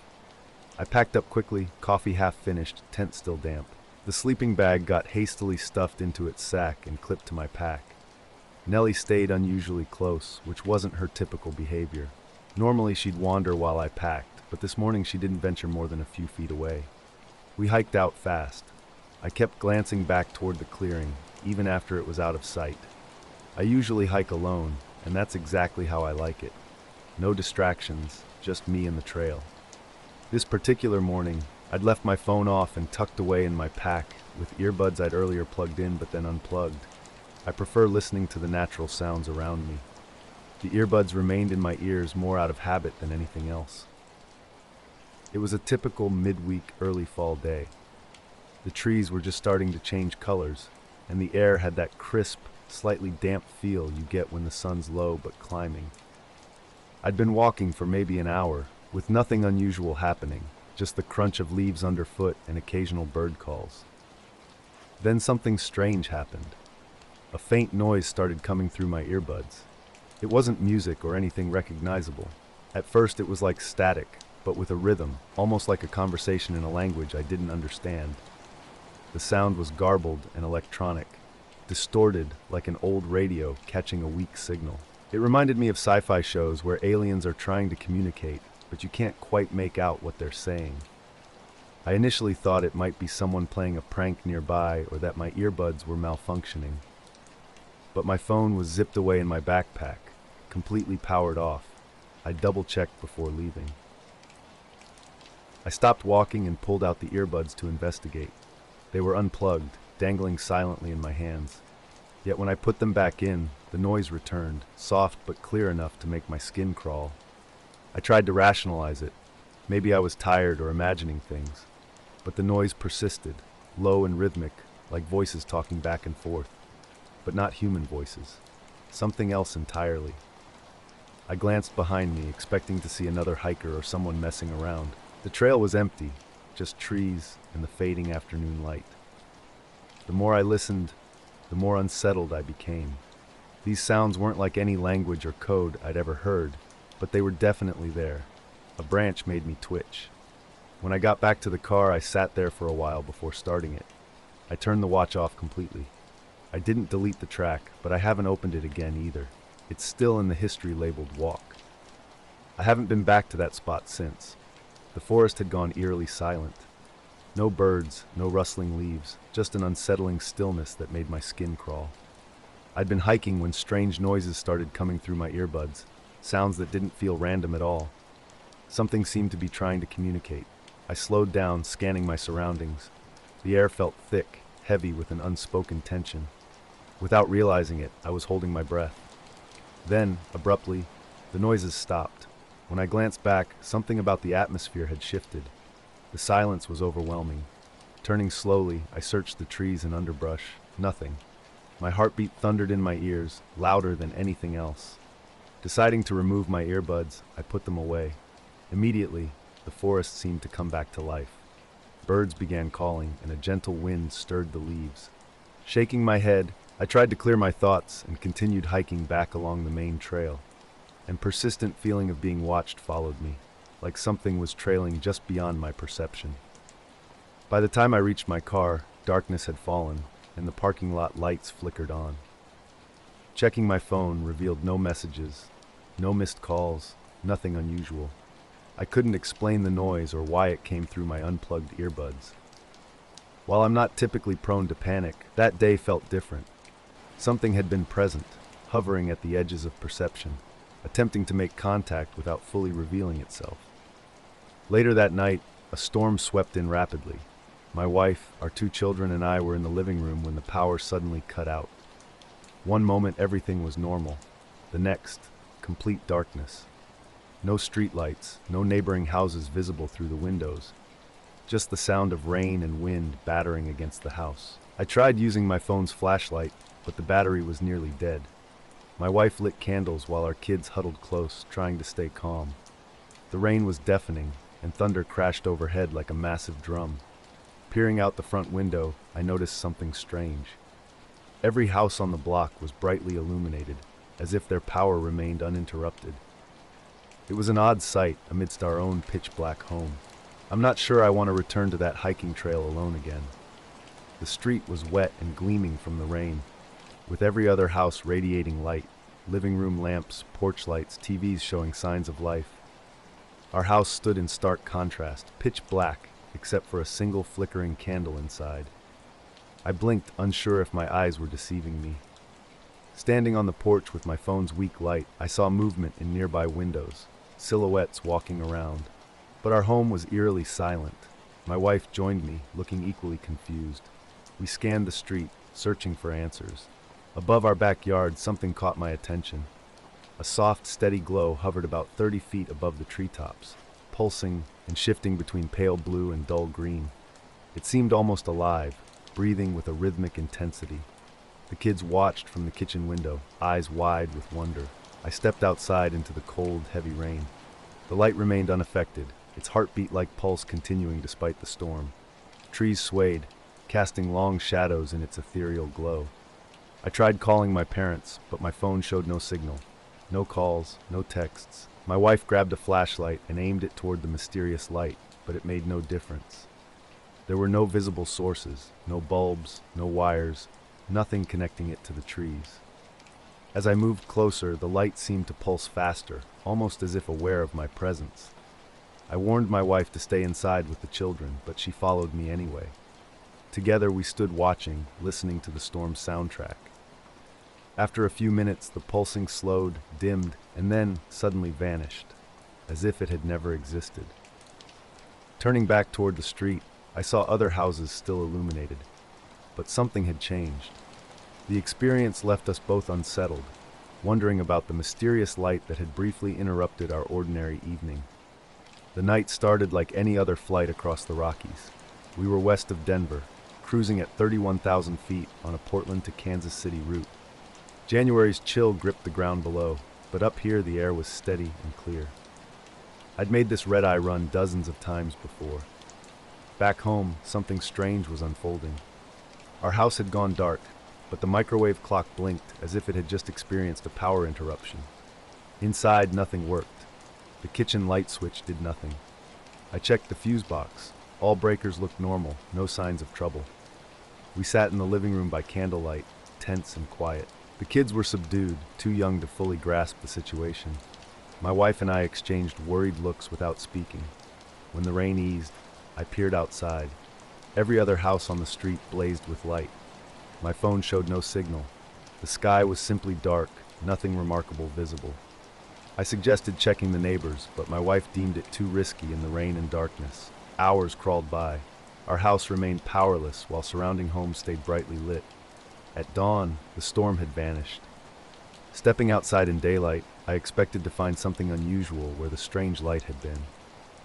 I packed up quickly, coffee half finished, tent still damp. The sleeping bag got hastily stuffed into its sack and clipped to my pack. Nellie stayed unusually close, which wasn't her typical behavior. Normally she'd wander while I packed, but this morning she didn't venture more than a few feet away. We hiked out fast. I kept glancing back toward the clearing, even after it was out of sight. I usually hike alone, and that's exactly how I like it. No distractions, just me and the trail. This particular morning, I'd left my phone off and tucked away in my pack, with earbuds I'd earlier plugged in but then unplugged. I prefer listening to the natural sounds around me. The earbuds remained in my ears more out of habit than anything else. It was a typical midweek early fall day. The trees were just starting to change colors, and the air had that crisp, slightly damp feel you get when the sun's low but climbing. I'd been walking for maybe an hour, with nothing unusual happening, just the crunch of leaves underfoot and occasional bird calls. Then something strange happened. A faint noise started coming through my earbuds. It wasn't music or anything recognizable. At first it was like static, but with a rhythm, almost like a conversation in a language I didn't understand. The sound was garbled and electronic, distorted like an old radio catching a weak signal. It reminded me of sci-fi shows where aliens are trying to communicate, but you can't quite make out what they're saying. I initially thought it might be someone playing a prank nearby or that my earbuds were malfunctioning. But my phone was zipped away in my backpack, completely powered off. I double-checked before leaving. I stopped walking and pulled out the earbuds to investigate. They were unplugged, dangling silently in my hands. Yet when I put them back in, the noise returned, soft but clear enough to make my skin crawl. I tried to rationalize it. Maybe I was tired or imagining things. But the noise persisted, low and rhythmic, like voices talking back and forth. But not human voices. Something else entirely. I glanced behind me, expecting to see another hiker or someone messing around. The trail was empty, just trees and the fading afternoon light. The more I listened, the more unsettled I became. These sounds weren't like any language or code I'd ever heard, but they were definitely there. A branch made me twitch. When I got back to the car, I sat there for a while before starting it. I turned the watch off completely. I didn't delete the track, but I haven't opened it again either. It's still in the history labeled walk. I haven't been back to that spot since. The forest had gone eerily silent. No birds, no rustling leaves, just an unsettling stillness that made my skin crawl. I'd been hiking when strange noises started coming through my earbuds, sounds that didn't feel random at all. Something seemed to be trying to communicate. I slowed down, scanning my surroundings. The air felt thick, heavy with an unspoken tension. Without realizing it, I was holding my breath. Then, abruptly, the noises stopped. When I glanced back, something about the atmosphere had shifted. The silence was overwhelming. Turning slowly, I searched the trees and underbrush. Nothing. My heartbeat thundered in my ears, louder than anything else. Deciding to remove my earbuds, I put them away. Immediately, the forest seemed to come back to life. Birds began calling, and a gentle wind stirred the leaves. Shaking my head, I tried to clear my thoughts and continued hiking back along the main trail. An persistent feeling of being watched followed me, like something was trailing just beyond my perception. By the time I reached my car, darkness had fallen, and the parking lot lights flickered on. Checking my phone revealed no messages, no missed calls, nothing unusual. I couldn't explain the noise or why it came through my unplugged earbuds. While I'm not typically prone to panic, that day felt different. Something had been present, hovering at the edges of perception. attempting to make contact without fully revealing itself. Later that night, a storm swept in rapidly. My wife, our two children, and I were in the living room when the power suddenly cut out. One moment everything was normal. The next, complete darkness. No streetlights, no neighboring houses visible through the windows. Just the sound of rain and wind battering against the house. I tried using my phone's flashlight, but the battery was nearly dead. My wife lit candles while our kids huddled close, trying to stay calm. The rain was deafening, and thunder crashed overhead like a massive drum. Peering out the front window, I noticed something strange. Every house on the block was brightly illuminated, as if their power remained uninterrupted. It was an odd sight amidst our own pitch-black home. I'm not sure I want to return to that hiking trail alone again. The street was wet and gleaming from the rain, with every other house radiating light, living room lamps, porch lights, TVs showing signs of life. Our house stood in stark contrast, pitch black, except for a single flickering candle inside. I blinked, unsure if my eyes were deceiving me. Standing on the porch with my phone's weak light, I saw movement in nearby windows, silhouettes walking around. But our home was eerily silent. My wife joined me, looking equally confused. We scanned the street, searching for answers. Above our backyard, something caught my attention. A soft, steady glow hovered about 30 feet above the treetops, pulsing and shifting between pale blue and dull green. It seemed almost alive, breathing with a rhythmic intensity. The kids watched from the kitchen window, eyes wide with wonder. I stepped outside into the cold, heavy rain. The light remained unaffected, its heartbeat-like pulse continuing despite the storm. Trees swayed, casting long shadows in its ethereal glow. I tried calling my parents, but my phone showed no signal. No calls, no texts. My wife grabbed a flashlight and aimed it toward the mysterious light, but it made no difference. There were no visible sources, no bulbs, no wires, nothing connecting it to the trees. As I moved closer, the light seemed to pulse faster, almost as if aware of my presence. I warned my wife to stay inside with the children, but she followed me anyway. Together we stood watching, listening to the storm's soundtrack. After a few minutes, the pulsing slowed, dimmed, and then suddenly vanished, as if it had never existed. Turning back toward the street, I saw other houses still illuminated, but something had changed. The experience left us both unsettled, wondering about the mysterious light that had briefly interrupted our ordinary evening. The night started like any other flight across the Rockies. We were west of Denver, cruising at 31,000 feet on a Portland to Kansas City route. January's chill gripped the ground below, but up here the air was steady and clear. I'd made this red-eye run dozens of times before. Back home, something strange was unfolding. Our house had gone dark, but the microwave clock blinked as if it had just experienced a power interruption. Inside, nothing worked. The kitchen light switch did nothing. I checked the fuse box. All breakers looked normal, no signs of trouble. We sat in the living room by candlelight, tense and quiet. The kids were subdued, too young to fully grasp the situation. My wife and I exchanged worried looks without speaking. When the rain eased, I peered outside. Every other house on the street blazed with light. My phone showed no signal. The sky was simply dark, nothing remarkable visible. I suggested checking the neighbors, but my wife deemed it too risky in the rain and darkness. Hours crawled by. Our house remained powerless while surrounding homes stayed brightly lit. At dawn, the storm had vanished. Stepping outside in daylight, I expected to find something unusual where the strange light had been.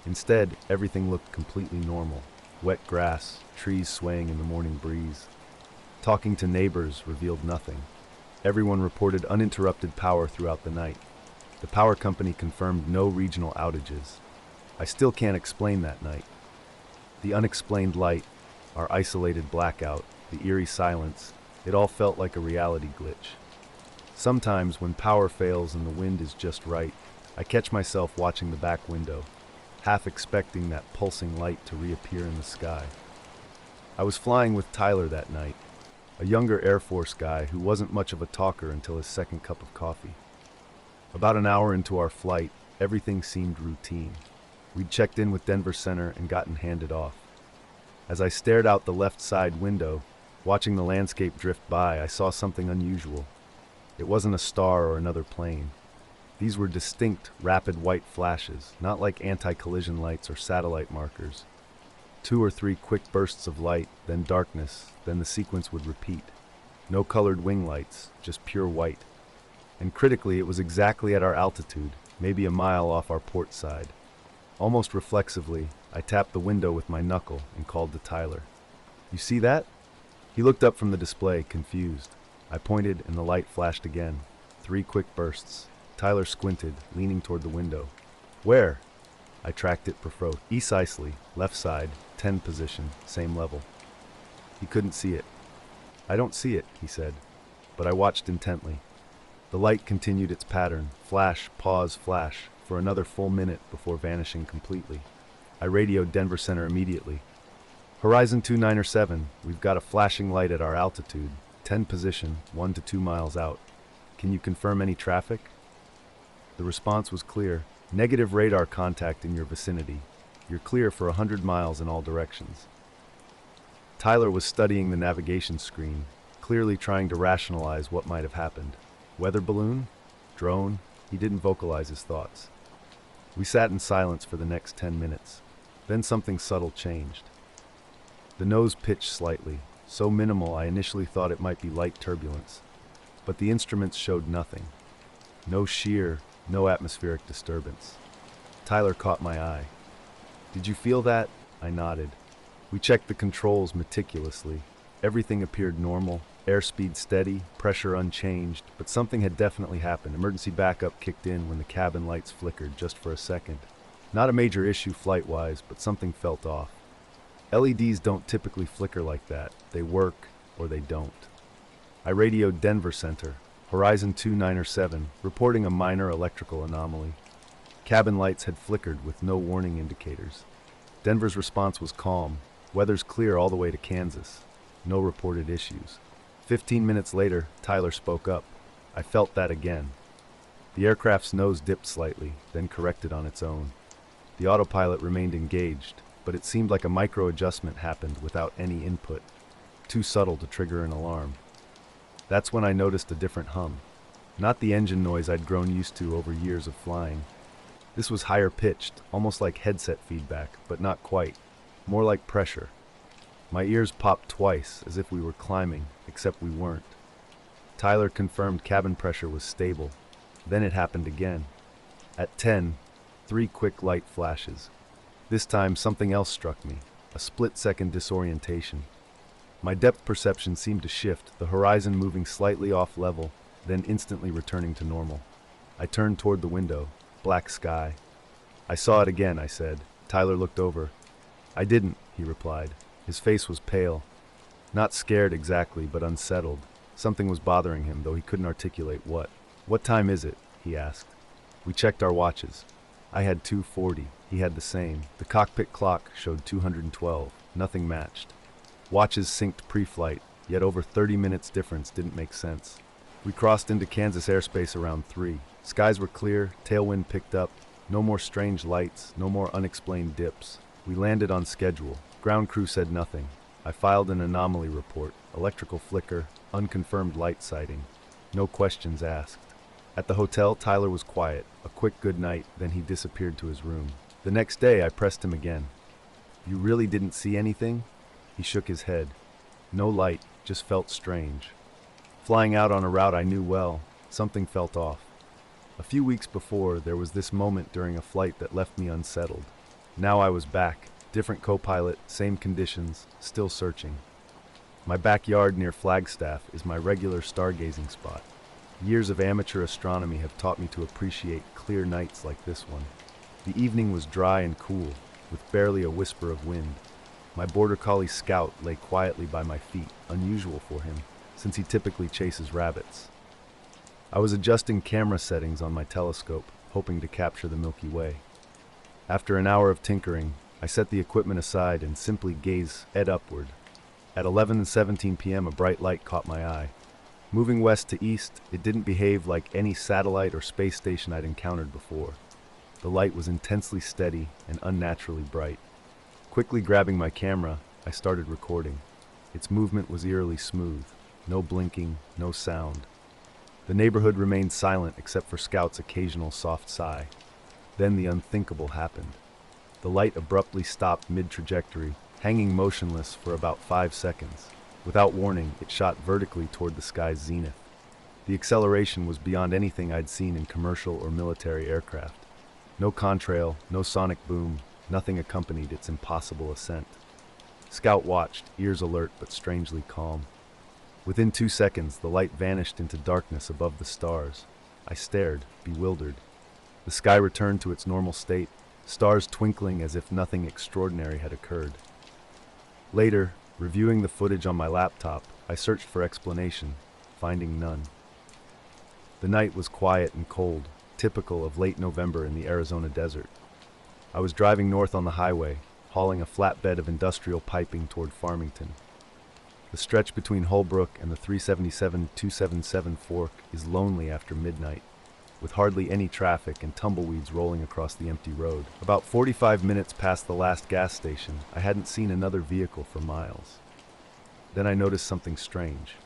Instead, everything looked completely normal. Wet grass, trees swaying in the morning breeze. Talking to neighbors revealed nothing. Everyone reported uninterrupted power throughout the night. The power company confirmed no regional outages. I still can't explain that night. The unexplained light, our isolated blackout, the eerie silence, it all felt like a reality glitch. Sometimes, when power fails and the wind is just right, I catch myself watching the back window, half expecting that pulsing light to reappear in the sky. I was flying with Tyler that night, a younger Air Force guy who wasn't much of a talker until his second cup of coffee. About an hour into our flight, everything seemed routine. We'd checked in with Denver Center and gotten handed off. As I stared out the left side window, watching the landscape drift by, I saw something unusual. It wasn't a star or another plane. These were distinct, rapid white flashes, not like anti-collision lights or satellite markers. 2 or 3 quick bursts of light, then darkness, then the sequence would repeat. No colored wing lights, just pure white. And critically, it was exactly at our altitude, maybe a mile off our port side. Almost reflexively, I tapped the window with my knuckle and called to Tyler. "You see that?" He looked up from the display, confused. I pointed and the light flashed again. 3 quick bursts. Tyler squinted, leaning toward the window. "Where?" I tracked it precisely, left side, 10 position, same level. He couldn't see it. "I don't see it," he said, but I watched intently. The light continued its pattern, flash, pause, flash, for another full minute before vanishing completely. I radioed Denver Center immediately. "Horizon 297, we've got a flashing light at our altitude, 10 position, 1 to 2 miles out. Can you confirm any traffic?" The response was clear. "Negative radar contact in your vicinity. You're clear for 100 miles in all directions." Tyler was studying the navigation screen, clearly trying to rationalize what might have happened. Weather balloon? Drone? He didn't vocalize his thoughts. We sat in silence for the next 10 minutes. Then something subtle changed. The nose pitched slightly, so minimal I initially thought it might be light turbulence. But the instruments showed nothing. No shear, no atmospheric disturbance. Tyler caught my eye. "Did you feel that?" I nodded. We checked the controls meticulously. Everything appeared normal, airspeed steady, pressure unchanged, but something had definitely happened. Emergency backup kicked in when the cabin lights flickered just for a second. Not a major issue flight-wise, but something felt off. LEDs don't typically flicker like that. They work, or they don't. I radioed Denver Center, Horizon 297, reporting a minor electrical anomaly. Cabin lights had flickered with no warning indicators. Denver's response was calm. Weather's clear all the way to Kansas. No reported issues. 15 minutes later, Tyler spoke up. "I felt that again." The aircraft's nose dipped slightly, then corrected on its own. The autopilot remained engaged, but it seemed like a micro-adjustment happened without any input. Too subtle to trigger an alarm. That's when I noticed a different hum. Not the engine noise I'd grown used to over years of flying. This was higher pitched, almost like headset feedback, but not quite. More like pressure. My ears popped twice, as if we were climbing, except we weren't. Tyler confirmed cabin pressure was stable. Then it happened again. At 10, 3 quick light flashes. This time something else struck me, a split-second disorientation. My depth perception seemed to shift, the horizon moving slightly off level, then instantly returning to normal. I turned toward the window. Black sky. "I saw it again," I said. Tyler looked over. "I didn't," he replied. His face was pale. Not scared exactly, but unsettled. Something was bothering him, though he couldn't articulate what. "What time is it?" he asked. We checked our watches. I had 2:40. He had the same. The cockpit clock showed 212. Nothing matched. Watches synced pre-flight, yet over 30 minutes difference didn't make sense. We crossed into Kansas airspace around 3. Skies were clear, tailwind picked up, no more strange lights, no more unexplained dips. We landed on schedule. Ground crew said nothing. I filed an anomaly report, electrical flicker, unconfirmed light sighting. No questions asked. At the hotel, Tyler was quiet, a quick good night, then he disappeared to his room. The next day, I pressed him again. "You really didn't see anything?" He shook his head. "No light, just felt strange." Flying out on a route I knew well, something felt off. A few weeks before, there was this moment during a flight that left me unsettled. Now I was back, different co-pilot, same conditions, still searching. My backyard near Flagstaff is my regular stargazing spot. Years of amateur astronomy have taught me to appreciate clear nights like this one. The evening was dry and cool, with barely a whisper of wind. My border collie Scout lay quietly by my feet, unusual for him, since he typically chases rabbits. I was adjusting camera settings on my telescope, hoping to capture the Milky Way. After an hour of tinkering, I set the equipment aside and simply gazed upward. At 11:17 p.m., a bright light caught my eye. Moving west to east, it didn't behave like any satellite or space station I'd encountered before. The light was intensely steady and unnaturally bright. Quickly grabbing my camera, I started recording. Its movement was eerily smooth. No blinking, no sound. The neighborhood remained silent except for Scout's occasional soft sigh. Then the unthinkable happened. The light abruptly stopped mid-trajectory, hanging motionless for about 5 seconds. Without warning, it shot vertically toward the sky's zenith. The acceleration was beyond anything I'd seen in commercial or military aircraft. No contrail, no sonic boom, nothing accompanied its impossible ascent. Scout watched, ears alert but strangely calm. Within 2 seconds, the light vanished into darkness above the stars. I stared, bewildered. The sky returned to its normal state, stars twinkling as if nothing extraordinary had occurred. Later, reviewing the footage on my laptop, I searched for explanation, finding none. The night was quiet and cold, typical of late November in the Arizona desert. I was driving north on the highway, hauling a flatbed of industrial piping toward Farmington. The stretch between Holbrook and the 377-277 fork is lonely after midnight, with hardly any traffic and tumbleweeds rolling across the empty road. About 45 minutes past the last gas station, I hadn't seen another vehicle for miles. Then I noticed something strange.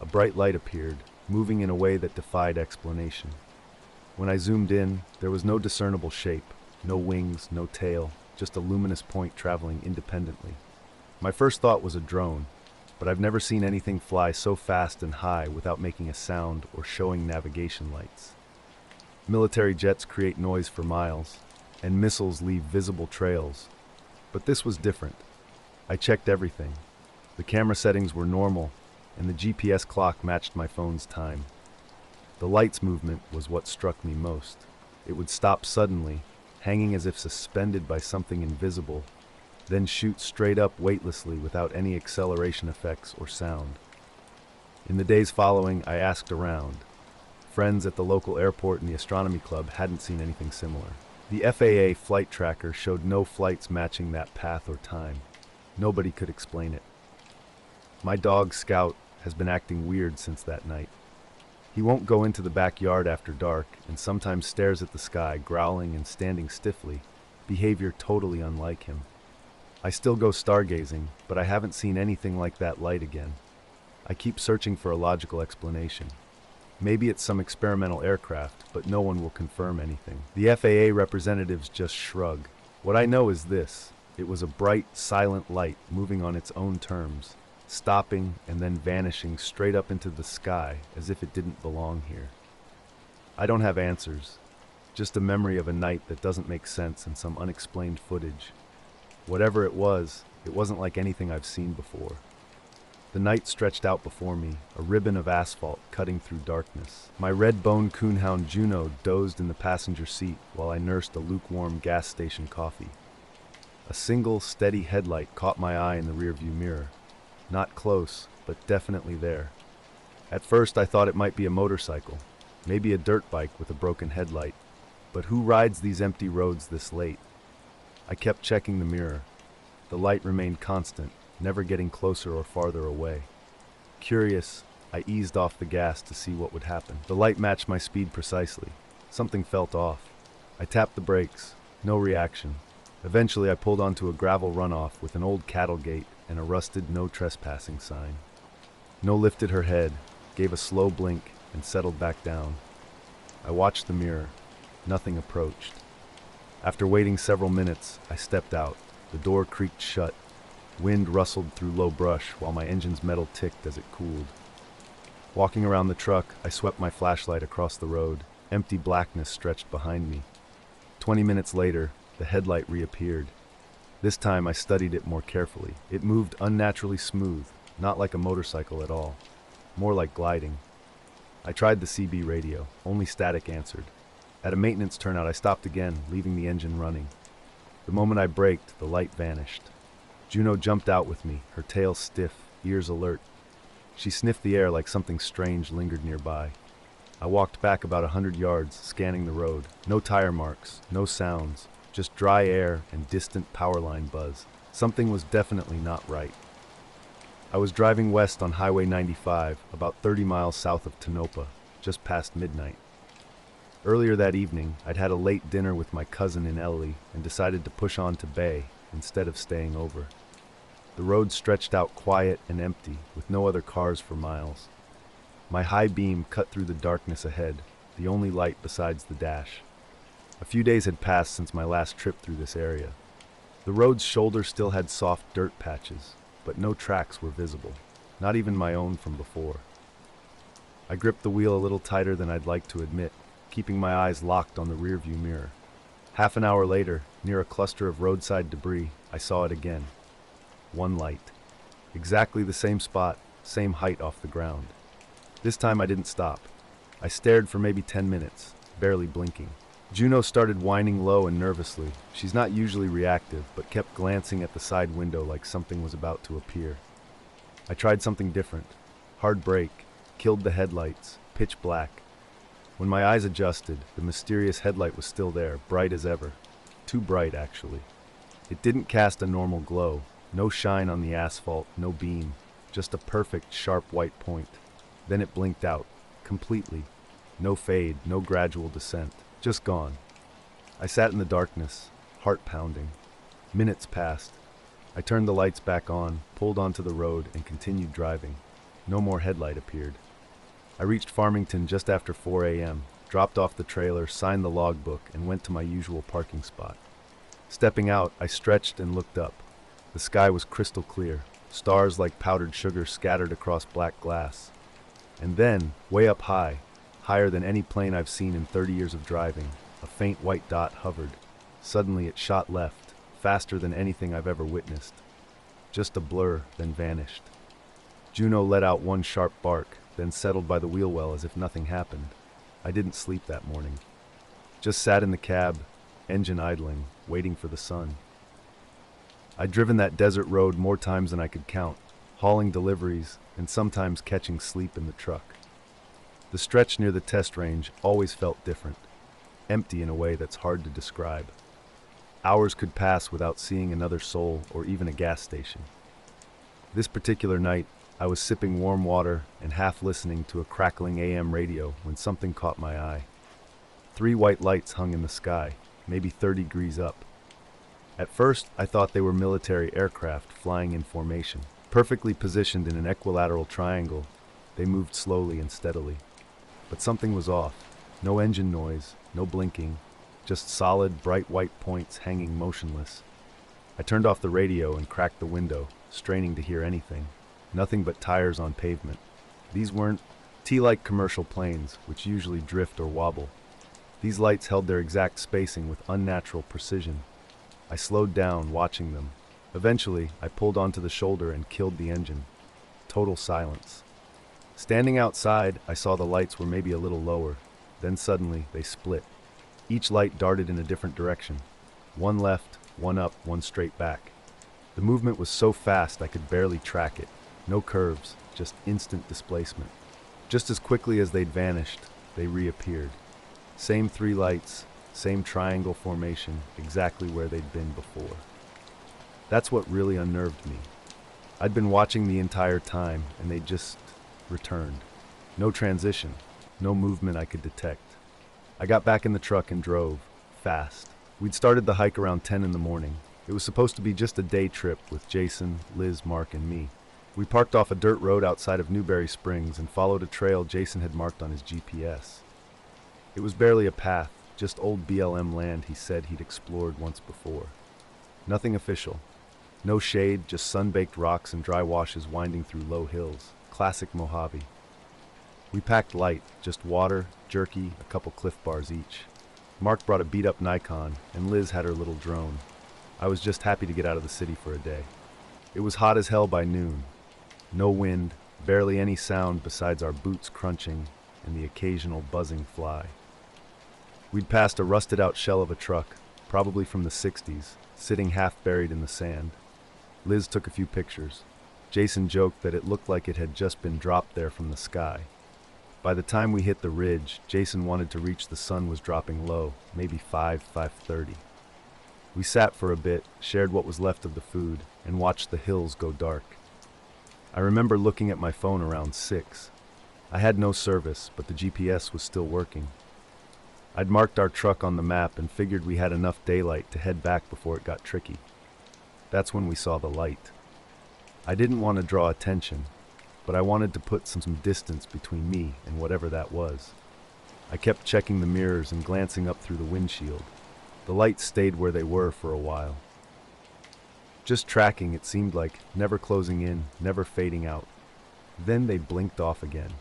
A bright light appeared, moving in a way that defied explanation. When I zoomed in, there was no discernible shape, no wings, no tail, just a luminous point traveling independently. My first thought was a drone, but I've never seen anything fly so fast and high without making a sound or showing navigation lights. Military jets create noise for miles, and missiles leave visible trails. But this was different. I checked everything. The camera settings were normal, and the GPS clock matched my phone's time. The light's movement was what struck me most. It would stop suddenly, hanging as if suspended by something invisible, then shoot straight up weightlessly without any acceleration effects or sound. In the days following, I asked around. Friends at the local airport and the astronomy club hadn't seen anything similar. The FAA flight tracker showed no flights matching that path or time. Nobody could explain it. My dog, Scout, has been acting weird since that night. He won't go into the backyard after dark and sometimes stares at the sky, growling and standing stiffly, behavior totally unlike him. I still go stargazing, but I haven't seen anything like that light again. I keep searching for a logical explanation. Maybe it's some experimental aircraft, but no one will confirm anything. The FAA representatives just shrug. What I know is this: it was a bright, silent light moving on its own terms, stopping and then vanishing straight up into the sky as if it didn't belong here. I don't have answers, just a memory of a night that doesn't make sense and some unexplained footage. Whatever it wasn't like anything I've seen before. The night stretched out before me, a ribbon of asphalt cutting through darkness. My red-boned coonhound Juno dozed in the passenger seat while I nursed a lukewarm gas station coffee. A single, steady headlight caught my eye in the rearview mirror. Not close, but definitely there. At first I thought it might be a motorcycle, maybe a dirt bike with a broken headlight. But who rides these empty roads this late? I kept checking the mirror. The light remained constant, never getting closer or farther away. Curious, I eased off the gas to see what would happen. The light matched my speed precisely. Something felt off. I tapped the brakes. No reaction. Eventually I pulled onto a gravel runoff with an old cattle gate and a rusted no trespassing sign. No lifted her head, gave a slow blink, and settled back down. I watched the mirror. Nothing approached. After waiting several minutes, I stepped out. The door creaked shut. Wind rustled through low brush while my engine's metal ticked as it cooled. Walking around the truck, I swept my flashlight across the road. Empty blackness stretched behind me. 20 minutes later, the headlight reappeared. This time I studied it more carefully. It moved unnaturally smooth, not like a motorcycle at all. More like gliding. I tried the CB radio. Only static answered. At a maintenance turnout, I stopped again, leaving the engine running. The moment I braked, the light vanished. Juno jumped out with me, her tail stiff, ears alert. She sniffed the air like something strange lingered nearby. I walked back about 100 yards, scanning the road. No tire marks, no sounds, just dry air and distant power line buzz. Something was definitely not right. I was driving west on Highway 95, about 30 miles south of Tonopah, just past midnight. Earlier that evening, I'd had a late dinner with my cousin in Ellie and decided to push on to Bay instead of staying over. The road stretched out quiet and empty, with no other cars for miles. My high beam cut through the darkness ahead, the only light besides the dash. A few days had passed since my last trip through this area. The road's shoulder still had soft dirt patches, but no tracks were visible, not even my own from before. I gripped the wheel a little tighter than I'd like to admit, keeping my eyes locked on the rearview mirror. Half an hour later, near a cluster of roadside debris, I saw it again. One light. Exactly the same spot, same height off the ground. This time I didn't stop. I stared for maybe 10 minutes, barely blinking. Juno started whining low and nervously. She's not usually reactive, but kept glancing at the side window like something was about to appear. I tried something different. Hard brake, killed the headlights, pitch black. When my eyes adjusted, the mysterious headlight was still there, bright as ever. Too bright, actually. It didn't cast a normal glow. No shine on the asphalt, no beam. Just a perfect, sharp white point. Then it blinked out, completely. No fade, no gradual descent. Just gone. I sat in the darkness, heart pounding. Minutes passed. I turned the lights back on, pulled onto the road, and continued driving. No more headlight appeared. I reached Farmington just after 4 a.m., dropped off the trailer, signed the logbook, and went to my usual parking spot. Stepping out, I stretched and looked up. The sky was crystal clear, stars like powdered sugar scattered across black glass. And then, way up high, higher than any plane I've seen in 30 years of driving, a faint white dot hovered. Suddenly it shot left, faster than anything I've ever witnessed. Just a blur, then vanished. Juno let out one sharp bark, then settled by the wheel well as if nothing happened. I didn't sleep that morning. Just sat in the cab, engine idling, waiting for the sun. I'd driven that desert road more times than I could count, hauling deliveries and sometimes catching sleep in the truck. The stretch near the test range always felt different, empty in a way that's hard to describe. Hours could pass without seeing another soul or even a gas station. This particular night, I was sipping warm water and half listening to a crackling AM radio when something caught my eye. 3 white lights hung in the sky, maybe 30 degrees up. At first, I thought they were military aircraft flying in formation. Perfectly positioned in an equilateral triangle, they moved slowly and steadily. But something was off. No engine noise, no blinking, just solid, bright white points hanging motionless. I turned off the radio and cracked the window, straining to hear anything. Nothing but tires on pavement. These weren't T-like commercial planes, which usually drift or wobble. These lights held their exact spacing with unnatural precision. I slowed down, watching them. Eventually, I pulled onto the shoulder and killed the engine. Total silence. Standing outside, I saw the lights were maybe a little lower. Then suddenly, they split. Each light darted in a different direction. One left, one up, one straight back. The movement was so fast I could barely track it. No curves, just instant displacement. Just as quickly as they'd vanished, they reappeared. Same 3 lights, same triangle formation, exactly where they'd been before. That's what really unnerved me. I'd been watching the entire time, and they just returned. No transition, no movement I could detect. I got back in the truck and drove, fast. We'd started the hike around 10 in the morning. It was supposed to be just a day trip with Jason, Liz, Mark, and me. We parked off a dirt road outside of Newberry Springs and followed a trail Jason had marked on his GPS. It was barely a path, just old BLM land he said he'd explored once before. Nothing official. No shade, just sun-baked rocks and dry washes winding through low hills. Classic Mojave. We packed light, just water, jerky, a couple Cliff Bars each. Mark brought a beat-up Nikon, and Liz had her little drone. I was just happy to get out of the city for a day. It was hot as hell by noon. No wind, barely any sound besides our boots crunching and the occasional buzzing fly. We'd passed a rusted-out shell of a truck, probably from the 60s, sitting half buried in the sand. Liz took a few pictures. Jason joked that it looked like it had just been dropped there from the sky. By the time we hit the ridge, Jason wanted to reach the sun was dropping low, maybe 5:30. We sat for a bit, shared what was left of the food, and watched the hills go dark. I remember looking at my phone around 6. I had no service, but the GPS was still working. I'd marked our truck on the map and figured we had enough daylight to head back before it got tricky. That's when we saw the light. I didn't want to draw attention. but I wanted to put some distance between me and whatever that was. I kept checking the mirrors and glancing up through the windshield. The lights stayed where they were for a while. Just tracking, it seemed like, never closing in, never fading out. Then they blinked off again.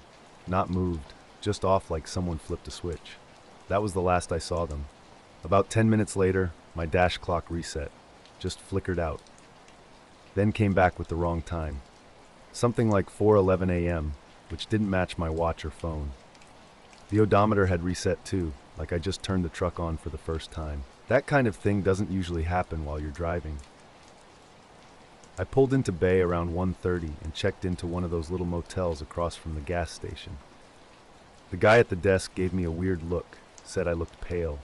Not moved, just off like someone flipped a switch. That was the last I saw them. About 10 minutes later, my dash clock reset, just flickered out. Then came back with the wrong time. Something like 4:11 a.m., which didn't match my watch or phone. The odometer had reset too, like I just turned the truck on for the first time. That kind of thing doesn't usually happen while you're driving. I pulled into Bay around 1:30 and checked into one of those little motels across from the gas station. The guy at the desk gave me a weird look, said I looked pale.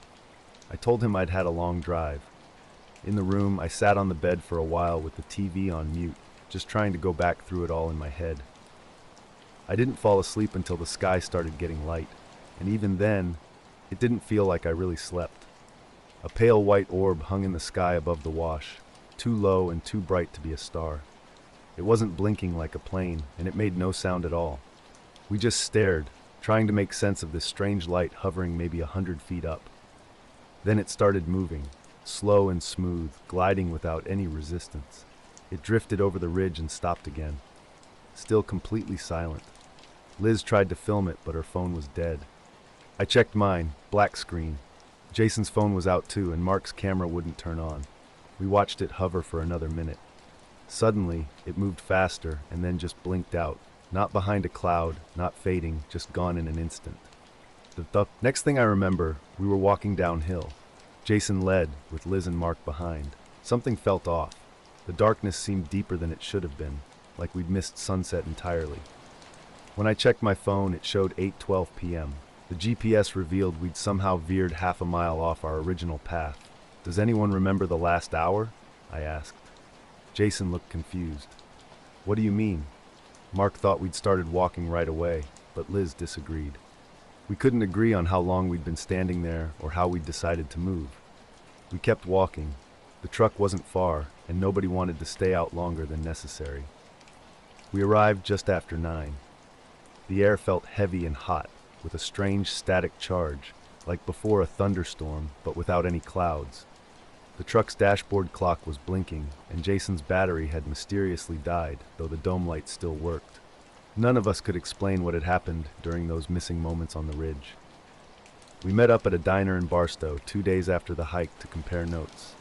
I told him I'd had a long drive. In the room, I sat on the bed for a while with the TV on mute, just trying to go back through it all in my head. I didn't fall asleep until the sky started getting light, and even then, it didn't feel like I really slept. A pale white orb hung in the sky above the wash, too low and too bright to be a star. It wasn't blinking like a plane, and it made no sound at all. We just stared, trying to make sense of this strange light hovering maybe 100 feet up. Then it started moving, slow and smooth, gliding without any resistance. It drifted over the ridge and stopped again. Still completely silent. Liz tried to film it, but her phone was dead. I checked mine, black screen. Jason's phone was out too, and Mark's camera wouldn't turn on. We watched it hover for another minute. Suddenly, it moved faster and then just blinked out. Not behind a cloud, not fading, just gone in an instant. The next thing I remember, we were walking downhill. Jason led, with Liz and Mark behind. Something felt off. The darkness seemed deeper than it should have been, like we'd missed sunset entirely. When I checked my phone, it showed 8:12 p.m. The GPS revealed we'd somehow veered half a mile off our original path. Does anyone remember the last hour? I asked. Jason looked confused. What do you mean? Mark thought we'd started walking right away, but Liz disagreed. We couldn't agree on how long we'd been standing there or how we'd decided to move. We kept walking. The truck wasn't far, and nobody wanted to stay out longer than necessary. We arrived just after 9. The air felt heavy and hot, with a strange static charge, like before a thunderstorm, but without any clouds. The truck's dashboard clock was blinking, and Jason's battery had mysteriously died, though the dome light still worked. None of us could explain what had happened during those missing moments on the ridge. We met up at a diner in Barstow 2 days after the hike to compare notes.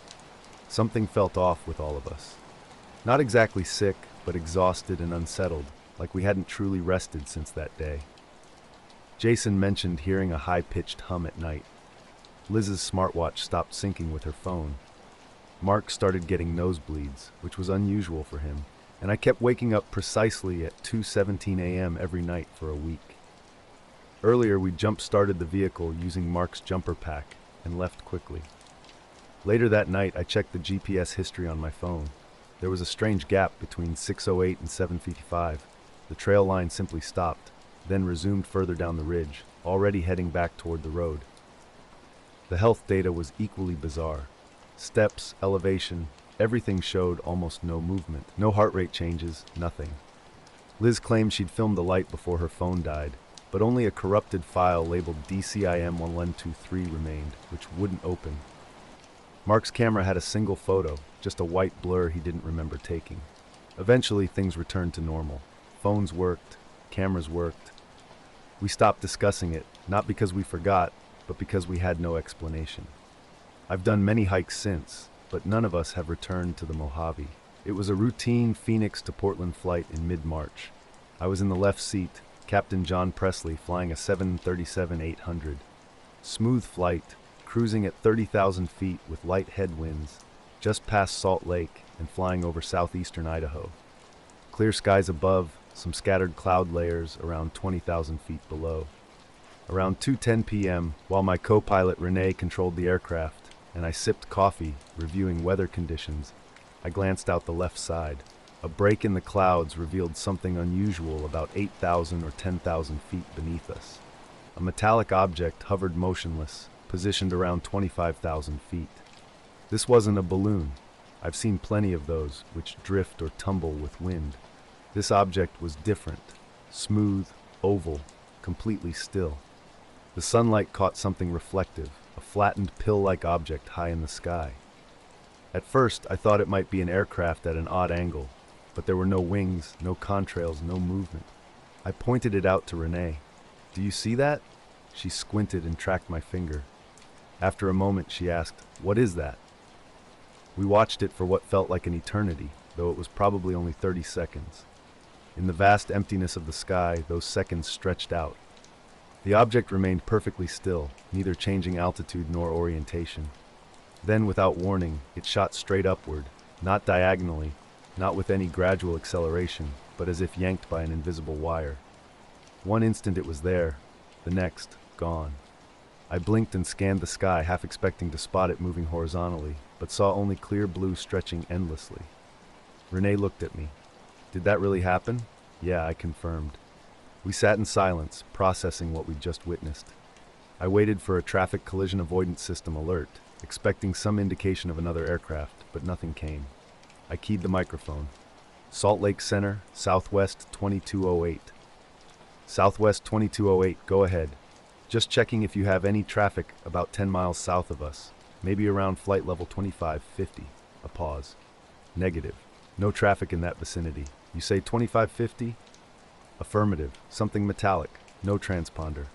Something felt off with all of us. Not exactly sick, but exhausted and unsettled, like we hadn't truly rested since that day. Jason mentioned hearing a high-pitched hum at night. Liz's smartwatch stopped syncing with her phone. Mark started getting nosebleeds, which was unusual for him, and I kept waking up precisely at 2:17 a.m. every night for a week. Earlier, we jump-started the vehicle using Mark's jumper pack and left quickly. Later that night, I checked the GPS history on my phone. There was a strange gap between 6:08 and 7:55. The trail line simply stopped, then resumed further down the ridge, already heading back toward the road. The health data was equally bizarre. Steps, elevation, everything showed almost no movement. No heart rate changes, nothing. Liz claimed she'd filmed the light before her phone died, but only a corrupted file labeled DCIM1123 remained, which wouldn't open. Mark's camera had a single photo, just a white blur he didn't remember taking. Eventually, things returned to normal. Phones worked, cameras worked. We stopped discussing it, not because we forgot, but because we had no explanation. I've done many hikes since, but none of us have returned to the Mojave. It was a routine Phoenix to Portland flight in mid-March. I was in the left seat, Captain John Presley flying a 737-800. Smooth flight, cruising at 30,000 feet with light headwinds, just past Salt Lake and flying over southeastern Idaho. Clear skies above, some scattered cloud layers around 20,000 feet below. Around 2:10 p.m., while my co-pilot Renee controlled the aircraft, and I sipped coffee, reviewing weather conditions, I glanced out the left side. A break in the clouds revealed something unusual about 8,000 or 10,000 feet beneath us. A metallic object hovered motionless, positioned around 25,000 feet. This wasn't a balloon. I've seen plenty of those, which drift or tumble with wind. This object was different, smooth, oval, completely still. The sunlight caught something reflective, a flattened pill-like object high in the sky. At first, I thought it might be an aircraft at an odd angle, but there were no wings, no contrails, no movement. I pointed it out to Renee. "Do you see that?" She squinted and tracked my finger. After a moment, she asked, "What is that?" We watched it for what felt like an eternity, though it was probably only 30 seconds. In the vast emptiness of the sky, those seconds stretched out. The object remained perfectly still, neither changing altitude nor orientation. Then, without warning, it shot straight upward, not diagonally, not with any gradual acceleration, but as if yanked by an invisible wire. One instant it was there, the next, gone. I blinked and scanned the sky, half expecting to spot it moving horizontally, but saw only clear blue stretching endlessly. Renee looked at me. "Did that really happen?" "Yeah," I confirmed. We sat in silence, processing what we'd just witnessed. I waited for a traffic collision avoidance system alert, expecting some indication of another aircraft, but nothing came. I keyed the microphone. "Salt Lake Center, Southwest 2208. Southwest 2208, go ahead. Just checking if you have any traffic about 10 miles south of us, maybe around flight level 2550. A pause. "Negative. No traffic in that vicinity. You say 2550? "Affirmative. Something metallic. No transponder."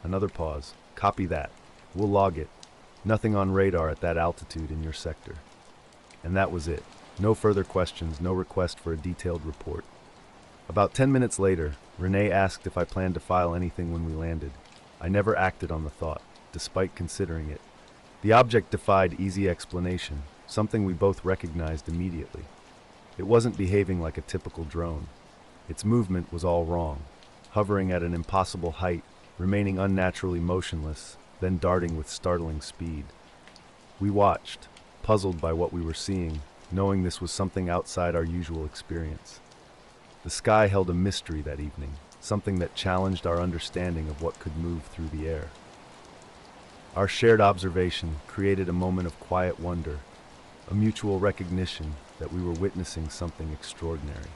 Another pause. "Copy that. We'll log it. Nothing on radar at that altitude in your sector." And that was it. No further questions, no request for a detailed report. About 10 minutes later, Renee asked if I planned to file anything when we landed. I never acted on the thought, despite considering it. The object defied easy explanation, something we both recognized immediately. It wasn't behaving like a typical drone. Its movement was all wrong, hovering at an impossible height, remaining unnaturally motionless, then darting with startling speed. We watched, puzzled by what we were seeing, knowing this was something outside our usual experience. The sky held a mystery that evening, something that challenged our understanding of what could move through the air. Our shared observation created a moment of quiet wonder, a mutual recognition that we were witnessing something extraordinary.